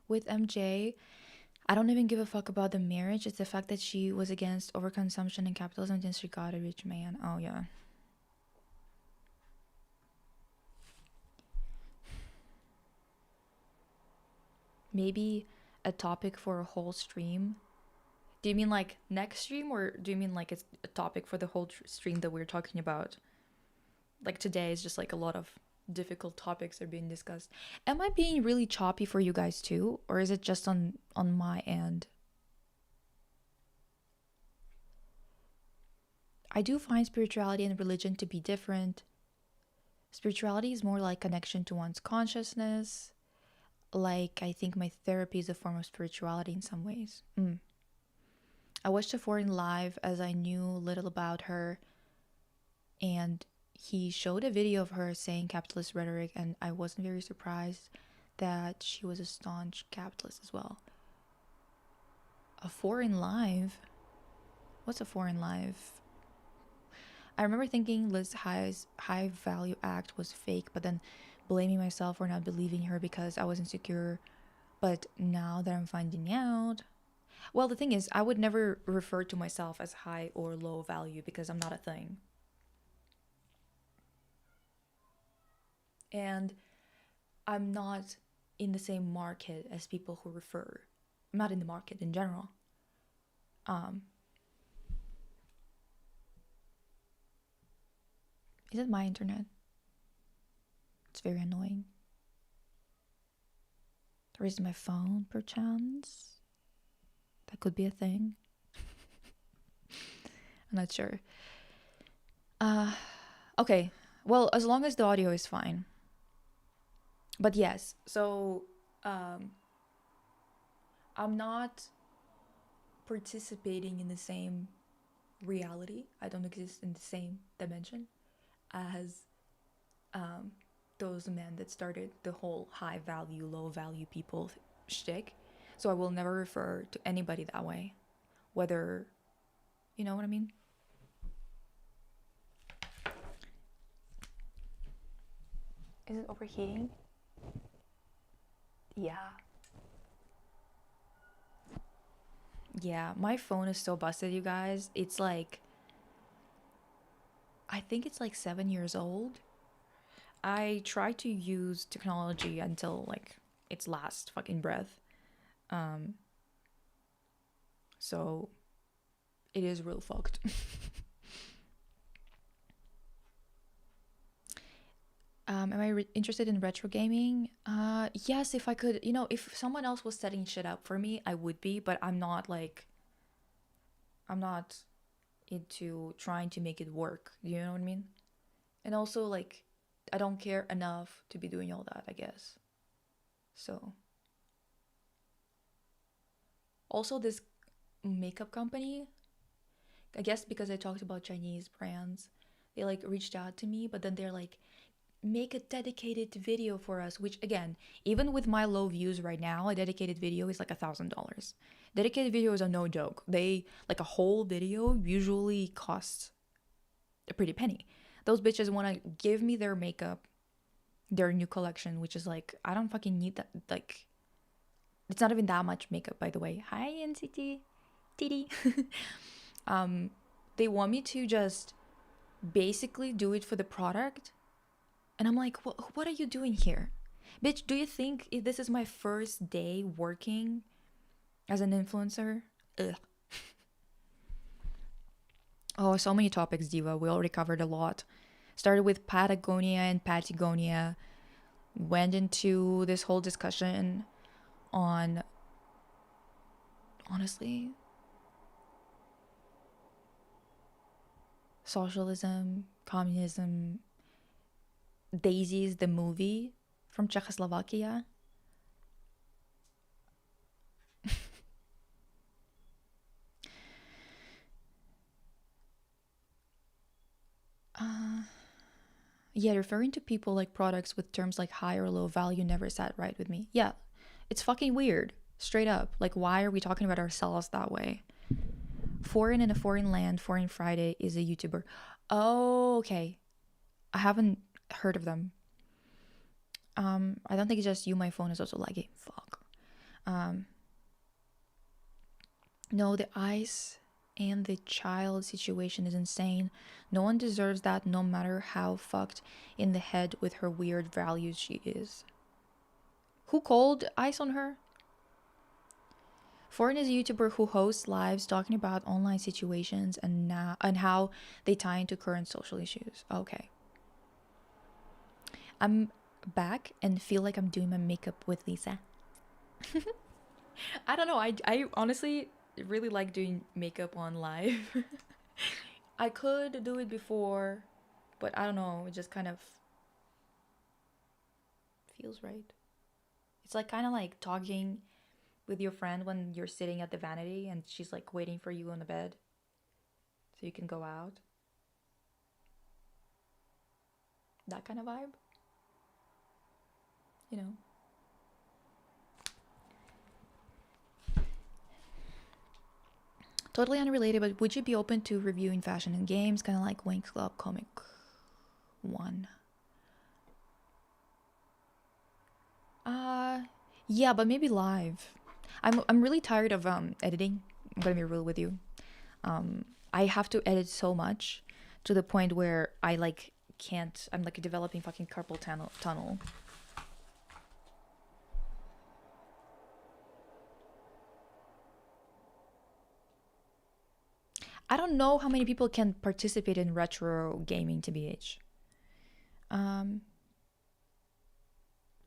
Speaker 1: with MJ, I don't even give a fuck about the marriage. It's the fact that she was against overconsumption and capitalism and disregard a rich man. Oh, yeah. Maybe a topic for a whole stream. Do you mean like next stream, or do you mean like it's a topic for the whole stream that we're talking about? Like today is just like a lot of difficult topics are being discussed. Am I being really choppy for you guys too, or is it just on my end? I do find spirituality and religion to be different. Spirituality is more like connection to one's consciousness. Like, I think my therapy is a form of spirituality in some ways. I watched a foreign live as I knew little about her, and he showed a video of her saying capitalist rhetoric, and I wasn't very surprised that she was a staunch capitalist as well. A foreign live? What's a foreign live? I remember thinking Liz High's high value act was fake, but then blaming myself for not believing her because I was insecure. But now that I'm finding out, well, the thing is, I would never refer to myself as high or low value because I'm not a thing. And I'm not in the same market as people who refer. I'm not in the market in general. Is it my internet? It's very annoying. Or is it my phone, perchance? That could be a thing. I'm not sure. Okay. Well, as long as the audio is fine. But yes, so I'm not participating in the same reality. I don't exist in the same dimension as those men that started the whole high value, low value people shtick. So I will never refer to anybody that way, whether, you know what I mean? Is it overheating? Yeah. Yeah, my phone is so busted, you guys. It's like, I think it's like 7 years old. I try to use technology until like its last fucking breath. So it is real fucked. Am I interested in retro gaming? Yes, if I could, if someone else was setting shit up for me, I would be, but I'm not into trying to make it work. You know what I mean? And also, like, I don't care enough to be doing all that, I guess. So. Also, this makeup company, I guess because I talked about Chinese brands, they like reached out to me, but then they're like, make a dedicated video for us, which again, even with my low views right now, a dedicated video is like $1,000. Dedicated videos are no joke. They, like, a whole video usually costs a pretty penny. Those bitches want to give me their makeup, their new collection, which is like, I don't fucking need that. Like, it's not even that much makeup, by the way. Hi, NCT TD. They want me to just basically do it for the product. And I'm like, what are you doing here? Bitch, do you think this is my first day working as an influencer? Ugh. Oh, so many topics, Diva. We already covered a lot. Started with Patagonia and Patagonia. Went into this whole discussion on, honestly, socialism, communism, Daisies, the movie from Czechoslovakia. Yeah, referring to people like products with terms like high or low value never sat right with me. Yeah, it's fucking weird. Straight up. Like, why are we talking about ourselves that way? Foreign in a foreign land, Foreign Friday is a YouTuber. Oh, okay. I haven't heard of them. I don't think it's just you. My phone is also laggy. Fuck. No, the ice and the child situation is insane. No one deserves that, no matter how fucked in the head with her weird values she is. Who called ice on her? Foreign is a YouTuber who hosts lives talking about online situations and how they tie into current social issues. Okay. I'm back and feel like I'm doing my makeup with Lisa. I don't know. I honestly really like doing makeup on live. I could do it before, but I don't know. It just kind of feels right. It's like kind of like talking with your friend when you're sitting at the vanity and she's like waiting for you on the bed so you can go out. That kind of vibe. You know. Totally unrelated, but would you be open to reviewing fashion and games, kind of like Winx Club Comic 1? Yeah, but maybe live. I'm really tired of editing. I'm gonna be real with you. I have to edit so much to the point where I like can't. I'm like developing fucking carpal tunnel. I don't know how many people can participate in retro gaming, TBH.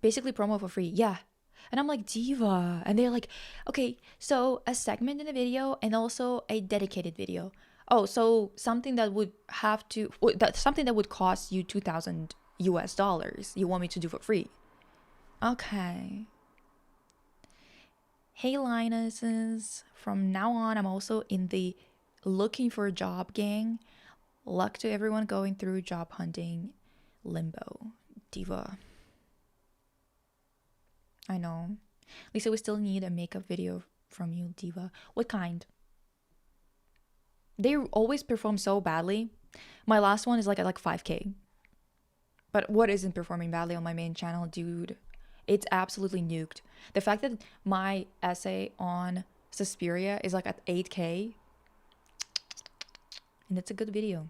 Speaker 1: Basically promo for free. Yeah. And I'm like, Diva. And they're like, okay, so a segment in a video and also a dedicated video. Oh, so something that would something that would cost you 2,000 US dollars. You want me to do for free? Okay. Hey, Linuses. From now on, I'm also in the looking for a job gang. Luck to everyone going through job hunting limbo. Diva. I know. Lisa, we still need a makeup video from you, Diva. What kind? They always perform so badly. My last one is like at like 5K. But what isn't performing badly on my main channel, dude? It's absolutely nuked. The fact that my essay on Suspiria is like at 8K, and it's a good video.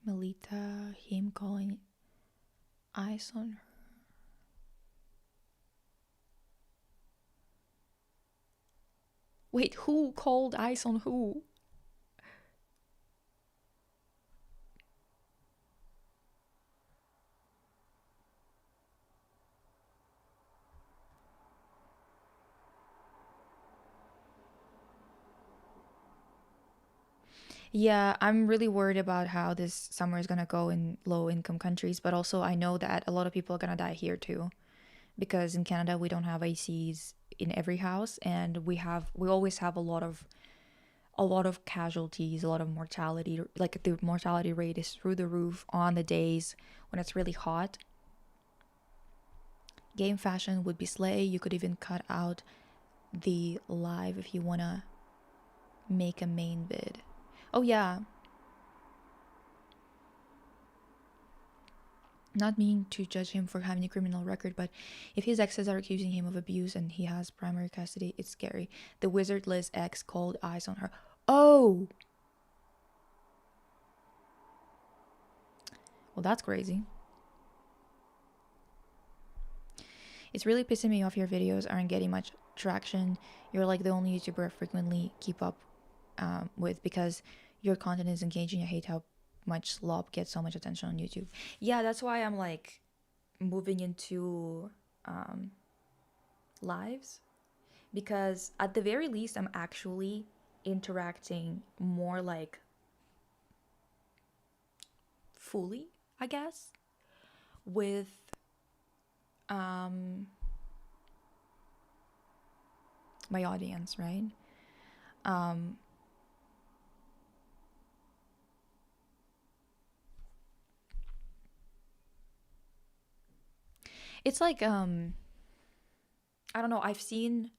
Speaker 1: Melita, him calling eyes on her. Wait, who called eyes on who? Yeah, I'm really worried about how this summer is gonna go in low income countries, but also I know that a lot of people are gonna die here too. Because in Canada we don't have ACs in every house, and we always have a lot of casualties, a lot of mortality. Like the mortality rate is through the roof on the days when it's really hot. Game fashion would be slay. You could even cut out the live if you wanna make a main vid. Oh yeah. not mean to judge him for having a criminal record, but if his exes are accusing him of abuse and he has primary custody, it's scary. The wizard Liz ex called eyes on her. Oh! Well, that's crazy. It's really pissing me off your videos aren't getting much traction. You're like the only YouTuber I frequently keep up with because your content is engaging. I hate how much slop gets so much attention on YouTube. Yeah, that's why I'm like moving into lives, because at the very least I'm actually interacting more like fully, I guess, with my audience, right? It's like I don't know, I've seen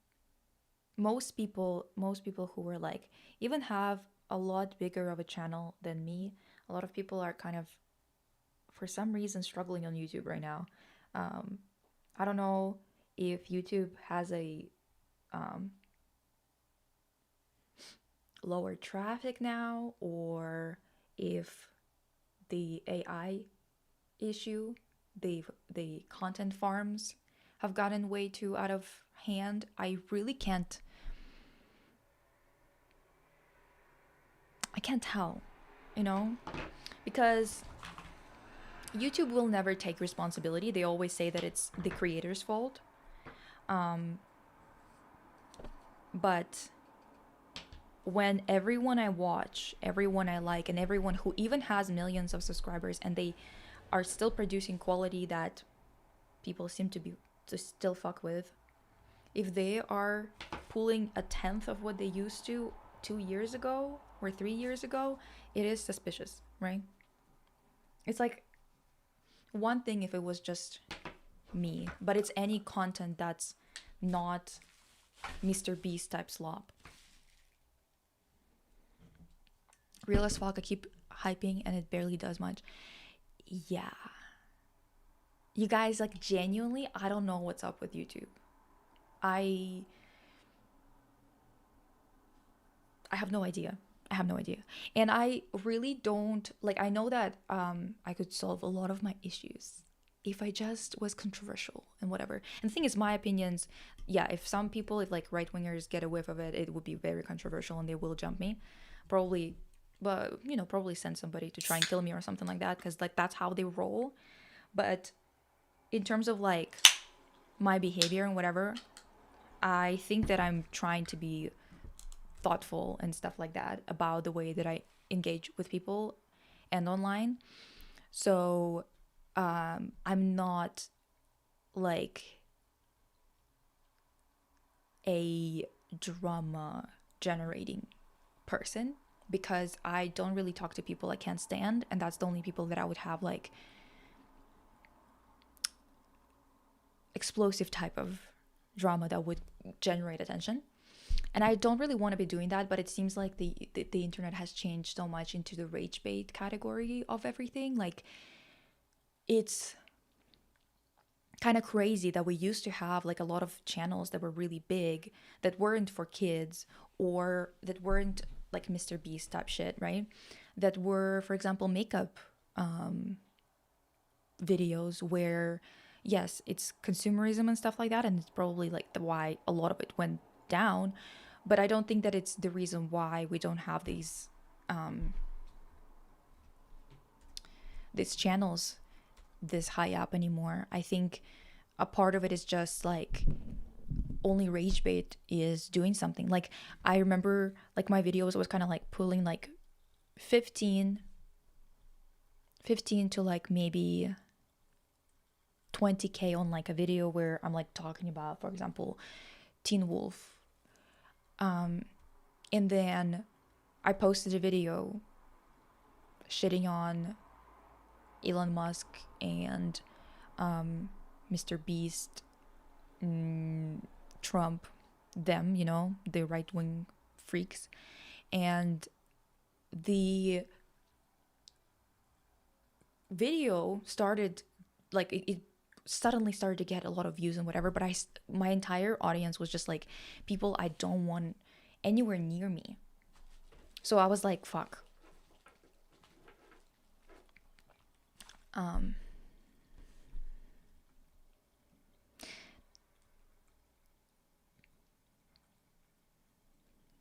Speaker 1: most people who were like even have a lot bigger of a channel than me. A lot of people are kind of for some reason struggling on YouTube right now. I don't know if YouTube has a lower traffic now, or if the AI issue, the content farms have gotten way too out of hand. I really can't tell, you know? Because YouTube will never take responsibility. They always say that it's the creator's fault. But when everyone I watch, everyone I like, and everyone who even has millions of subscribers and they are still producing quality that people seem to still fuck with, if they are pulling a tenth of what they used to 2 years ago or 3 years ago, it is suspicious, right? It's like one thing if it was just me, but it's any content that's not Mr. Beast type slop. Real as fuck, I keep hyping and it barely does much. Yeah. You guys, like, genuinely, I don't know what's up with YouTube. I have no idea. I have no idea. And I really don't, like, I know that I could solve a lot of my issues if I just was controversial and whatever. And the thing is, my opinions, yeah, if some people, if like right-wingers get a whiff of it, it would be very controversial and they will jump me. Probably, but, you know, probably send somebody to try and kill me or something like that, because like that's how they roll. But in terms of like my behavior and whatever, I think that I'm trying to be thoughtful and stuff like that about the way that I engage with people and online. So I'm not like a drama generating person, because I don't really talk to people I can't stand, and that's the only people that I would have like explosive type of drama that would generate attention. And I don't really want to be doing that, but it seems like the internet has changed so much into the rage bait category of everything. Like, it's kind of crazy that we used to have like a lot of channels that were really big that weren't for kids, or that weren't like Mr. Beast type shit, right? That were, for example, makeup videos where, yes, it's consumerism and stuff like that, and it's probably like the why a lot of it went down. But I don't think that it's the reason why we don't have these channels this high up anymore. I think a part of it is just like only rage bait is doing something. Like, I remember like my videos was kind of like pulling like 15 to like maybe 20K on like a video where I'm like talking about, for example, Teen Wolf. And then I posted a video shitting on Elon Musk and Mr. Beast, Trump, them, you know, the right-wing freaks. And the video started like it suddenly started to get a lot of views and whatever, but my entire audience was just like people I don't want anywhere near me. So I was like, fuck.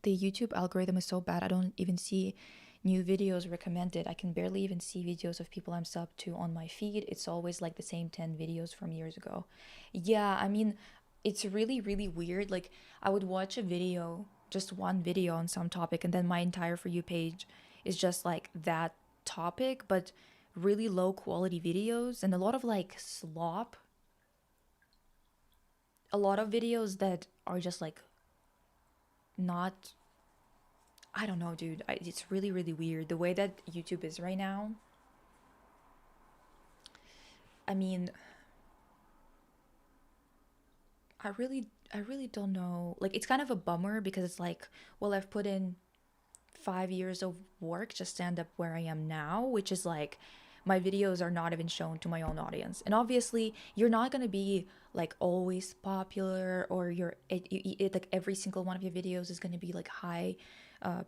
Speaker 1: The YouTube algorithm is so bad. I don't even see new videos recommended. I can barely even see videos of people I'm subbed to on my feed. It's always like the same 10 videos from years ago. Yeah, I mean, it's really, really weird. Like, I would watch a video, just one video on some topic, and then my entire For You page is just like that topic, but really low quality videos and a lot of like slop. A lot of videos that are just like not, I don't know, dude. It's really, really weird the way that YouTube is right now. I mean, I really don't know. Like, it's kind of a bummer because it's like, well, I've put in 5 years of work just to end up where I am now, which is like, my videos are not even shown to my own audience. And obviously, you're not gonna be like always popular, or like every single one of your videos is gonna be like high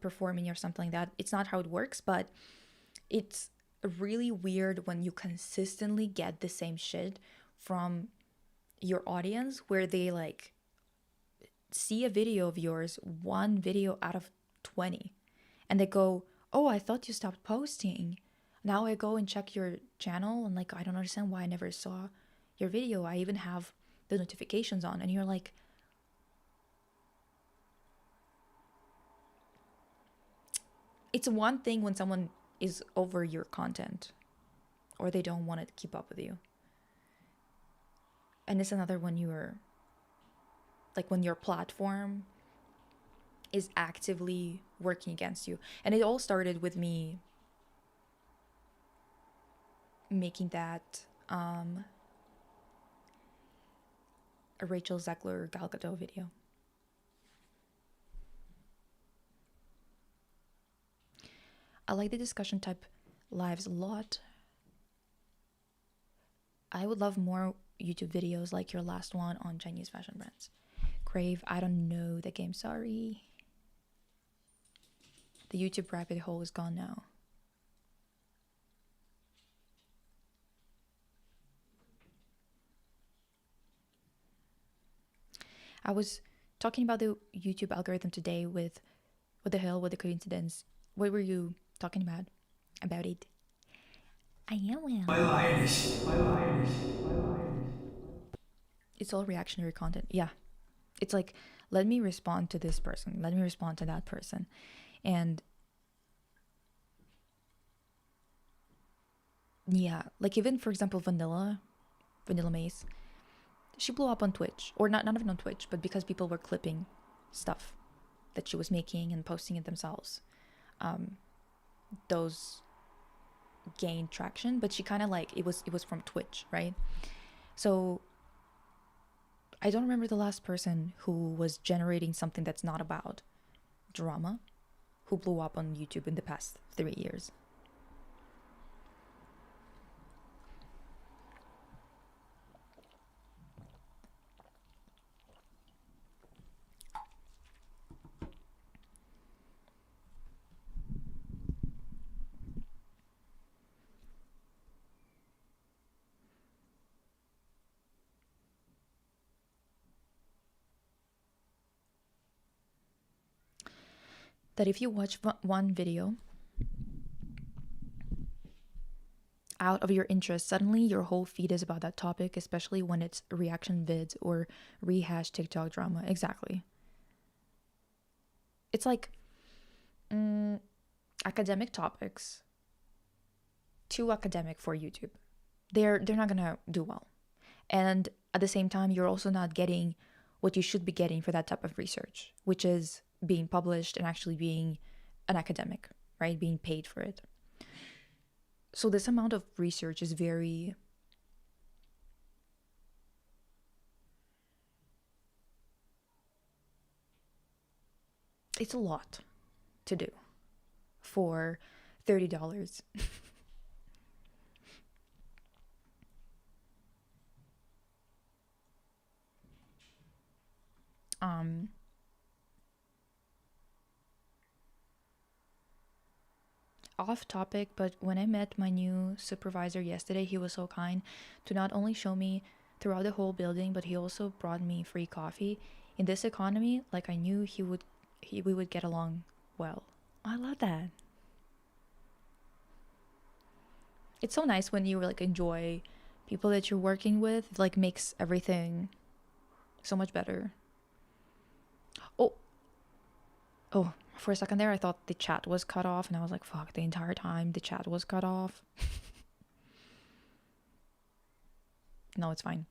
Speaker 1: performing or something like that. It's not how it works, but it's really weird when you consistently get the same shit from your audience, where they like see a video of yours, one video out of 20, and they go, oh, I thought you stopped posting. Now I go and check your channel and like, I don't understand why I never saw your video. I even have the notifications on. And you're like, it's one thing when someone is over your content or they don't want to keep up with you. And it's another when you're like, when your platform is actively working against you. And it all started with me making that a Rachel Zegler Delgado video. I like the discussion type lives a lot. I would love more YouTube videos like your last one on Chinese fashion brands. Crave, I don't know the game, sorry. The YouTube rabbit hole is gone now. I was talking about the YouTube algorithm today with what the hell, what the coincidence. What were you talking about it? I am. It's all reactionary content. Yeah. It's like, let me respond to this person. Let me respond to that person. And yeah, like even for example, Vanilla Mace, she blew up on Twitch, or not even on Twitch, but because people were clipping stuff that she was making and posting it themselves. Those gained traction, but she kind of like, it was from Twitch, right? So I don't remember the last person who was generating something that's not about drama who blew up on YouTube in the past 3 years. That if you watch one video out of your interest, suddenly your whole feed is about that topic, especially when it's reaction vids or rehash TikTok drama. Exactly. It's like academic topics, too academic for YouTube. They're not gonna do well. And at the same time, you're also not getting what you should be getting for that type of research, which is being published and actually being an academic, right? Being paid for it. So this amount of research is very, it's a lot to do for $30. Um, Off topic, but when I met my new supervisor yesterday, he was so kind to not only show me throughout the whole building, but he also brought me free coffee. In this economy, like I knew we would get along well. I love that. It's so nice when you like enjoy people that you're working with. It like makes everything so much better. Oh, oh, for a second there, I thought the chat was cut off, and I was like, fuck, the entire time the chat was cut off. No, it's fine.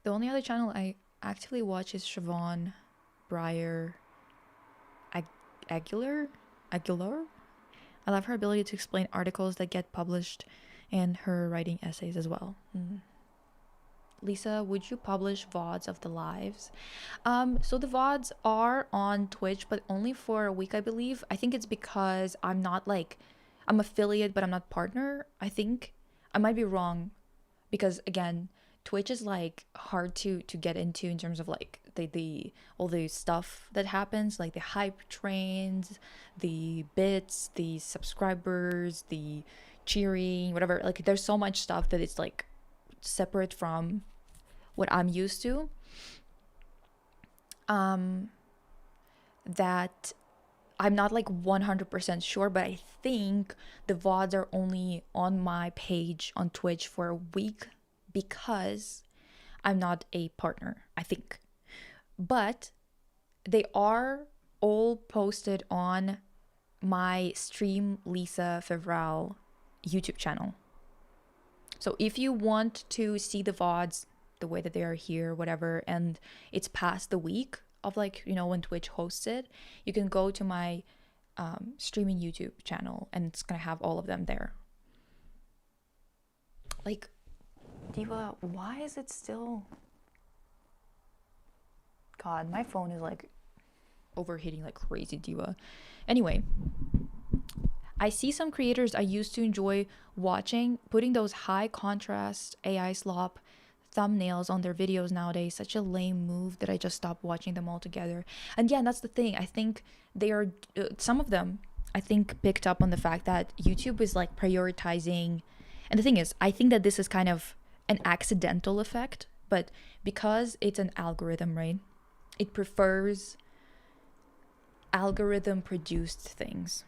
Speaker 1: The only other channel I actively watch is Siobhan Breyer Aguilar. Aguilar? I love her ability to explain articles that get published and her writing essays as well. Lisa, would you publish VODs of the lives? So the VODs are on Twitch, but only for a week, I believe. I think it's because I'm not like, I'm affiliate, but I'm not partner, I think. I might be wrong because again, Twitch is like hard to get into in terms of like the all the stuff that happens, like the hype trains, the bits, the subscribers, the cheering, whatever. Like there's so much stuff that it's like separate from what I'm used to. That I'm not like 100% sure, but I think the VODs are only on my page on Twitch for a week because I'm not a partner, I think. But they are all posted on my Stream Lisa Fevral YouTube channel. So if you want to see the VODs the way that they are here, whatever, and it's past the week of like, you know, when Twitch hosts it, you can go to my streaming YouTube channel and it's gonna have all of them there. Like, Diva, why is it still... God, my phone is like overheating like crazy, Diva. Anyway, I see some creators I used to enjoy watching putting those high contrast AI slop thumbnails on their videos nowadays. Such a lame move that I just stopped watching them altogether. And yeah, that's the thing. I think they are, some of them, I think, picked up on the fact that YouTube is like prioritizing. And the thing is, I think that this is kind of an accidental effect, but because it's an algorithm, right? It prefers algorithm produced things.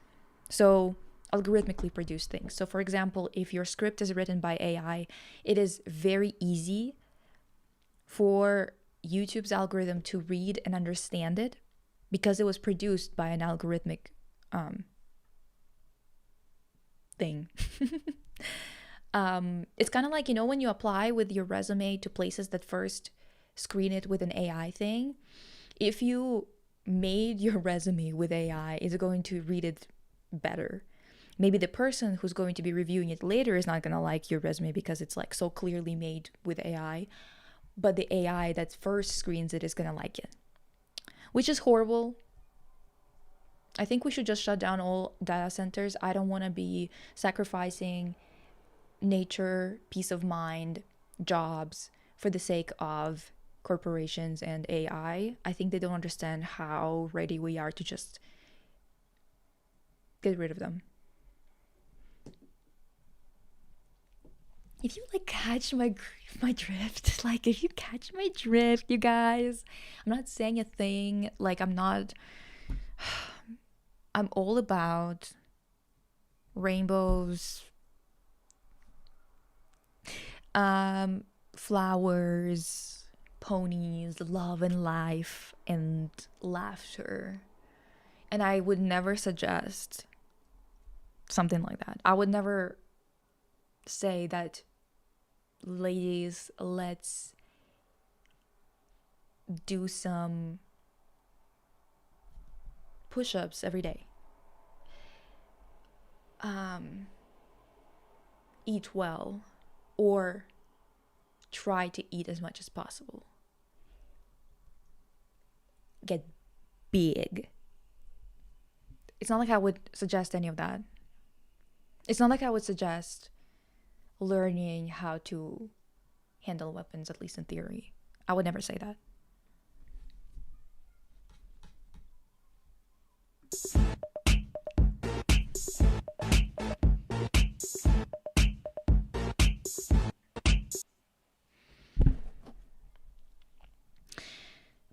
Speaker 1: So algorithmically produced things. So for example, if your script is written by AI, it is very easy for YouTube's algorithm to read and understand it because it was produced by an algorithmic thing. It's kind of like, you know, when you apply with your resume to places that first screen it with an AI thing, if you made your resume with AI, it's going to read it better. Maybe the person who's going to be reviewing it later is not going to like your resume because it's like so clearly made with AI, but the AI that first screens it is going to like it, which is horrible. I think we should just shut down all data centers. I don't want to be sacrificing nature, peace of mind, jobs for the sake of corporations and AI. I think they don't understand how ready we are to just get rid of them. If you like catch my drift, like if you catch my drift, you guys, I'm not saying a thing, like I'm all about rainbows, flowers, ponies, love and life, and laughter. And I would never suggest something like that. I would never say that, ladies, let's do some push-ups every day. Eat well, or try to eat as much as possible. Get big. It's not like I would suggest any of that. It's not like I would suggest learning how to handle weapons, at least in theory. I would never say that.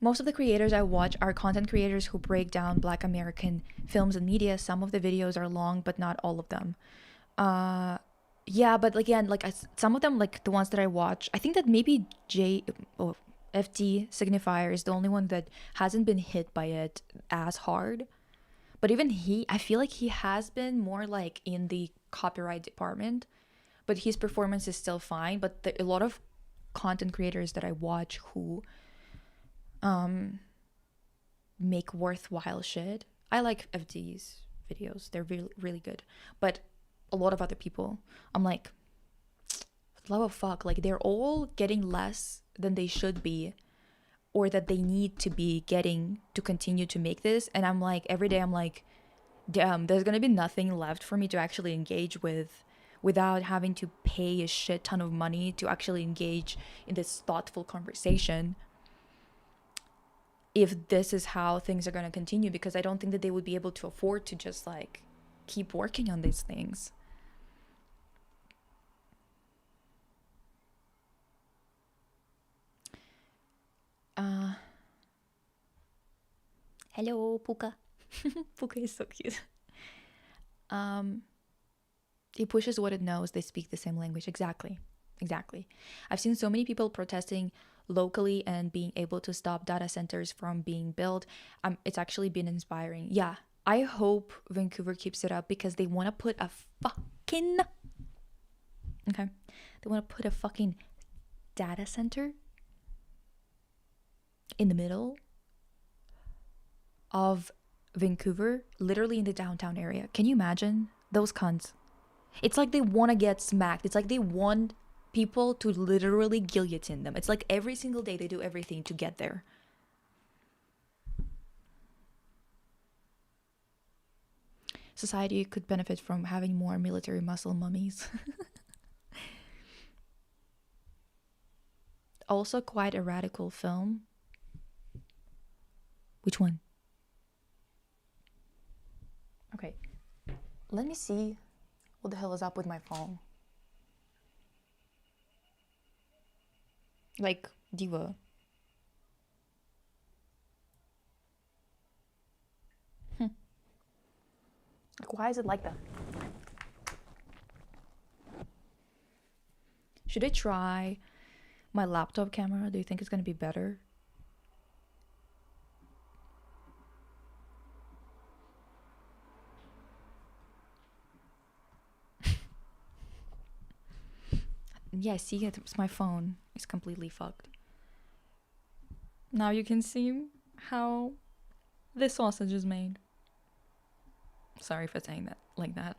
Speaker 1: Most of the creators I watch are content creators who break down Black American films and media. Some of the videos are long, but not all of them. Yeah, but again, like some of them, like the ones that I watch, I think that maybe FT Signifier is the only one that hasn't been hit by it as hard. But even he, I feel like he has been more like in the copyright department, but his performance is still fine. But a lot of content creators that I watch who make worthwhile shit. I like FD's videos. They're really, really good. But a lot of other people, I'm like, love of fuck. Like, they're all getting less than they should be or that they need to be getting to continue to make this. And I'm like, every day I'm like, damn, there's gonna be nothing left for me to actually engage with without having to pay a shit ton of money to actually engage in this thoughtful conversation. If this is how things are going to continue, because I don't think that they would be able to afford to just like keep working on these things. Hello, Puka. Puka is so cute. It pushes what it knows. They speak the same language. Exactly. I've seen so many people protesting locally and being able to stop data centers from being built. It's actually been inspiring. Yeah, I hope Vancouver keeps it up because they want to put a fucking data center in the middle of Vancouver, literally in the downtown area. Can you imagine those cunts? It's like they want to get smacked. It's like they want people to literally guillotine them. It's like every single day they do everything to get there. Society could benefit from having more military muscle mummies. Also quite a radical film. Which one? Okay. Let me see what the hell is up with my phone. Like, diva. Like, why is it like that? Should I try my laptop camera? Do you think it's gonna be better? Yeah, see, it's my phone. It's completely fucked. Now you can see how this sausage is made. Sorry for saying that like that.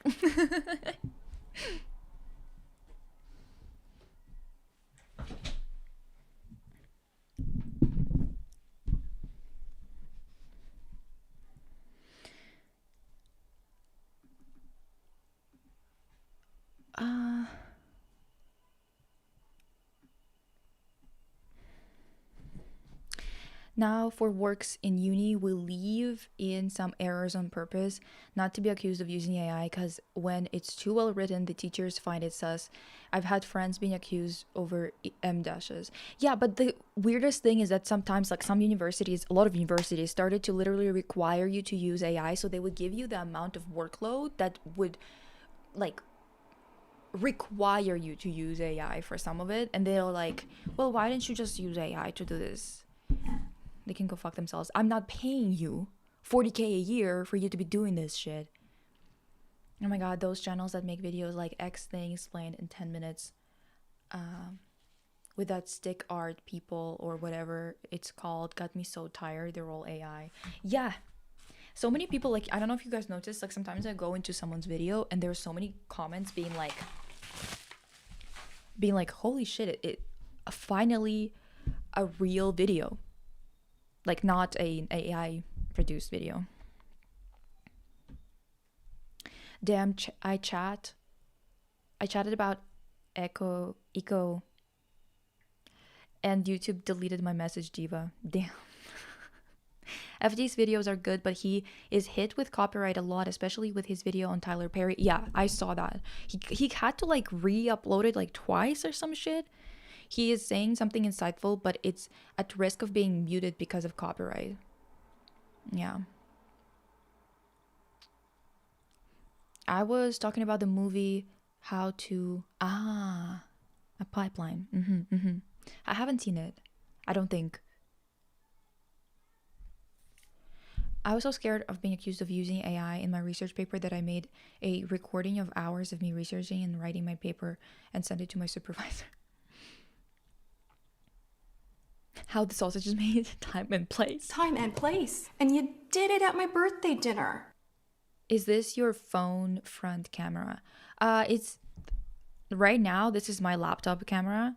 Speaker 1: Now, for works in uni, we leave in some errors on purpose, not to be accused of using AI, because when it's too well written, the teachers find it sus. I've had friends being accused over M dashes. Yeah, but the weirdest thing is that sometimes, like some universities, a lot of universities started to literally require you to use AI, so they would give you the amount of workload that would, like, require you to use AI for some of it, and they're like, well, why didn't you just use AI to do this? They can go fuck themselves. I'm not paying you $40K a year for you to be doing this shit. Oh my god, those channels that make videos like X thing explained in 10 minutes with that stick art people or whatever it's called got me so tired. They're all AI. Yeah. So many people, like, I don't know if you guys noticed, like sometimes I go into someone's video and there's so many comments being like, holy shit, it finally a real video. Like, not an AI produced video. Damn, I chatted about eco And YouTube deleted my message, Diva. Damn. FD's videos are good, but he is hit with copyright a lot, especially with his video on Tyler Perry. Yeah, I saw that. He had to like re-upload it like twice or some shit. He is saying something insightful, but it's at risk of being muted because of copyright. Yeah. I was talking about the movie How to... a Pipeline. I haven't seen it. I don't think. I was so scared of being accused of using AI in my research paper that I made a recording of hours of me researching and writing my paper and sent it to my supervisor. How the sausage is made, time and place.
Speaker 4: Time and place. And you did it at my birthday dinner.
Speaker 1: Is this your phone front camera? It's right now this is my laptop camera,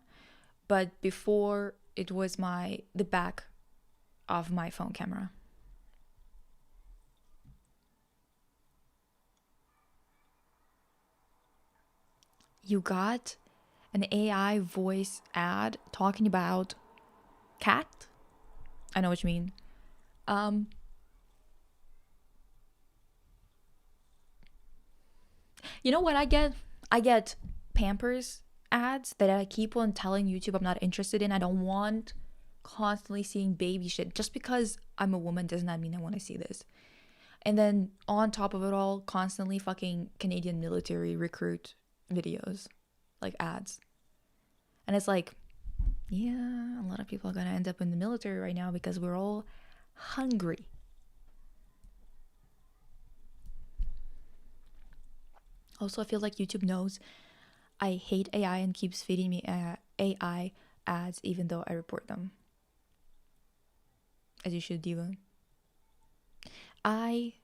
Speaker 1: but before it was the back of my phone camera. You got an AI voice ad talking about cat? I know what you mean. You know what I get? I get Pampers ads that I keep on telling YouTube I'm not interested in. I don't want constantly seeing baby shit. Just because I'm a woman does not mean I want to see this. And then on top of it all, constantly fucking Canadian military recruit videos, like ads. And it's like, yeah, a lot of people are gonna end up in the military right now because we're all hungry. Also, I feel like YouTube knows I hate AI and keeps feeding me AI ads even though I report them. As you should, Diva. I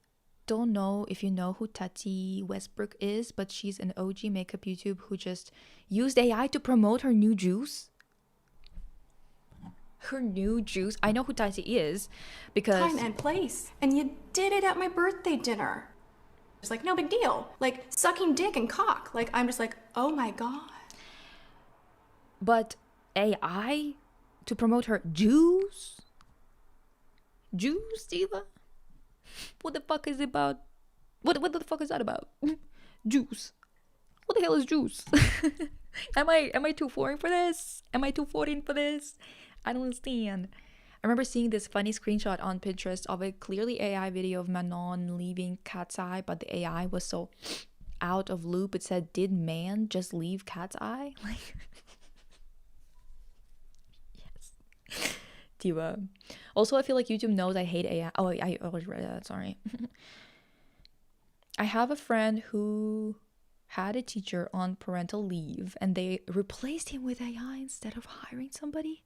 Speaker 1: don't know if you know who Tati Westbrook is, but she's an OG makeup YouTube who just used AI to promote her new juice. Her new juice. I know who Tati is because...
Speaker 4: Time and place. And you did it at my birthday dinner. It's like, no big deal. Like, sucking dick and cock. Like, I'm just like, oh my God.
Speaker 1: But AI to promote her juice? Juice, Diva? What the fuck is it about? What the fuck is that about? Juice. What the hell is juice? Am I too foreign for this? Am I too foreign for this? I don't understand. I remember seeing this funny screenshot on Pinterest of a clearly AI video of Manon leaving Cat's Eye, but the AI was so out of loop. It said, "Did man just leave Cat's Eye?" Like, yes. Diva. Also, I feel like YouTube knows I hate AI. Oh, I already read that. Sorry. I have a friend who had a teacher on parental leave, and they replaced him with AI instead of hiring somebody.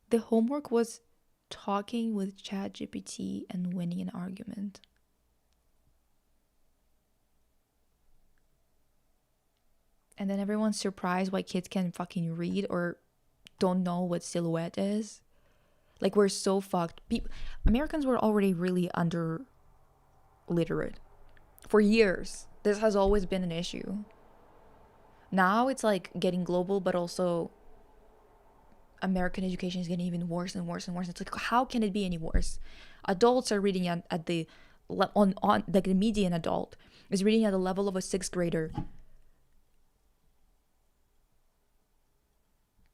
Speaker 1: The homework was talking with ChatGPT and winning an argument. And then everyone's surprised why kids can fucking read or don't know what silhouette is. Like, we're so fucked. Americans were already really under literate for years. This has always been an issue. Now it's like getting global, but also American education is getting even worse and worse and worse. It's like, how can it be any worse? Adults are reading at the on like the median adult is reading at the level of a 6th grader,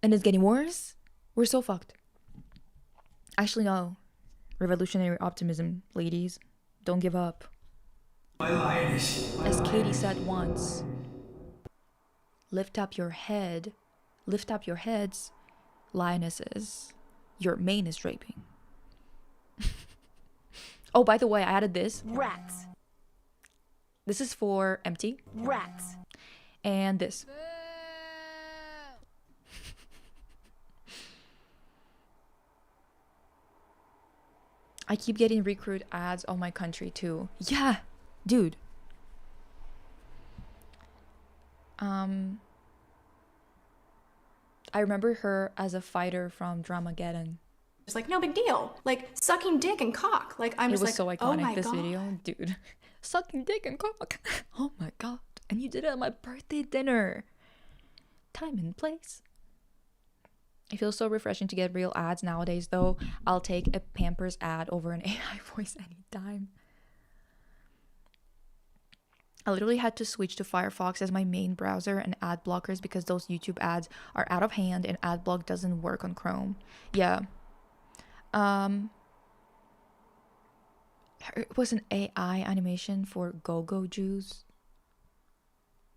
Speaker 1: and it's getting worse. We're so fucked. Actually, no. Revolutionary optimism, ladies. Don't give up. As Katie said once, lift up your head, lift up your heads, lionesses. Your mane is draping. Oh, by the way, I added this.
Speaker 5: Rats.
Speaker 1: This is for empty.
Speaker 5: Rats.
Speaker 1: And this. I keep getting recruit ads on my country too. Yeah, dude. I remember her as a fighter from Dramageddon.
Speaker 4: It's like, no big deal. Like, sucking dick and cock. Like, I'm just like,
Speaker 1: so iconic,
Speaker 4: oh my
Speaker 1: this
Speaker 4: God.
Speaker 1: video, dude. Sucking dick and cock. Oh my God. And you did it at my birthday dinner. Time and place. It feels so refreshing to get real ads nowadays, though. I'll take a Pampers ad over an AI voice anytime. I literally had to switch to Firefox as my main browser and ad blockers because those YouTube ads are out of hand and adblock doesn't work on Chrome. Yeah. It was an AI animation for Go-Go Juice.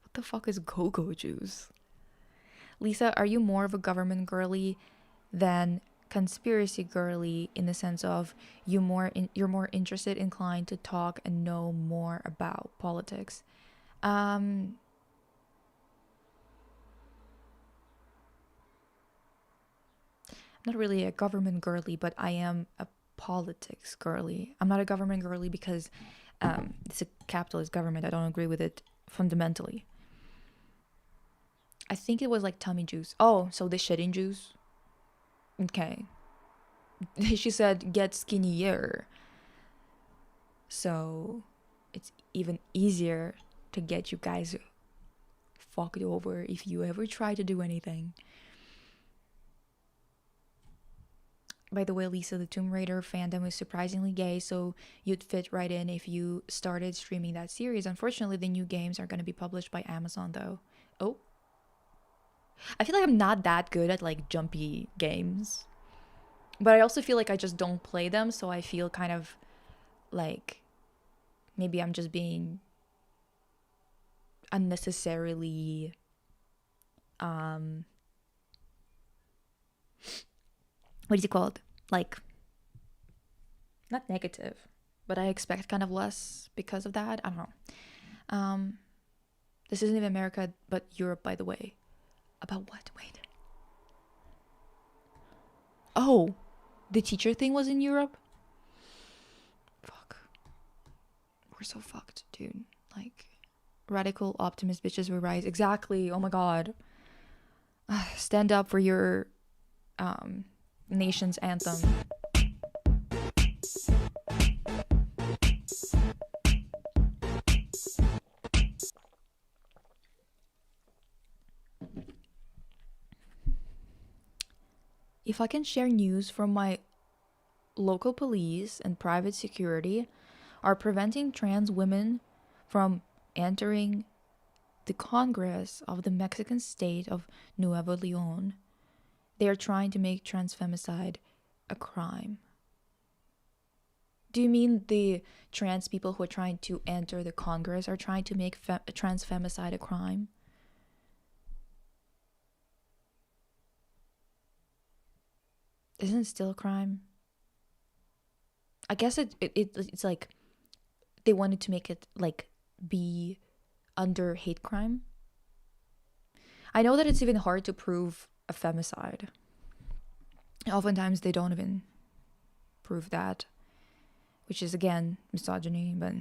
Speaker 1: What the fuck is Go-Go Juice? Lisa, are you more of a government girly than conspiracy girly in the sense of you're more interested, inclined to talk and know more about politics? I'm not really a government girly, but I am a politics girly. I'm not a government girly because it's a capitalist government. I don't agree with it fundamentally. I think it was like tummy juice. Oh, so the shitting juice? Okay. She said get skinnier. So it's even easier to get you guys fucked over if you ever try to do anything. By the way, Lisa, the Tomb Raider fandom is surprisingly gay, so you'd fit right in if you started streaming that series. Unfortunately, the new games are going to be published by Amazon, though. Oh. I feel like I'm not that good at, like, jumpy games. But I also feel like I just don't play them, so I feel kind of like maybe I'm just being unnecessarily what is it called? Like, not negative, but I expect kind of less because of that. I don't know. This isn't even America, but Europe, by the way. About what? Wait. Oh, the teacher thing was in Europe? Fuck. We're so fucked, dude. Like, radical optimist bitches will rise. Exactly. Oh my god. Stand up for your nation's anthem. If I can share news from my local police and private security are preventing trans women from entering the Congress of the Mexican state of Nuevo León. They are trying to make trans femicide a crime. Do you mean the trans people who are trying to enter the Congress are trying to make trans femicide a crime? Isn't it still a crime? I guess it's like they wanted to make it like be under hate crime. I know that it's even hard to prove a femicide. Oftentimes they don't even prove that, which is again misogyny. But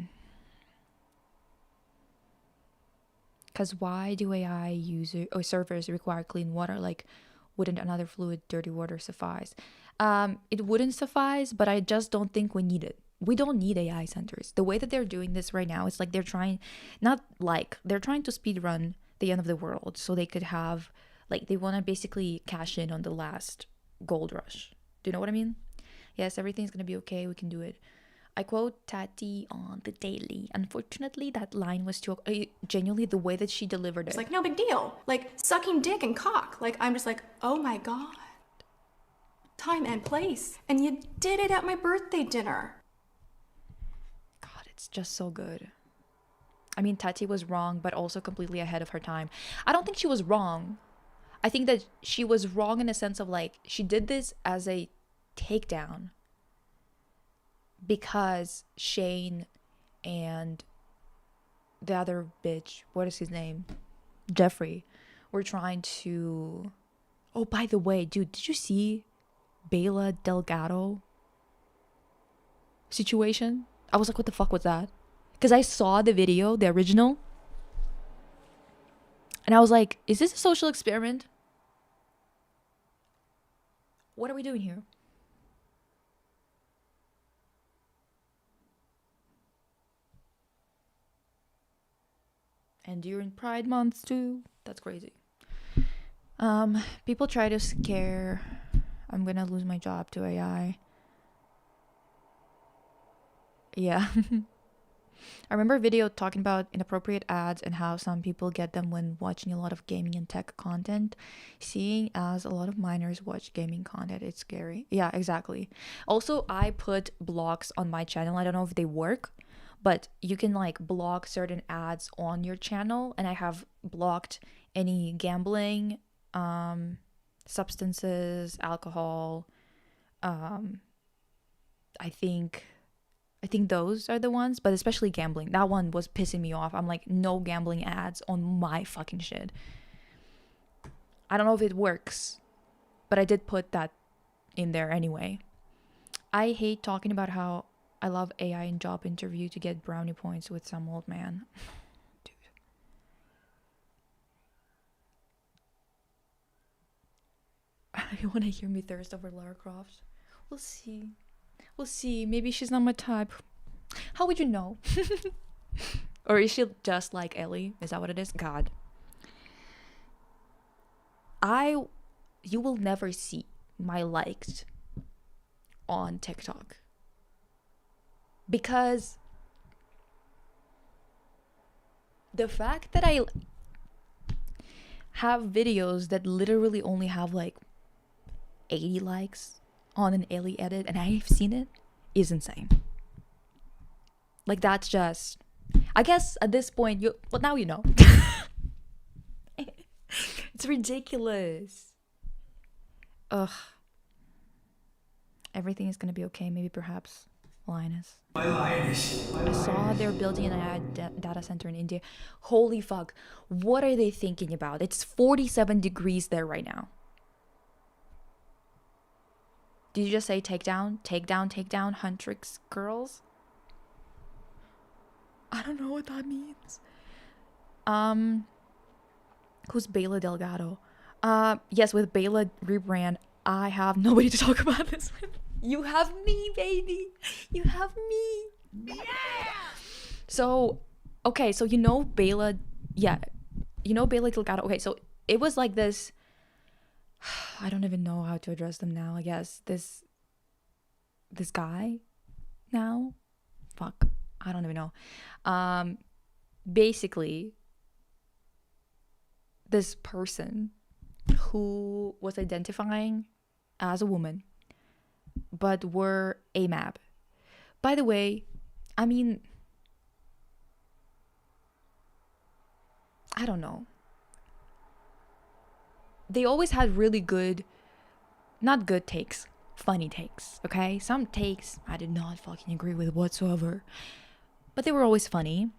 Speaker 1: because why do AI user or servers require clean water? Like, wouldn't another fluid, dirty water suffice? It wouldn't suffice, but I just don't think we need it. We don't need AI centers. The way that they're doing this right now, it's like they're trying to speed run the end of the world so they could have, like, they want to basically cash in on the last gold rush. Do you know what I mean? Yes, everything's gonna be okay. We can do it. I quote Tati on the daily. Unfortunately, that line was too genuinely the way that she delivered it.
Speaker 4: It's like, no big deal. Like, sucking dick and cock. Like, I'm just like, oh my god. Time and place. And you did it at my birthday dinner.
Speaker 1: God, it's just so good. I mean, Tati was wrong, but also completely ahead of her time. I don't think she was wrong. I think that she was wrong in a sense of, like, she did this as a takedown because Shane and the other bitch, what is his name? Jeffrey, were trying to... Oh, by the way, dude, did you see Bela Delgado situation? I was like, what the fuck was that? Because I saw the video, the original, and I was like, is this a social experiment? What are we doing here? And during Pride Month too. That's crazy. People try to scare I'm gonna lose my job to AI. Yeah. I remember a video talking about inappropriate ads and how some people get them when watching a lot of gaming and tech content. Seeing as a lot of minors watch gaming content, it's scary. Yeah, exactly. Also, I put blocks on my channel. I don't know if they work, but you can like block certain ads on your channel, and I have blocked any gambling, substances, alcohol. I think those are the ones, but especially gambling. That one was pissing me off. I'm like, no gambling ads on my fucking shit. I don't know if it works, but I did put that in there anyway. I hate talking about how I love AI in job interview to get brownie points with some old man. Dude. You want to hear me thirst over Lara Croft? We'll see. We'll see. Maybe she's not my type. How would you know? Or is she just like Ellie? Is that what it is? God. You will never see my liked on TikTok. Because the fact that I have videos that literally only have like 80 likes on an Ellie edit and I've seen it is insane. Like that's just, I guess at this point well now you know. It's ridiculous. Ugh. Everything is gonna be okay. Maybe perhaps Linus. I saw they're building an AI data center in India. Holy fuck. What are they thinking about? It's 47 degrees there right now. Did you just say take down, Huntrix girls? I don't know what that means. Who's Bela Delgado? Yes, with Bela rebrand, I have nobody to talk about this with. You have me, baby. You have me. Yeah. So, okay, so you know Bela, yeah, you know Bela Delgado. Okay, so it was like this. I don't even know how to address them now. I guess this guy now. Fuck, I don't even know. Basically, this person who was identifying as a woman but were AMAB. By the way, I mean, I don't know. They always had really good, not good takes, funny takes, okay? Some takes I did not fucking agree with whatsoever. But they were always funny.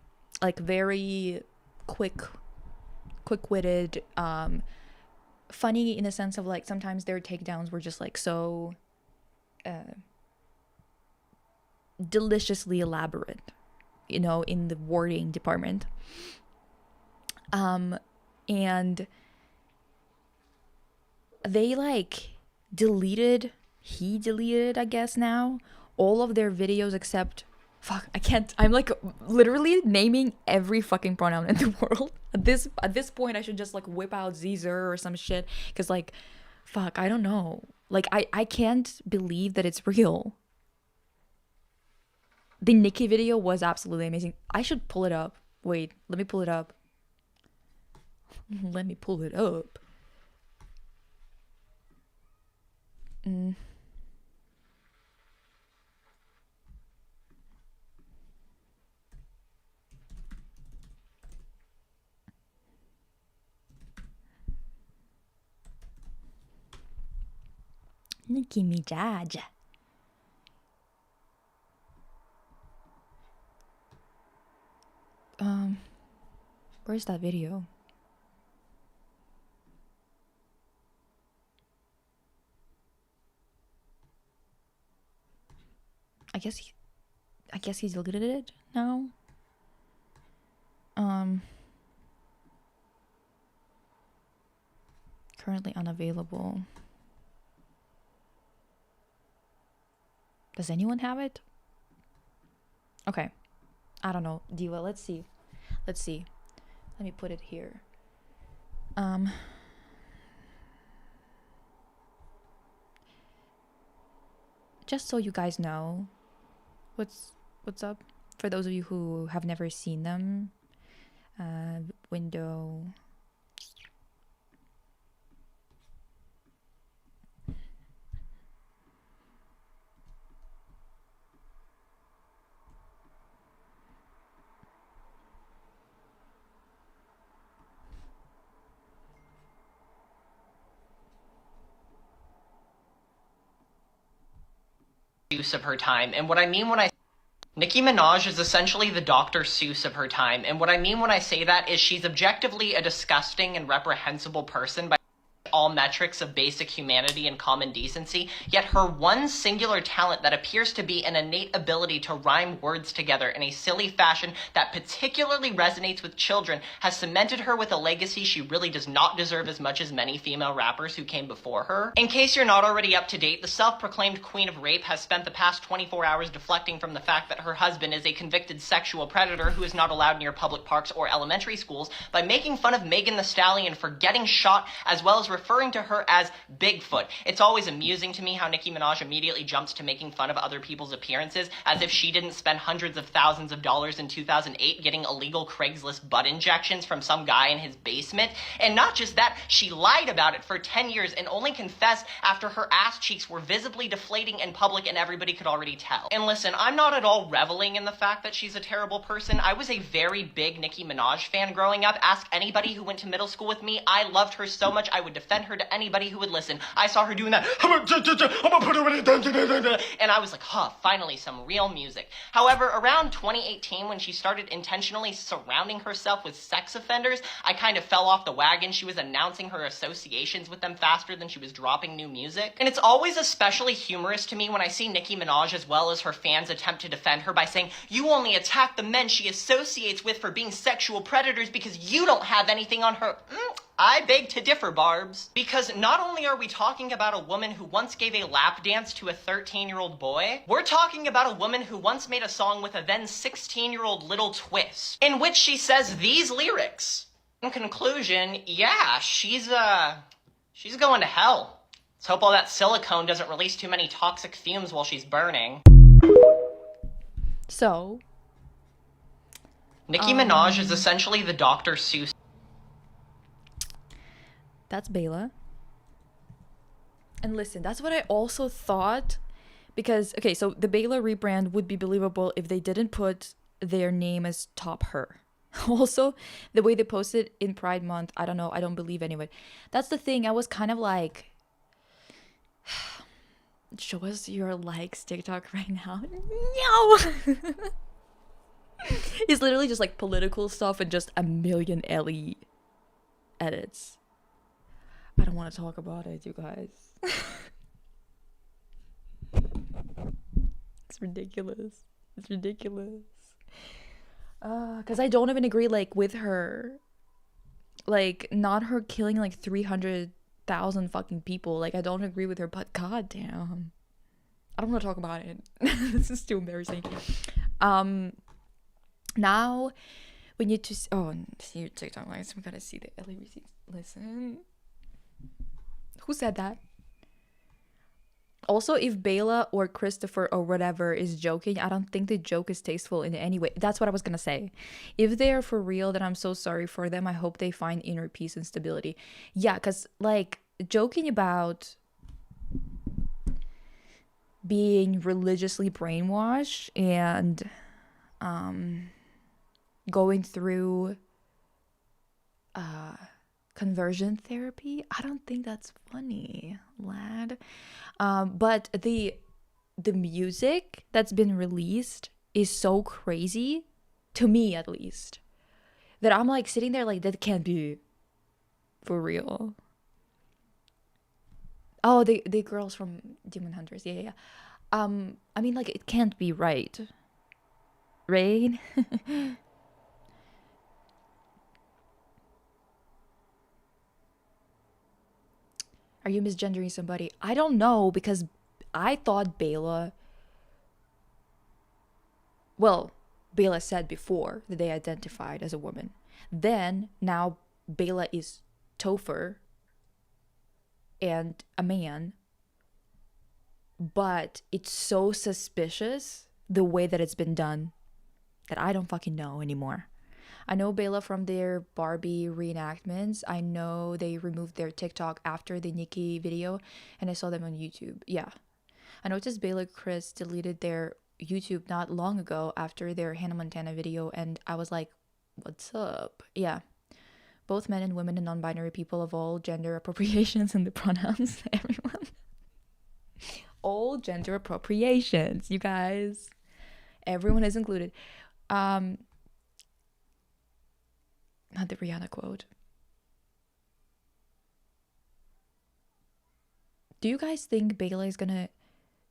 Speaker 1: Like very quick-witted, funny in the sense of like sometimes their takedowns were just like so deliciously elaborate, you know, in the wording department. And they like he deleted, I guess now, all of their videos except, fuck, I can't, I'm like literally naming every fucking pronoun in the world. At this point, I should just like whip out Caesar or some shit. Cause like, fuck, I don't know. Like, I can't believe that it's real. The Nikki video was absolutely amazing. I should pull it up. Wait, let me pull it up. Let me pull it up. Nicki Minaj. Where's that video? I guess he's deleted it now. Currently unavailable. Does anyone have it? Okay. I don't know. Diva, let's see. Let me put it here. just so you guys know what's up. For those of you who have never seen them, window.
Speaker 5: Seuss of her time. And what I mean when I Nicki Minaj is essentially the Dr. Seuss of her time. And what I mean when I say that is she's objectively a disgusting and reprehensible person by all metrics of basic humanity and common decency, yet her one singular talent that appears to be an innate ability to rhyme words together in a silly fashion that particularly resonates with children has cemented her with a legacy she really does not deserve as much as many female rappers who came before her. In case you're not already up to date, the self-proclaimed queen of rape has spent the past 24 hours deflecting from the fact that her husband is a convicted sexual predator who is not allowed near public parks or elementary schools by making fun of Megan Thee Stallion for getting shot, as well as referring to her as Bigfoot. It's always amusing to me how Nicki Minaj immediately jumps to making fun of other people's appearances, as if she didn't spend hundreds of thousands of dollars in 2008 getting illegal Craigslist butt injections from some guy in his basement. And not just that, she lied about it for 10 years and only confessed after her ass cheeks were visibly deflating in public and everybody could already tell. And listen, I'm not at all reveling in the fact that she's a terrible person. I was a very big Nicki Minaj fan growing up. Ask anybody who went to middle school with me. I loved her so much I would defend her to anybody who would listen. I saw her doing that, I'm gonna put her in a and I was like, finally some real music. However, around 2018, when she started intentionally surrounding herself with sex offenders, I kind of fell off the wagon. She was announcing her associations with them faster than she was dropping new music. And it's always especially humorous to me when I see Nicki Minaj as well as her fans attempt to defend her by saying, you only attack the men she associates with for being sexual predators because you don't have anything on her. I beg to differ, Barbs. Because not only are we talking about a woman who once gave a lap dance to a 13-year-old boy, we're talking about a woman who once made a song with a then 16-year-old Little Twist, in which she says these lyrics. In conclusion, yeah, she's going to hell. Let's hope all that silicone doesn't release too many toxic fumes while she's burning.
Speaker 1: So,
Speaker 5: Nicki Minaj is essentially the Dr. Seuss.
Speaker 1: that's Bela. And listen, that's what I also thought. Because, okay, so the Bela rebrand would be believable if they didn't put their name as Top Her. Also, the way they posted in Pride Month, I don't know, I don't believe anyway. That's the thing, I was kind of like, show us your likes TikTok right now. No! It's literally just like political stuff and just a million Ellie edits. I don't want to talk about it, you guys. It's ridiculous. It's ridiculous. Because I don't even agree, like, with her. Like, not her killing, like, 300,000 fucking people. Like, I don't agree with her, but goddamn. I don't want to talk about it. This is too embarrassing. Now, we need to... see your TikTok likes. We gotta see the Ellie receipts. Listen. Who said that? Also, if Bela or Christopher or whatever is joking, I don't think the joke is tasteful in any way. That's what I was gonna say. If they're for real, then I'm so sorry for them. I hope they find inner peace and stability. Yeah, because, like, joking about being religiously brainwashed and going through conversion therapy, I don't think that's funny, lad. But the music that's been released is so crazy, to me at least, that I'm like sitting there like, that can't be for real. Oh, the girls from Demon Hunters, yeah. I mean, like, it can't be right? Are you misgendering somebody? I don't know, because I thought Bela... Well, Bela said before that they identified as a woman. Then, now, Bela is Topher and a man. but it's so suspicious the way that it's been done that I don't fucking know anymore. I know Bela from their Barbie reenactments. I know they removed their TikTok after the Nicki video, and I saw them on YouTube. Yeah. I noticed Bela Chris deleted their YouTube not long ago after their Hannah Montana video, and I was like, what's up? Yeah. Both men and women and non-binary people of all gender appropriations and the pronouns. Everyone. All gender appropriations, you guys. Everyone is included. Not the Rihanna quote. Do you guys think Bela is gonna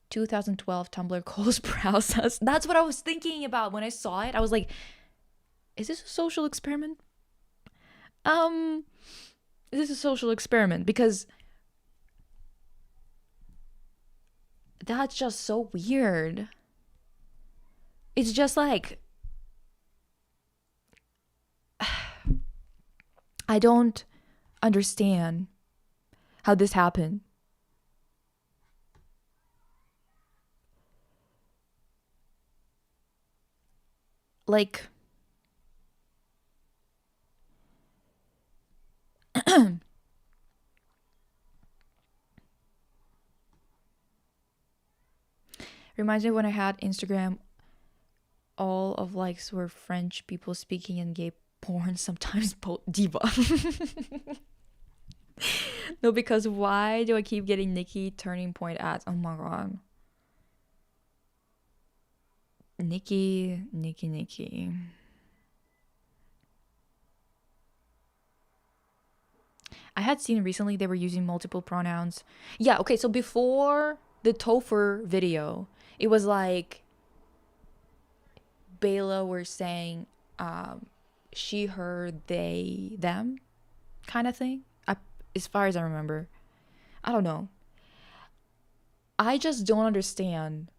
Speaker 1: 2012 Tumblr Cole's browse us? That's what I was thinking about when I saw it. I was like, is this a social experiment? Is this a social experiment? Because that's just so weird. It's just like, I don't understand how this happened. Like, reminds me of when I had Instagram, all of likes were French people speaking in gay porn, sometimes diva. No, because why do I keep getting Nicki turning point ads? Oh my god. Nicki. I had seen recently they were using multiple pronouns. Yeah, okay, so before the Topher video, it was like Bela were saying she, her, they, them kind of thing. As far as I remember. I don't know. I just don't understand.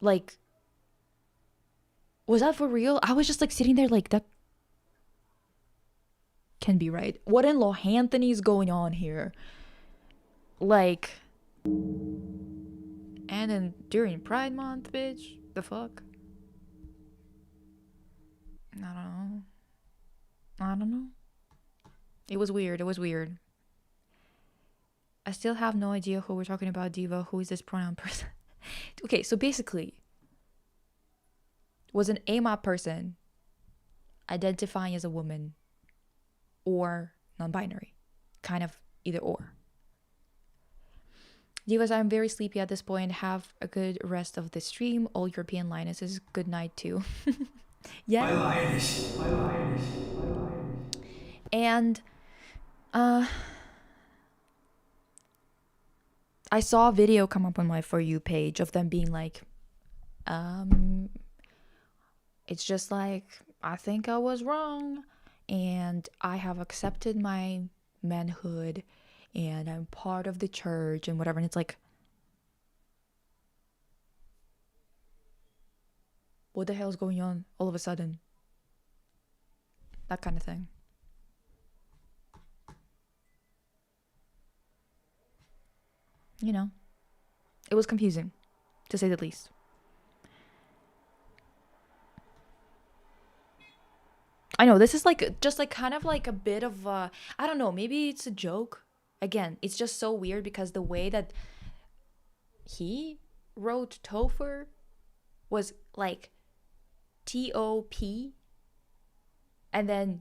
Speaker 1: Like, was that for real? I was just like sitting there like, that can be right. What in Lohanthony is going on here? Like, and then during Pride Month, bitch, the fuck? I don't know. It was weird. I still have no idea who we're talking about, Diva. Who is this pronoun person? Okay, so basically, was an AMA person identifying as a woman or non-binary. Kind of either or. Divas, I'm very sleepy at this point. Have a good rest of the stream. All European lionesses, good night too. Yeah.
Speaker 2: My lioness.
Speaker 1: And I saw a video come up on my For You page of them being like, it's just like, I think I was wrong and I have accepted my manhood and I'm part of the church and whatever. And it's like, what the hell is going on all of a sudden? That kind of thing. You know, it was confusing, to say the least. I know, this is like, just like kind of like a bit of I don't know, maybe it's a joke. Again, it's just so weird because the way that he wrote Topher was like T-O-P and then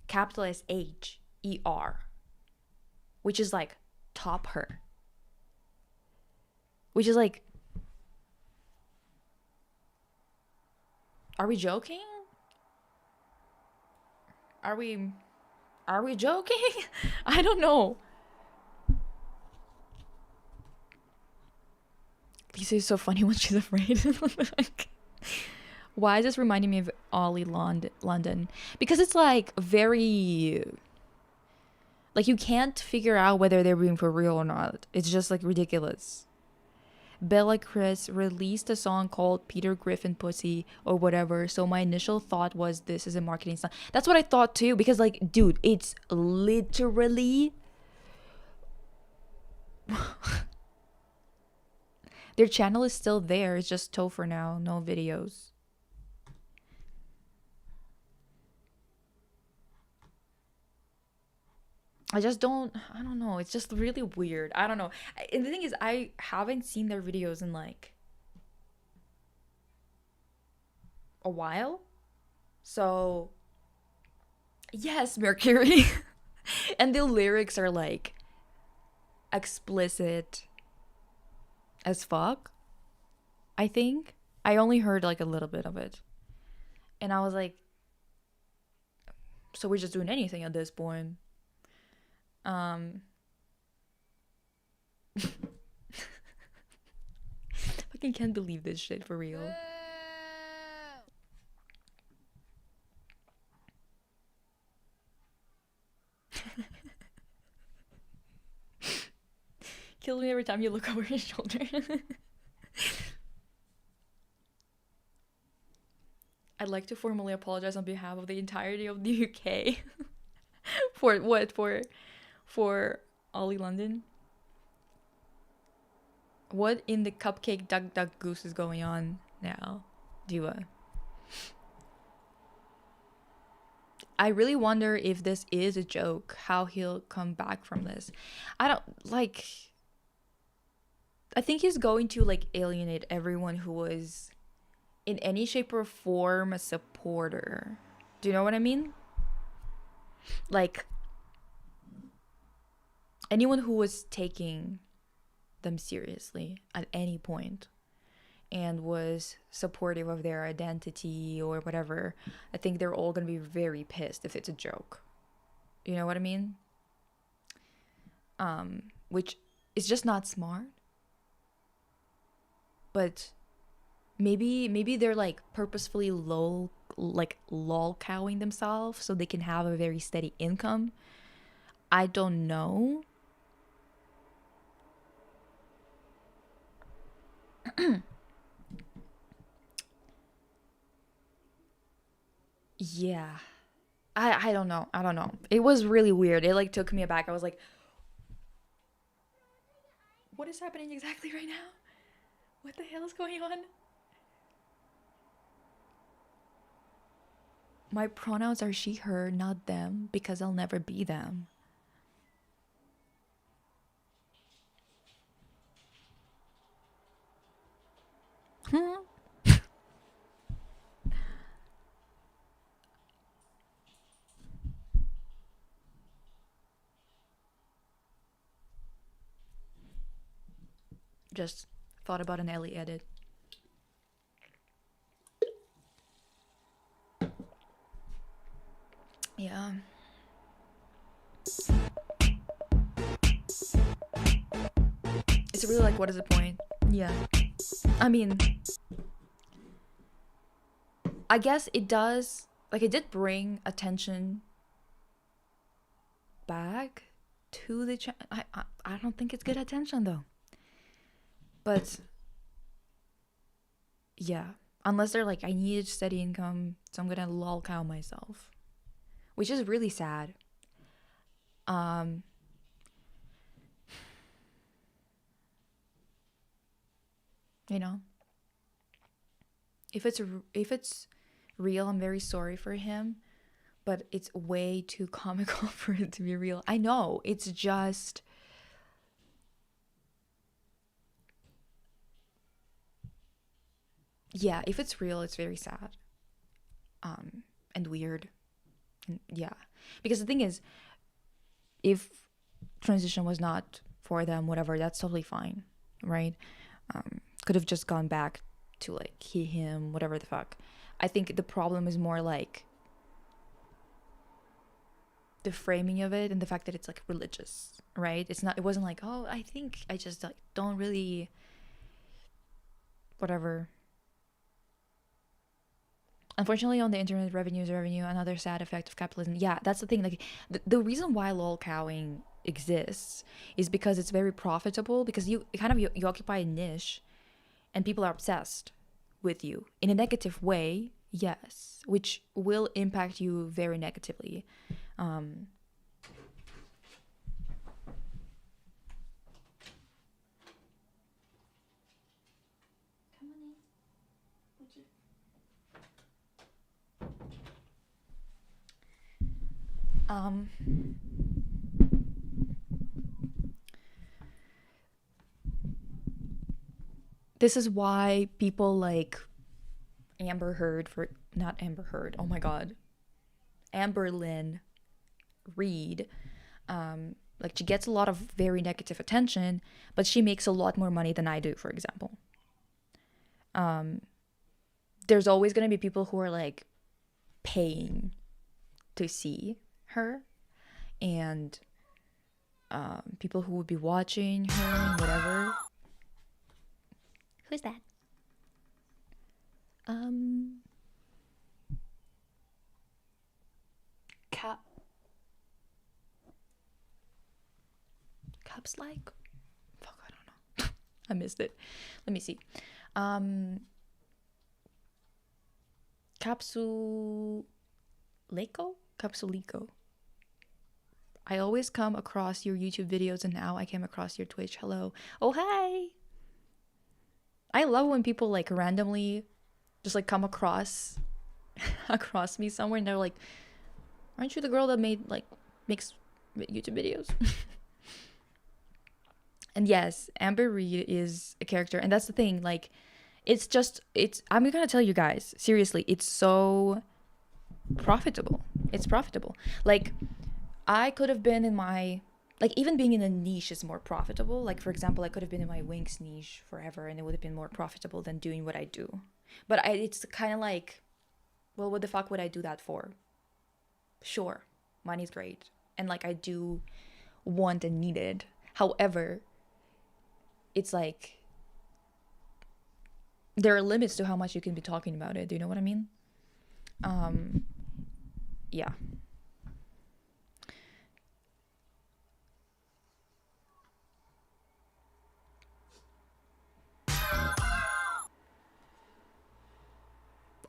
Speaker 1: capitalized H-E-R, which is like top her. Which is like, are we joking? Are we joking? I don't know. Lisa is so funny when she's afraid. Why is this reminding me of Ollie London? Because it's like very, like you can't figure out whether they're being for real or not. It's just like ridiculous. Bela Chris released a song called Peter Griffin Pussy or whatever. So my initial thought was this is a marketing song. That's what I thought too. Because like, dude, it's literally Their channel is still there. It's just tow for now. No videos. I don't know. It's just really weird. I don't know. And the thing is, I haven't seen their videos in like a while. So, yes, Mercury. And the lyrics are like explicit as fuck, I think. I only heard like a little bit of it. And I was like, so we're just doing anything at this point. Fucking can't believe this shit for real. Kills me every time you look over his shoulder. I'd like to formally apologize on behalf of the entirety of the UK. For what? For Ollie London? What in the cupcake duck duck goose is going on now, Diva? I really wonder if this is a joke, how he'll come back from this. I think he's going to like alienate everyone who was in any shape or form a supporter. Do you know what I mean? Like anyone who was taking them seriously at any point and was supportive of their identity or whatever, I think they're all gonna be very pissed if it's a joke. You know what I mean? Which is just not smart. But maybe they're like purposefully lol cowing themselves so they can have a very steady income. I don't know. Yeah. I don't know. I don't know. It was really weird. It like took me aback. I was like, what is happening exactly right now? What the hell is going on? My pronouns are she, her, not them, because I'll never be them. Just thought about an Ellie edit. Yeah. It's really like, what is the point? Yeah. I mean, I guess it does, like, it did bring attention back to the channel. I don't think it's good attention though. But yeah, unless they're like, I need steady income, so I'm gonna lol cow myself, which is really sad. You know, if it's real, I'm very sorry for him, but it's way too comical for it to be real. I know, it's just, yeah, if it's real, it's very sad. And weird. And yeah. Because the thing is, if transition was not for them, whatever, that's totally fine, right? Could have just gone back to like he, him, whatever the fuck. I think the problem is more like the framing of it and the fact that it's like religious, right? It wasn't like, oh, I think I just like don't really whatever. Unfortunately, on the internet, revenue is revenue, another sad effect of capitalism. Yeah, that's the thing. Like the reason why lol cowing exists is because it's very profitable, because you occupy a niche and people are obsessed with you in a negative way, yes, which will impact you very negatively. Um, this is why people like Amber Heard for not Amber Heard. Oh my God, Amber Lynn Reed. Like she gets a lot of very negative attention, but she makes a lot more money than I do, for example. There's always gonna be people who are like paying to see her, and people who would be watching her and whatever. Who's that? Caps like? Fuck, I don't know. I missed it. Let me see. Capsulico? Capsulico. I always come across your YouTube videos and now I came across your Twitch. Hello. Oh, hi. I love when people like randomly just like come across me somewhere and they're like, aren't you the girl that makes YouTube videos? And yes, Amber Reed is a character, and that's the thing, like I'm gonna tell you guys, seriously, it's so profitable. It's profitable. Like I could have been in my, like even being in a niche is more profitable. Like for example, I could have been in my Winx niche forever and it would have been more profitable than doing what I do. But it's kind of like, well, what the fuck would I do that for? Sure, money's great. And like I do want and need it. However, it's like there are limits to how much you can be talking about it. Do you know what I mean? Yeah.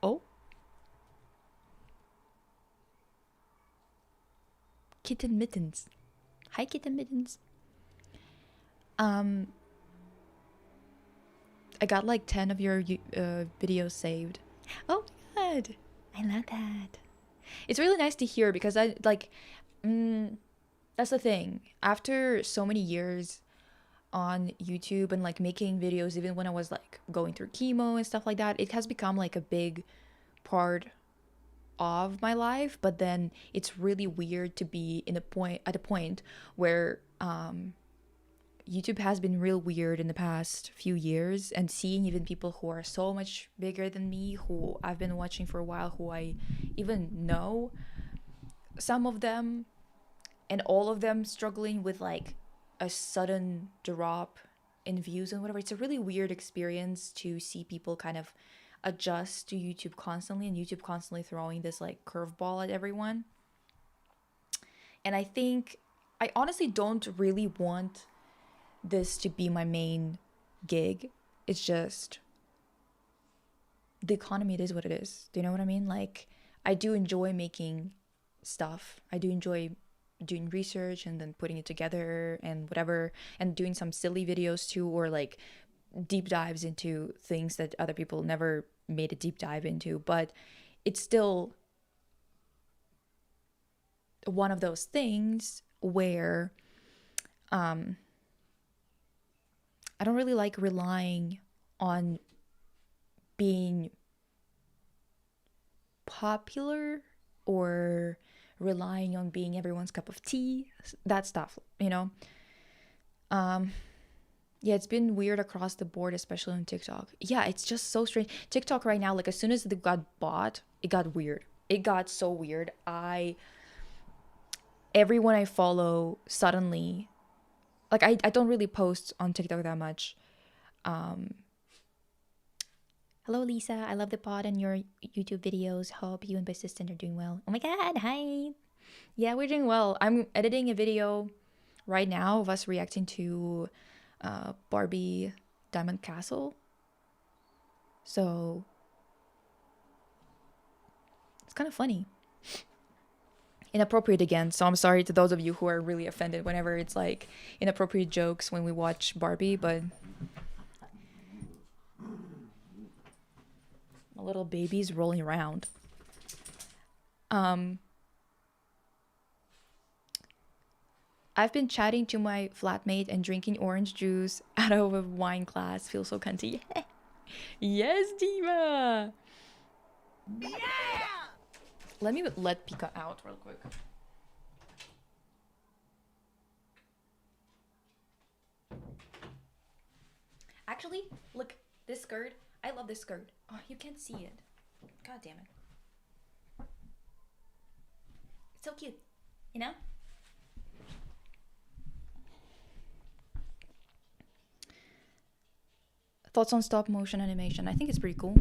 Speaker 1: Oh. Kitten Mittens. Hi, Kitten Mittens. I got like 10 of your videos saved. Oh my God. I love that. It's really nice to hear because I like, that's the thing. After so many years on YouTube and like making videos, even when I was like going through chemo and stuff like that, it has become like a big part of my life. But then it's really weird to be at a point where YouTube has been real weird in the past few years, and seeing even people who are so much bigger than me, who I've been watching for a while, who I even know, some of them, and all of them struggling with like a sudden drop in views and whatever. It's a really weird experience to see people kind of adjust to YouTube constantly, and YouTube constantly throwing this like curveball at everyone. And I think I honestly don't really want this to be my main gig. It's just the economy. It is what it is. Do you know what I mean? Like I do enjoy making stuff. I do enjoy doing research and then putting it together and whatever, and doing some silly videos too, or like deep dives into things that other people never made a deep dive into. But it's still one of those things where I don't really like relying on being popular or relying on being everyone's cup of tea, that stuff, you know? Yeah, it's been weird across the board, especially on TikTok. Yeah, it's just so strange. TikTok right now, like as soon as it got bought, it got weird. It got so weird. Everyone I follow suddenly, like I don't really post on TikTok that much. Hello Lisa, I love the pod and your YouTube videos. Hope you and my assistant are doing well. Oh my God, hi. Yeah, we're doing well. I'm editing a video right now of us reacting to Barbie Diamond Castle. So it's kind of funny. Inappropriate again, so I'm sorry to those of you who are really offended whenever it's like inappropriate jokes when we watch Barbie, but little babies rolling around. I've been chatting to my flatmate and drinking orange juice out of a wine glass. Feels so cunty. Yes, Diva. Yeah. Let me let Pika out real quick. Actually, look, this skirt. I love this skirt. Oh, you can't see it. God damn it. It's so cute, you know? Thoughts on stop motion animation? I think it's pretty cool.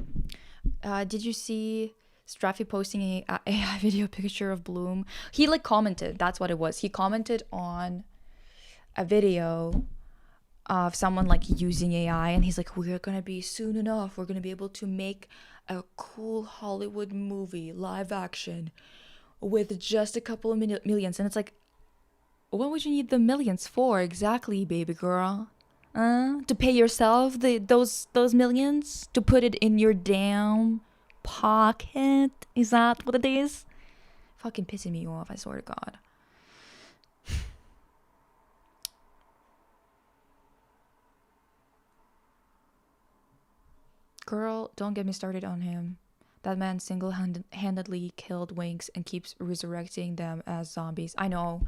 Speaker 1: Did you see Straffy posting a AI video picture of Bloom? He like commented. That's what it was. He commented on a video of someone like using AI, and he's like, "We're gonna be soon enough. We're gonna be able to make a cool Hollywood movie, live action, with just a couple of millions." And it's like, what would you need the millions for exactly, baby girl? To pay yourself those millions? To put it in your damn pocket? Is that what it is? Fucking pissing me off, I swear to God. Girl, don't get me started on him. That man single-handedly killed Winx and keeps resurrecting them as zombies. I know.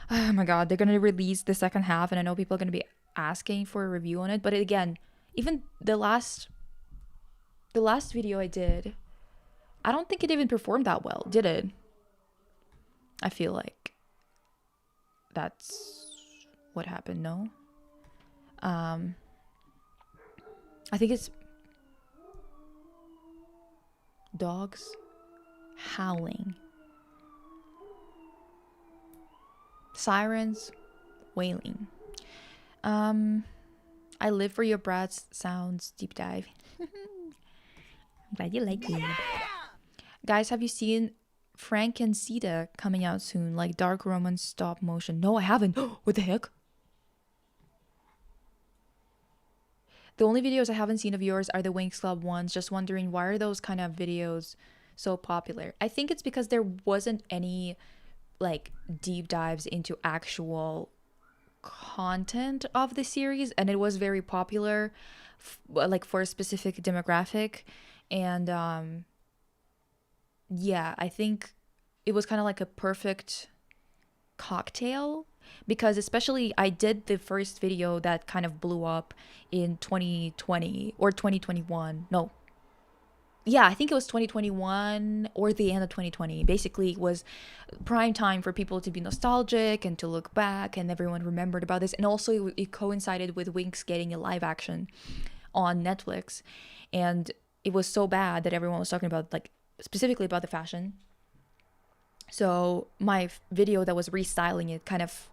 Speaker 1: Oh my God, they're gonna release the second half, and I know people are gonna be asking for a review on it. But again, even the last video I did, I don't think it even performed that well, did it? I feel like that's what happened. No. I think it's dogs howling, sirens wailing. I live for your Bratz sounds deep dive. I'm glad you like it. Guys, have you seen Frank and Sita coming out soon? Like dark romance stop motion. No, I haven't. What the heck? The only videos I haven't seen of yours are the Winx Club ones. Just wondering, why are those kind of videos so popular? I think it's because there wasn't any like deep dives into actual content of the series, and it was very popular like for a specific demographic. And yeah, I think it was kind of like a perfect cocktail, because especially I did the first video that kind of blew up in 2020 or 2021. No, yeah, I think it was 2021 or the end of 2020. Basically, it was prime time for people to be nostalgic and to look back, and everyone remembered about this. And also it coincided with Winx getting a live action on Netflix, and it was so bad that everyone was talking about, like, specifically about the fashion. So my video that was restyling it kind of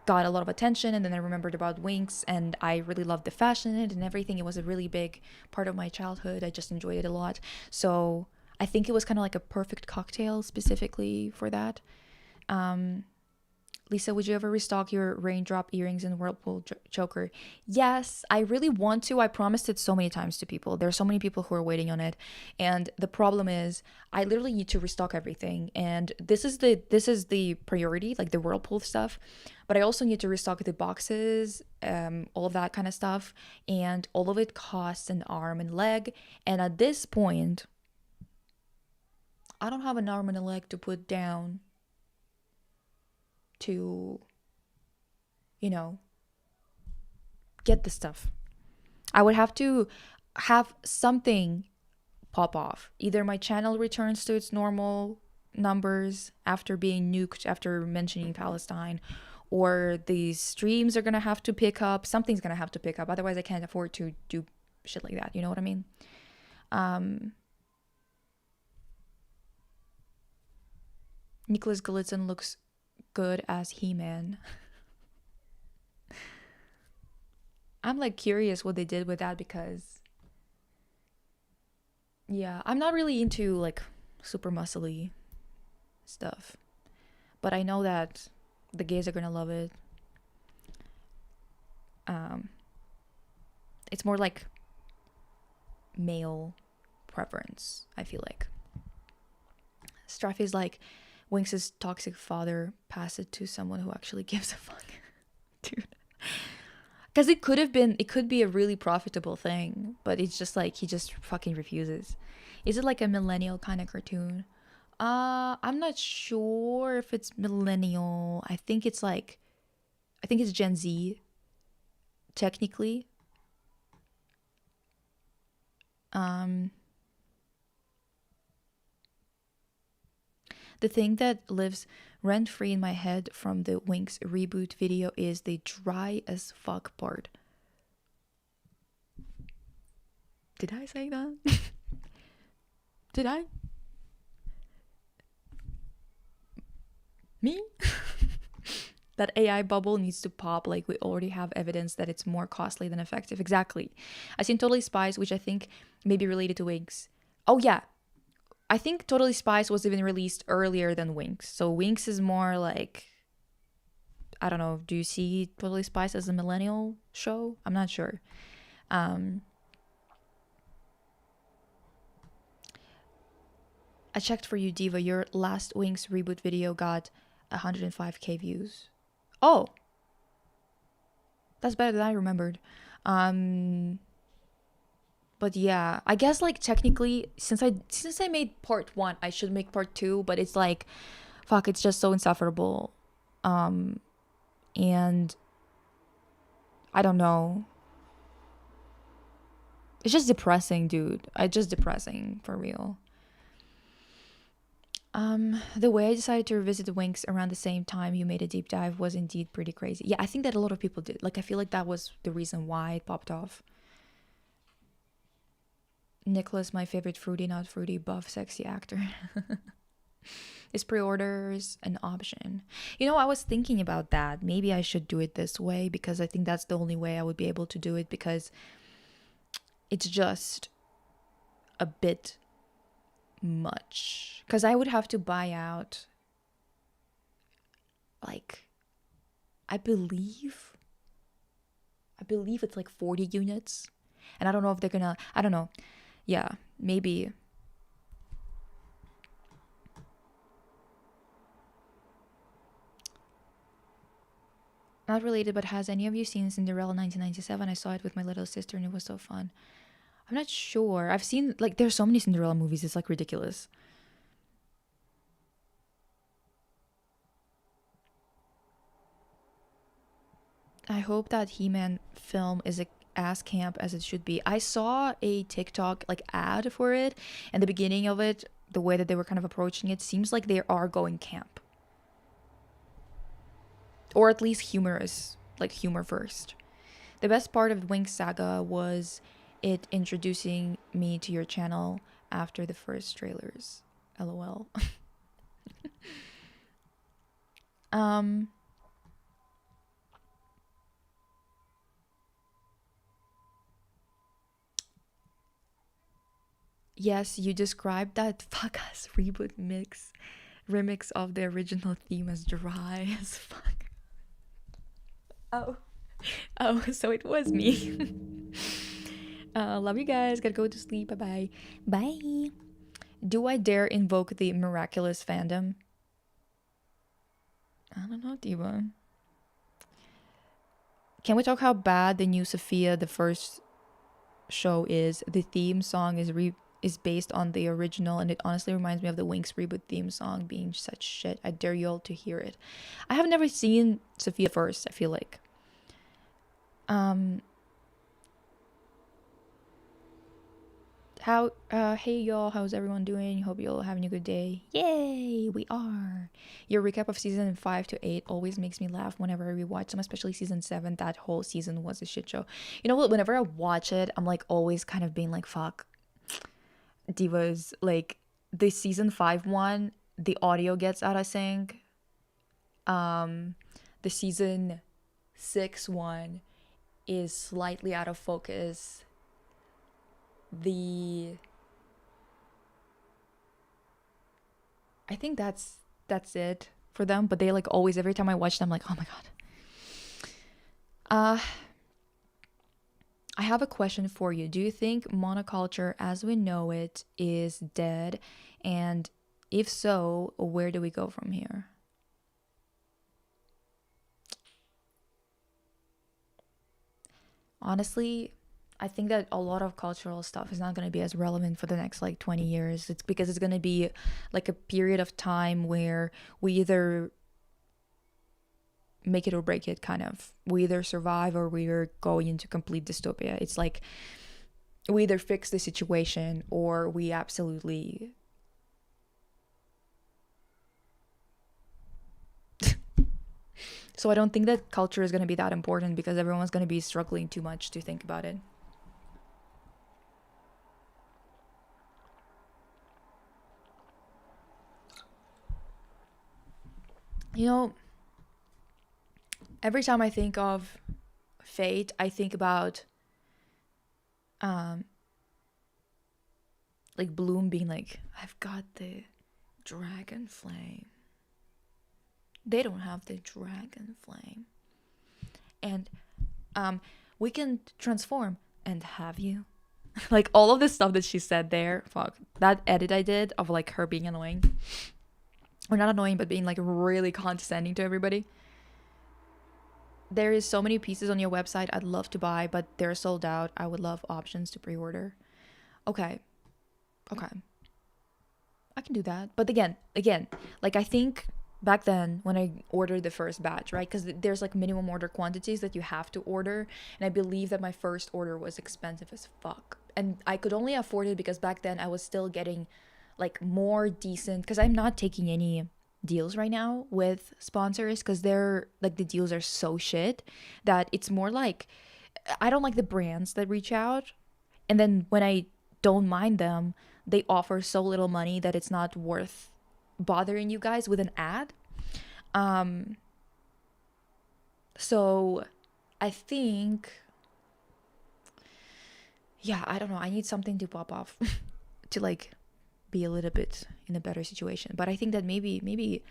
Speaker 1: got a lot of attention, and then I remembered about Winx, and I really loved the fashion in it and everything. It was a really big part of my childhood. I just enjoyed it a lot. So I think it was kind of like a perfect cocktail specifically for that. Lisa, would you ever restock your raindrop earrings and whirlpool choker? Yes, I really want to. I promised it so many times to people. There are so many people who are waiting on it, and the problem is I literally need to restock everything, and this is the priority, like the whirlpool stuff. But I also need to restock the boxes, all of that kind of stuff, and all of it costs an arm and leg. And at this point, I don't have an arm and a leg to put down to, you know, get the stuff. I would have to have something pop off. Either my channel returns to its normal numbers after being nuked, after mentioning Palestine, or these streams are gonna have to pick up. Something's gonna have to pick up. Otherwise, I can't afford to do shit like that. You know what I mean? Nicholas Galitzin looks good as He-Man. I'm like curious what they did with that, because yeah, I'm not really into like super muscly stuff, but I know that the gays are gonna love it. It's more like male preference, I feel like. Straffy is like, Winx's toxic father passed it to someone who actually gives a fuck. Dude. Because it could be a really profitable thing, but it's just like, he just fucking refuses. Is it like a millennial kind of cartoon? I'm not sure if it's millennial. I think it's Gen Z, technically. The thing that lives rent-free in my head from the Winx reboot video is the dry as fuck part. Did I say that? Did I? Me? That AI bubble needs to pop, like we already have evidence that it's more costly than effective. Exactly. I seen Totally Spies, which I think may be related to Winx. Oh yeah. I think Totally Spies was even released earlier than Winx. So Winx is more like, I don't know, do you see Totally Spies as a millennial show? I'm not sure. I checked for you, Diva. Your last Winx reboot video got 105k views. Oh, that's better than I remembered. But yeah, I guess like technically, since I made part 1, I should make part 2. But it's like, fuck, it's just so insufferable, and I don't know. It's just depressing, dude. It's just depressing for real. The way I decided to revisit the Winx around the same time you made a deep dive was indeed pretty crazy. Yeah, I think that a lot of people did. Like, I feel like that was the reason why it popped off. Nicholas, my favorite fruity, not fruity, buff, sexy actor. Is pre-orders an option? You know, I was thinking about that. Maybe I should do it this way because I think that's the only way I would be able to do it, because it's just a bit much. Because I would have to buy out, like, I believe it's like 40 units. And I don't know if they're gonna, I don't know. Yeah, maybe. Not related, but has any of you seen Cinderella 1997? I saw it with my little sister and it was so fun. I'm not sure. I've seen, like, there's so many Cinderella movies. It's like ridiculous. I hope that He-Man film is as camp as it should be. I saw a TikTok like ad for it, and the beginning of it, the way that they were kind of approaching it, seems like they are going camp, or at least humorous, like humor first. The best part of Winx Saga was it introducing me to your channel after the first trailers. LOL. Yes, you described that fuck-ass reboot remix of the original theme as dry as fuck. Oh, so it was me. Love you guys. Gotta go to sleep. Bye-bye. Bye. Do I dare invoke the miraculous fandom? I don't know, Diva. Can we talk how bad the new Sophia, the first show, is? The theme song is based on the original, and it honestly reminds me of the Winx reboot theme song being such shit. I dare you all to hear it. I have never seen Sophia first, I feel like. Hey y'all, how's everyone doing? Hope you're all having a good day. Yay, we are. Your recap of season 5 to 8 always makes me laugh whenever I rewatch them, especially season 7. That whole season was a shit show. You know what? Whenever I watch it, I'm like always kind of being like, fuck. Divas, like the season 5 one, the audio gets out of sync. The season 6 one is slightly out of focus. I think that's it for them, but they like always, every time I watch them, I'm like, oh my god. I have a question for you. Do you think monoculture as we know it is dead? And if so, where do we go from here? Honestly, I think that a lot of cultural stuff is not going to be as relevant for the next like 20 years. It's because it's going to be like a period of time where we either make it or break it, kind of. We either survive or we're going into complete dystopia. It's like we either fix the situation or we absolutely so I don't think that culture is going to be that important because everyone's going to be struggling too much to think about it. You know, every time I think of fate, I think about like Bloom being like, I've got the dragon flame. They don't have the dragon flame. And we can transform. And have you? Like all of this stuff that she said there, fuck. That edit I did of like her being annoying. Or not annoying, but being like really condescending to everybody. There is so many pieces on your website I'd love to buy, but they're sold out. I would love options to pre-order. Okay. I can do that. But again, like I think back then when I ordered the first batch, right? Because there's like minimum order quantities that you have to order. And I believe that my first order was expensive as fuck. And I could only afford it because back then I was still getting like more decent, because I'm not taking any deals right now with sponsors because they're like the deals are so shit that it's more like I don't like the brands that reach out, and then when I don't mind them, they offer so little money that it's not worth bothering you guys with an ad. So I think, yeah, I don't know, I need something to pop off to like be a little bit in a better situation. But I think that maybe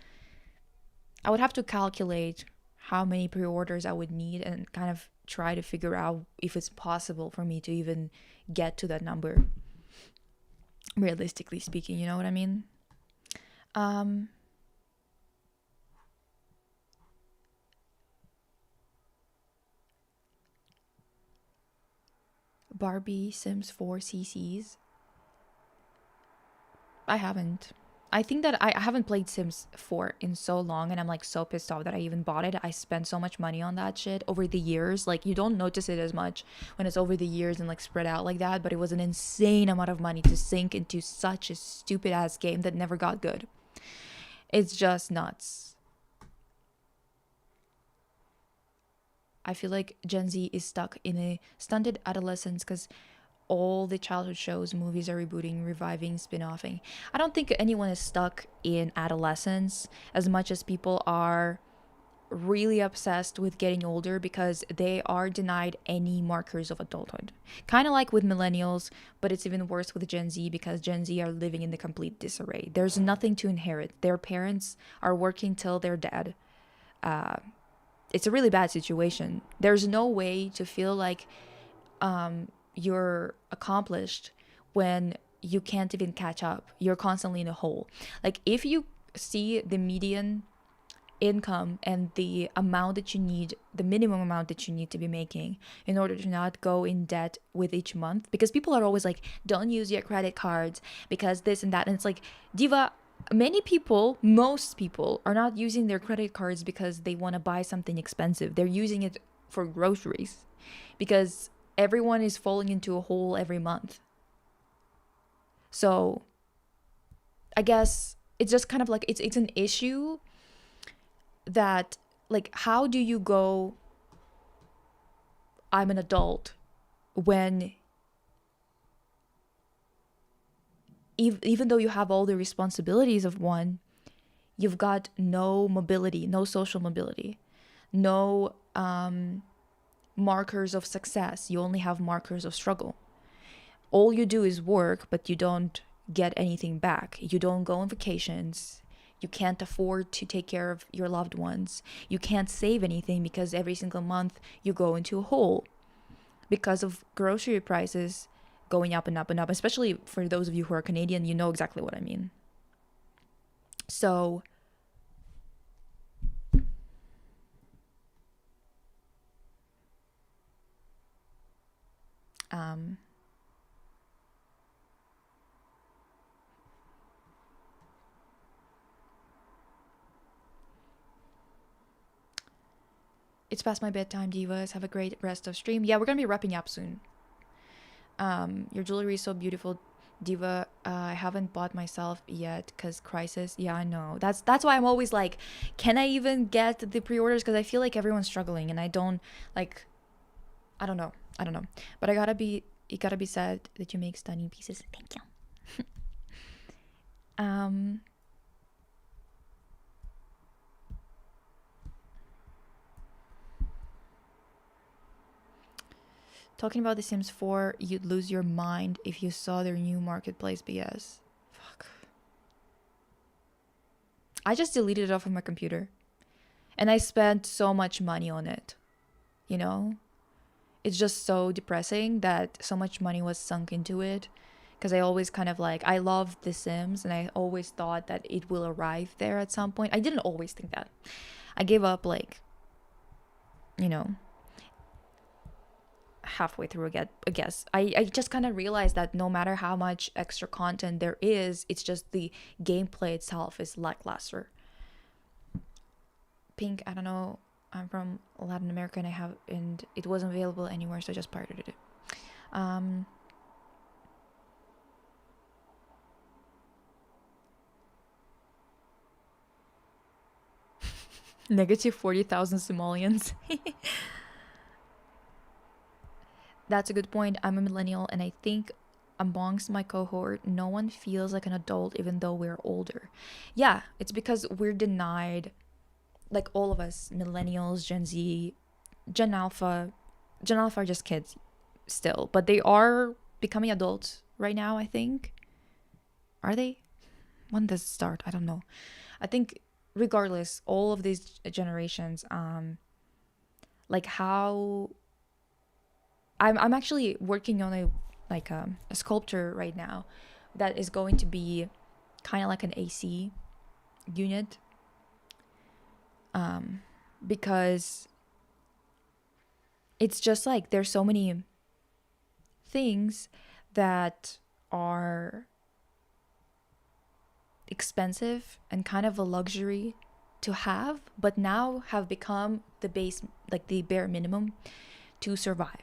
Speaker 1: I would have to calculate how many pre-orders I would need and kind of try to figure out if it's possible for me to even get to that number, realistically speaking, you know what I mean? Barbie Sims 4 CCs. I haven't. I think that I haven't played Sims 4 in so long, and I'm like so pissed off that I even bought it. I spent so much money on that shit over the years. Like you don't notice it as much when it's over the years and like spread out like that, but it was an insane amount of money to sink into such a stupid ass game that never got good. It's just nuts. I feel like Gen Z is stuck in a stunted adolescence because all the childhood shows, movies are rebooting, reviving, spin-offing. I don't think anyone is stuck in adolescence as much as people are really obsessed with getting older because they are denied any markers of adulthood. Kind of like with millennials, but it's even worse with Gen Z because Gen Z are living in the complete disarray. There's nothing to inherit. Their parents are working till they're dead. It's a really bad situation. There's no way to feel like you're accomplished when you can't even catch up. You're constantly in a hole. Like if you see the median income and the amount that you need, the minimum amount that you need to be making in order to not go in debt with each month, because people are always like, don't use your credit cards because this and that. And it's like, Diva, most people are not using their credit cards because they want to buy something expensive. They're using it for groceries because everyone is falling into a hole every month. So I guess it's just kind of like it's an issue that like, how do you go, I'm an adult, when even though you have all the responsibilities of one, you've got no mobility, no social mobility, no markers of success. You only have markers of struggle. All you do is work, but you don't get anything back. You don't go on vacations. You can't afford to take care of your loved ones. You can't save anything because every single month you go into a hole. because of grocery prices going up and up and up, especially for those of you who are Canadian, you know exactly what I mean. So it's past my bedtime, divas. Have a great rest of stream. Yeah, we're gonna be wrapping up soon. Your jewelry is so beautiful, diva. I haven't bought myself yet because crisis. Yeah, I know. That's why I'm always like, can I even get the pre-orders? Because I feel like everyone's struggling, and I don't like. I don't know. But it gotta be said that you make stunning pieces. Thank you. Talking about The Sims 4, you'd lose your mind if you saw their new marketplace BS. Fuck. I just deleted it off of my computer. And I spent so much money on it. You know? It's just so depressing that so much money was sunk into it. Because I always kind of like, I love The Sims and I always thought that it will arrive there at some point. I didn't always think that. I gave up like, you know, halfway through I guess. I just kind of realized that no matter how much extra content there is, it's just the gameplay itself is lackluster. Pink, I don't know, I'm from Latin America and it wasn't available anywhere, so I just pirated it. Negative 40,000 Somalians. That's a good point. I'm a millennial, and I think amongst my cohort, no one feels like an adult even though we're older. Yeah, it's because we're denied, like all of us, millennials, Gen Z, Gen Alpha. Gen Alpha are just kids still, but they are becoming adults right now, I think. Are they? When does it start? I don't know. I think regardless, all of these generations, like how I'm actually working on a sculpture right now that is going to be kind of like an AC unit, because it's just like there's so many things that are expensive and kind of a luxury to have, but now have become the base, like the bare minimum to survive.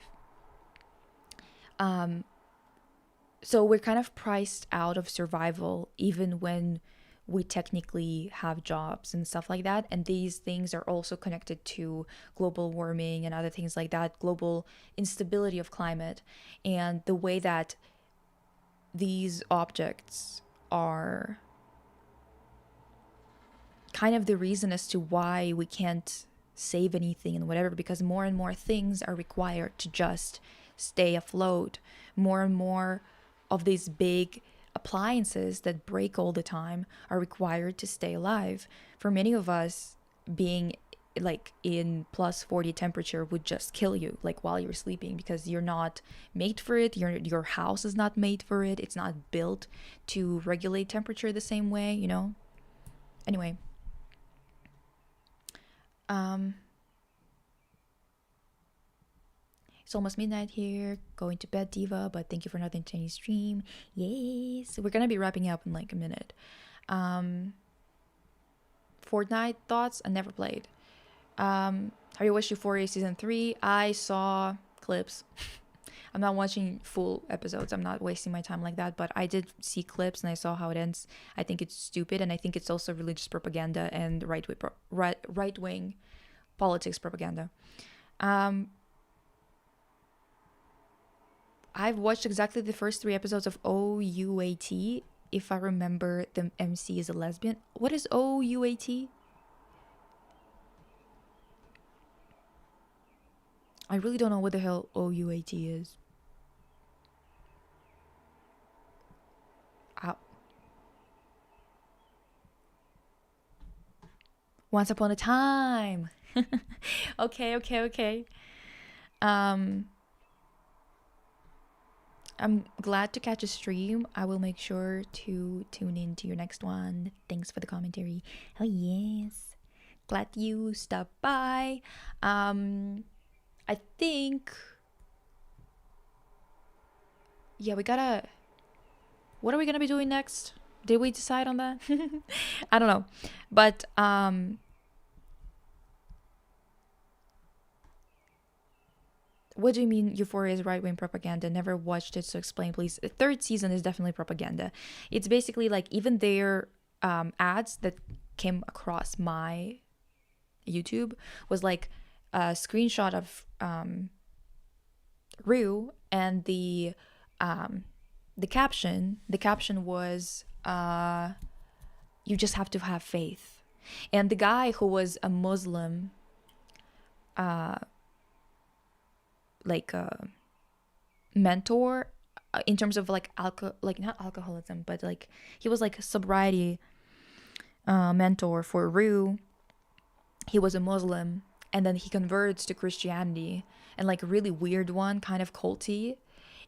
Speaker 1: So we're kind of priced out of survival even when we technically have jobs and stuff like that. And these things are also connected to global warming and other things like that, global instability of climate, and the way that these objects are kind of the reason as to why we can't save anything and whatever, because more and more things are required to just stay afloat. More and more of these big appliances that break all the time are required to stay alive. For many of us, being like in plus 40 temperature would just kill you, like while you're sleeping, because you're not made for it. Your house is not made for it. It's not built to regulate temperature the same way, you know? Anyway. It's almost midnight here, going to bed, diva, but thank you for another Chinese stream. Yes, we're gonna be wrapping up in like a minute. Fortnite thoughts? I never played. Have you watched Euphoria season 3? I saw clips. I'm not watching full episodes. I'm not wasting my time like that, but I did see clips and I saw how it ends. I think it's stupid, and I think it's also religious propaganda and right-wing politics propaganda. I've watched exactly the first 3 episodes of OUAT. If I remember, the MC is a lesbian. What is OUAT? I really don't know what the hell OUAT is. Once upon a time. Okay. I'm glad to catch a stream. I will make sure to tune in to your next one. Thanks for the commentary. Oh yes. Glad you stopped by. I think yeah, we gotta what are we gonna be doing next? Did we decide on that? I don't know. But what do you mean Euphoria is right-wing propaganda? Never watched it, so explain, please. The third season is definitely propaganda. It's basically like even their ads that came across my YouTube was like a screenshot of Rue, and the caption. The caption was you just have to have faith. And the guy who was a Muslim, like a mentor in terms of like like not alcoholism, but like he was like a sobriety mentor for Rue. He was a Muslim, and then he converts to Christianity, and like a really weird one, kind of culty,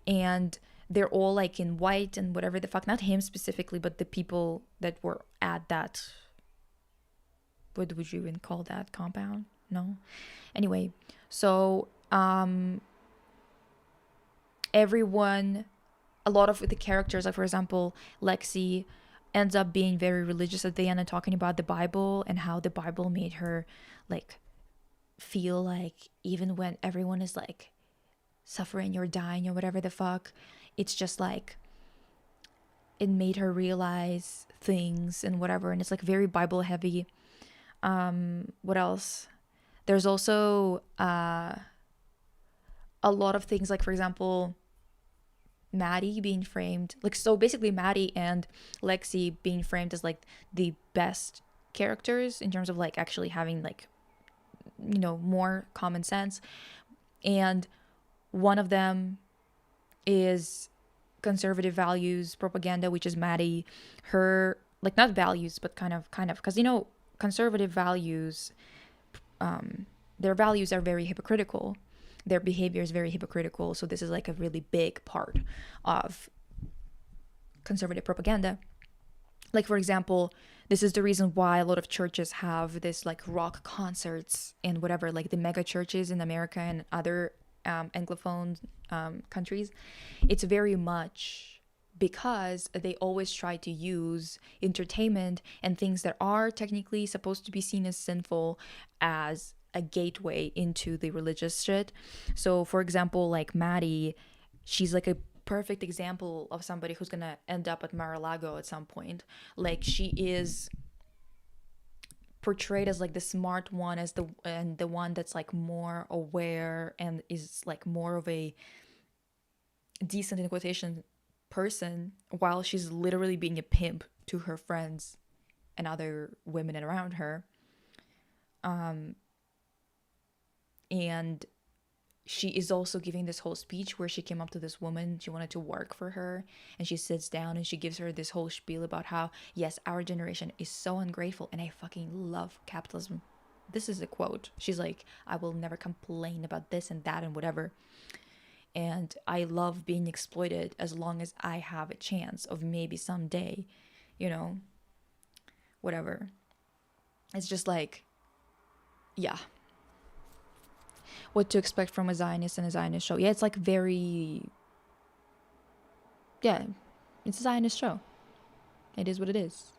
Speaker 1: and they're all like in white and whatever the fuck. Not him specifically, but the people that were at that. What would you even call that? Compound? No. Anyway, so everyone, a lot of the characters, like for example, Lexi ends up being very religious at the end and talking about the Bible and how the Bible made her like feel like even when everyone is like suffering or dying or whatever the fuck, it's just like it made her realize things and whatever, and it's like very Bible heavy. What else? There's also a lot of things, like for example, Maddie being framed, like, so basically Maddie and Lexi being framed as like the best characters in terms of like actually having like, you know, more common sense, and one of them is conservative values propaganda, which is Maddie. Her like not values, but kind of because you know conservative values, their values are very hypocritical, their behavior is very hypocritical, so this is like a really big part of conservative propaganda. Like for example, this is the reason why a lot of churches have this like rock concerts and whatever, like the mega churches in America and other anglophone countries. It's very much because they always try to use entertainment and things that are technically supposed to be seen as sinful as a gateway into the religious shit. So for example, like Maddie, she's like a perfect example of somebody who's gonna end up at Mar-a-Lago at some point. Like she is portrayed as like the smart one, as the one that's like more aware and is like more of a decent in quotation person, while she's literally being a pimp to her friends and other women around her. And she is also giving this whole speech where she came up to this woman, she wanted to work for her, and she sits down and she gives her this whole spiel about how, yes, our generation is so ungrateful and I fucking love capitalism. This is a quote. She's like, I will never complain about this and that and whatever. And I love being exploited as long as I have a chance of maybe someday, you know, whatever. It's just like, yeah. What to expect from a Zionist and a Zionist show. Yeah, it's like very, yeah, it's a Zionist show. It is what it is.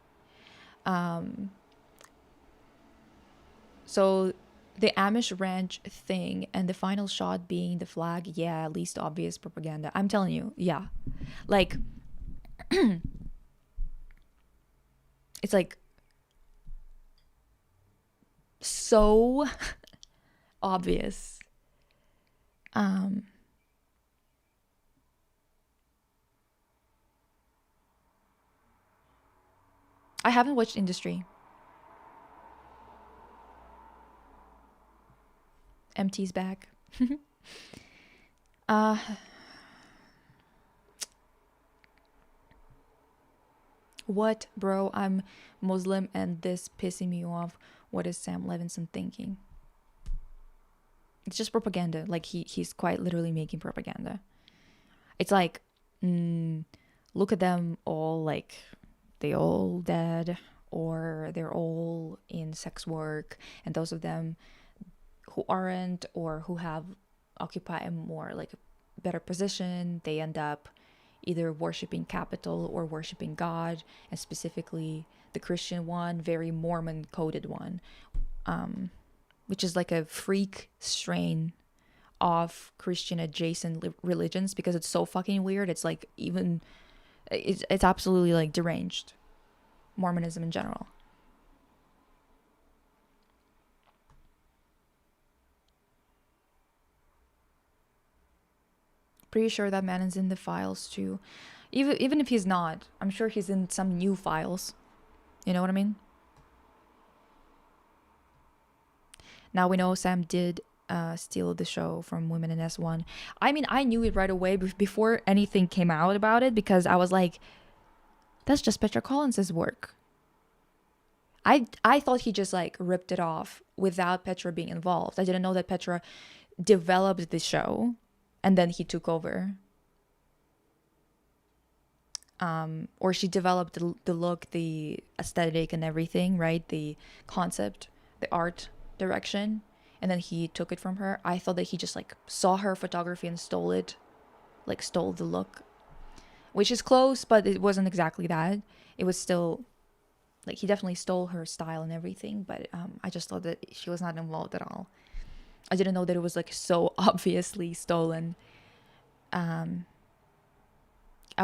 Speaker 1: So the Amish ranch thing and the final shot being the flag, yeah, least obvious propaganda. I'm telling you, yeah. Like, it's like so obvious. I haven't watched Industry. MT's back. What, bro? I'm Muslim and this pissing me off. What is Sam Levinson thinking? It's just propaganda. Like he's quite literally making propaganda. It's like look at them all like they all dead, or they're all in sex work, and those of them who aren't, or who have occupy a more like better position, they end up either worshiping capital or worshiping God, and specifically the Christian one, very Mormon coded one, which is like a freak strain of Christian adjacent religions, because it's so fucking weird. It's like even it's absolutely like deranged, Mormonism in general. Pretty sure that man is in the files too. Even if he's not, I'm sure he's in some new files. You know what I mean? Now we know Sam did steal the show from Women in S1. I mean, I knew it right away before anything came out about it, because I was like, that's just Petra Collins's work. I thought he just like ripped it off without Petra being involved. I didn't know that Petra developed the show and then he took over. Or she developed the look, the aesthetic and everything, right? The concept, the art direction, and then he took it from her. I thought that he just like saw her photography and stole it, like stole the look, which is close, but it wasn't exactly that. It was still like he definitely stole her style and everything, but I just thought that she was not involved at all. I didn't know that it was like so obviously stolen. I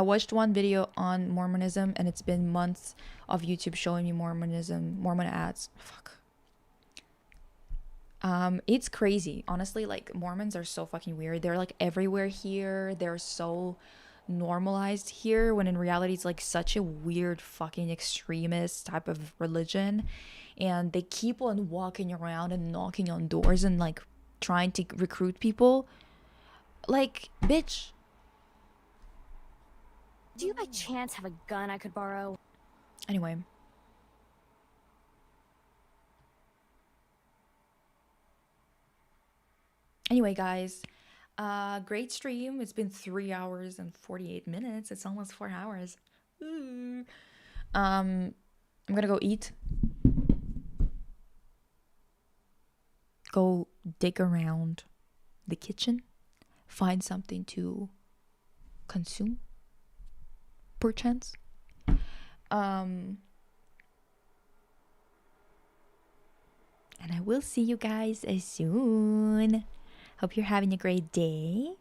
Speaker 1: watched one video on Mormonism, and it's been months of YouTube showing me Mormon ads. Fuck. It's crazy. Honestly, like Mormons are so fucking weird. They're like everywhere here. They're so normalized here, when in reality it's like such a weird fucking extremist type of religion. And they keep on walking around and knocking on doors and like trying to recruit people. Like, bitch.
Speaker 6: Do you by chance have a gun I could borrow?
Speaker 1: Anyway. Anyway, guys. Great stream. It's been 3 hours and 48 minutes. It's almost 4 hours. Ooh. I'm gonna go eat. Go dig around the kitchen. Find something to consume. Perchance. And I will see you guys soon. Hope you're having a great day.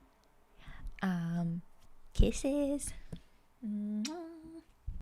Speaker 1: Kisses. Mwah.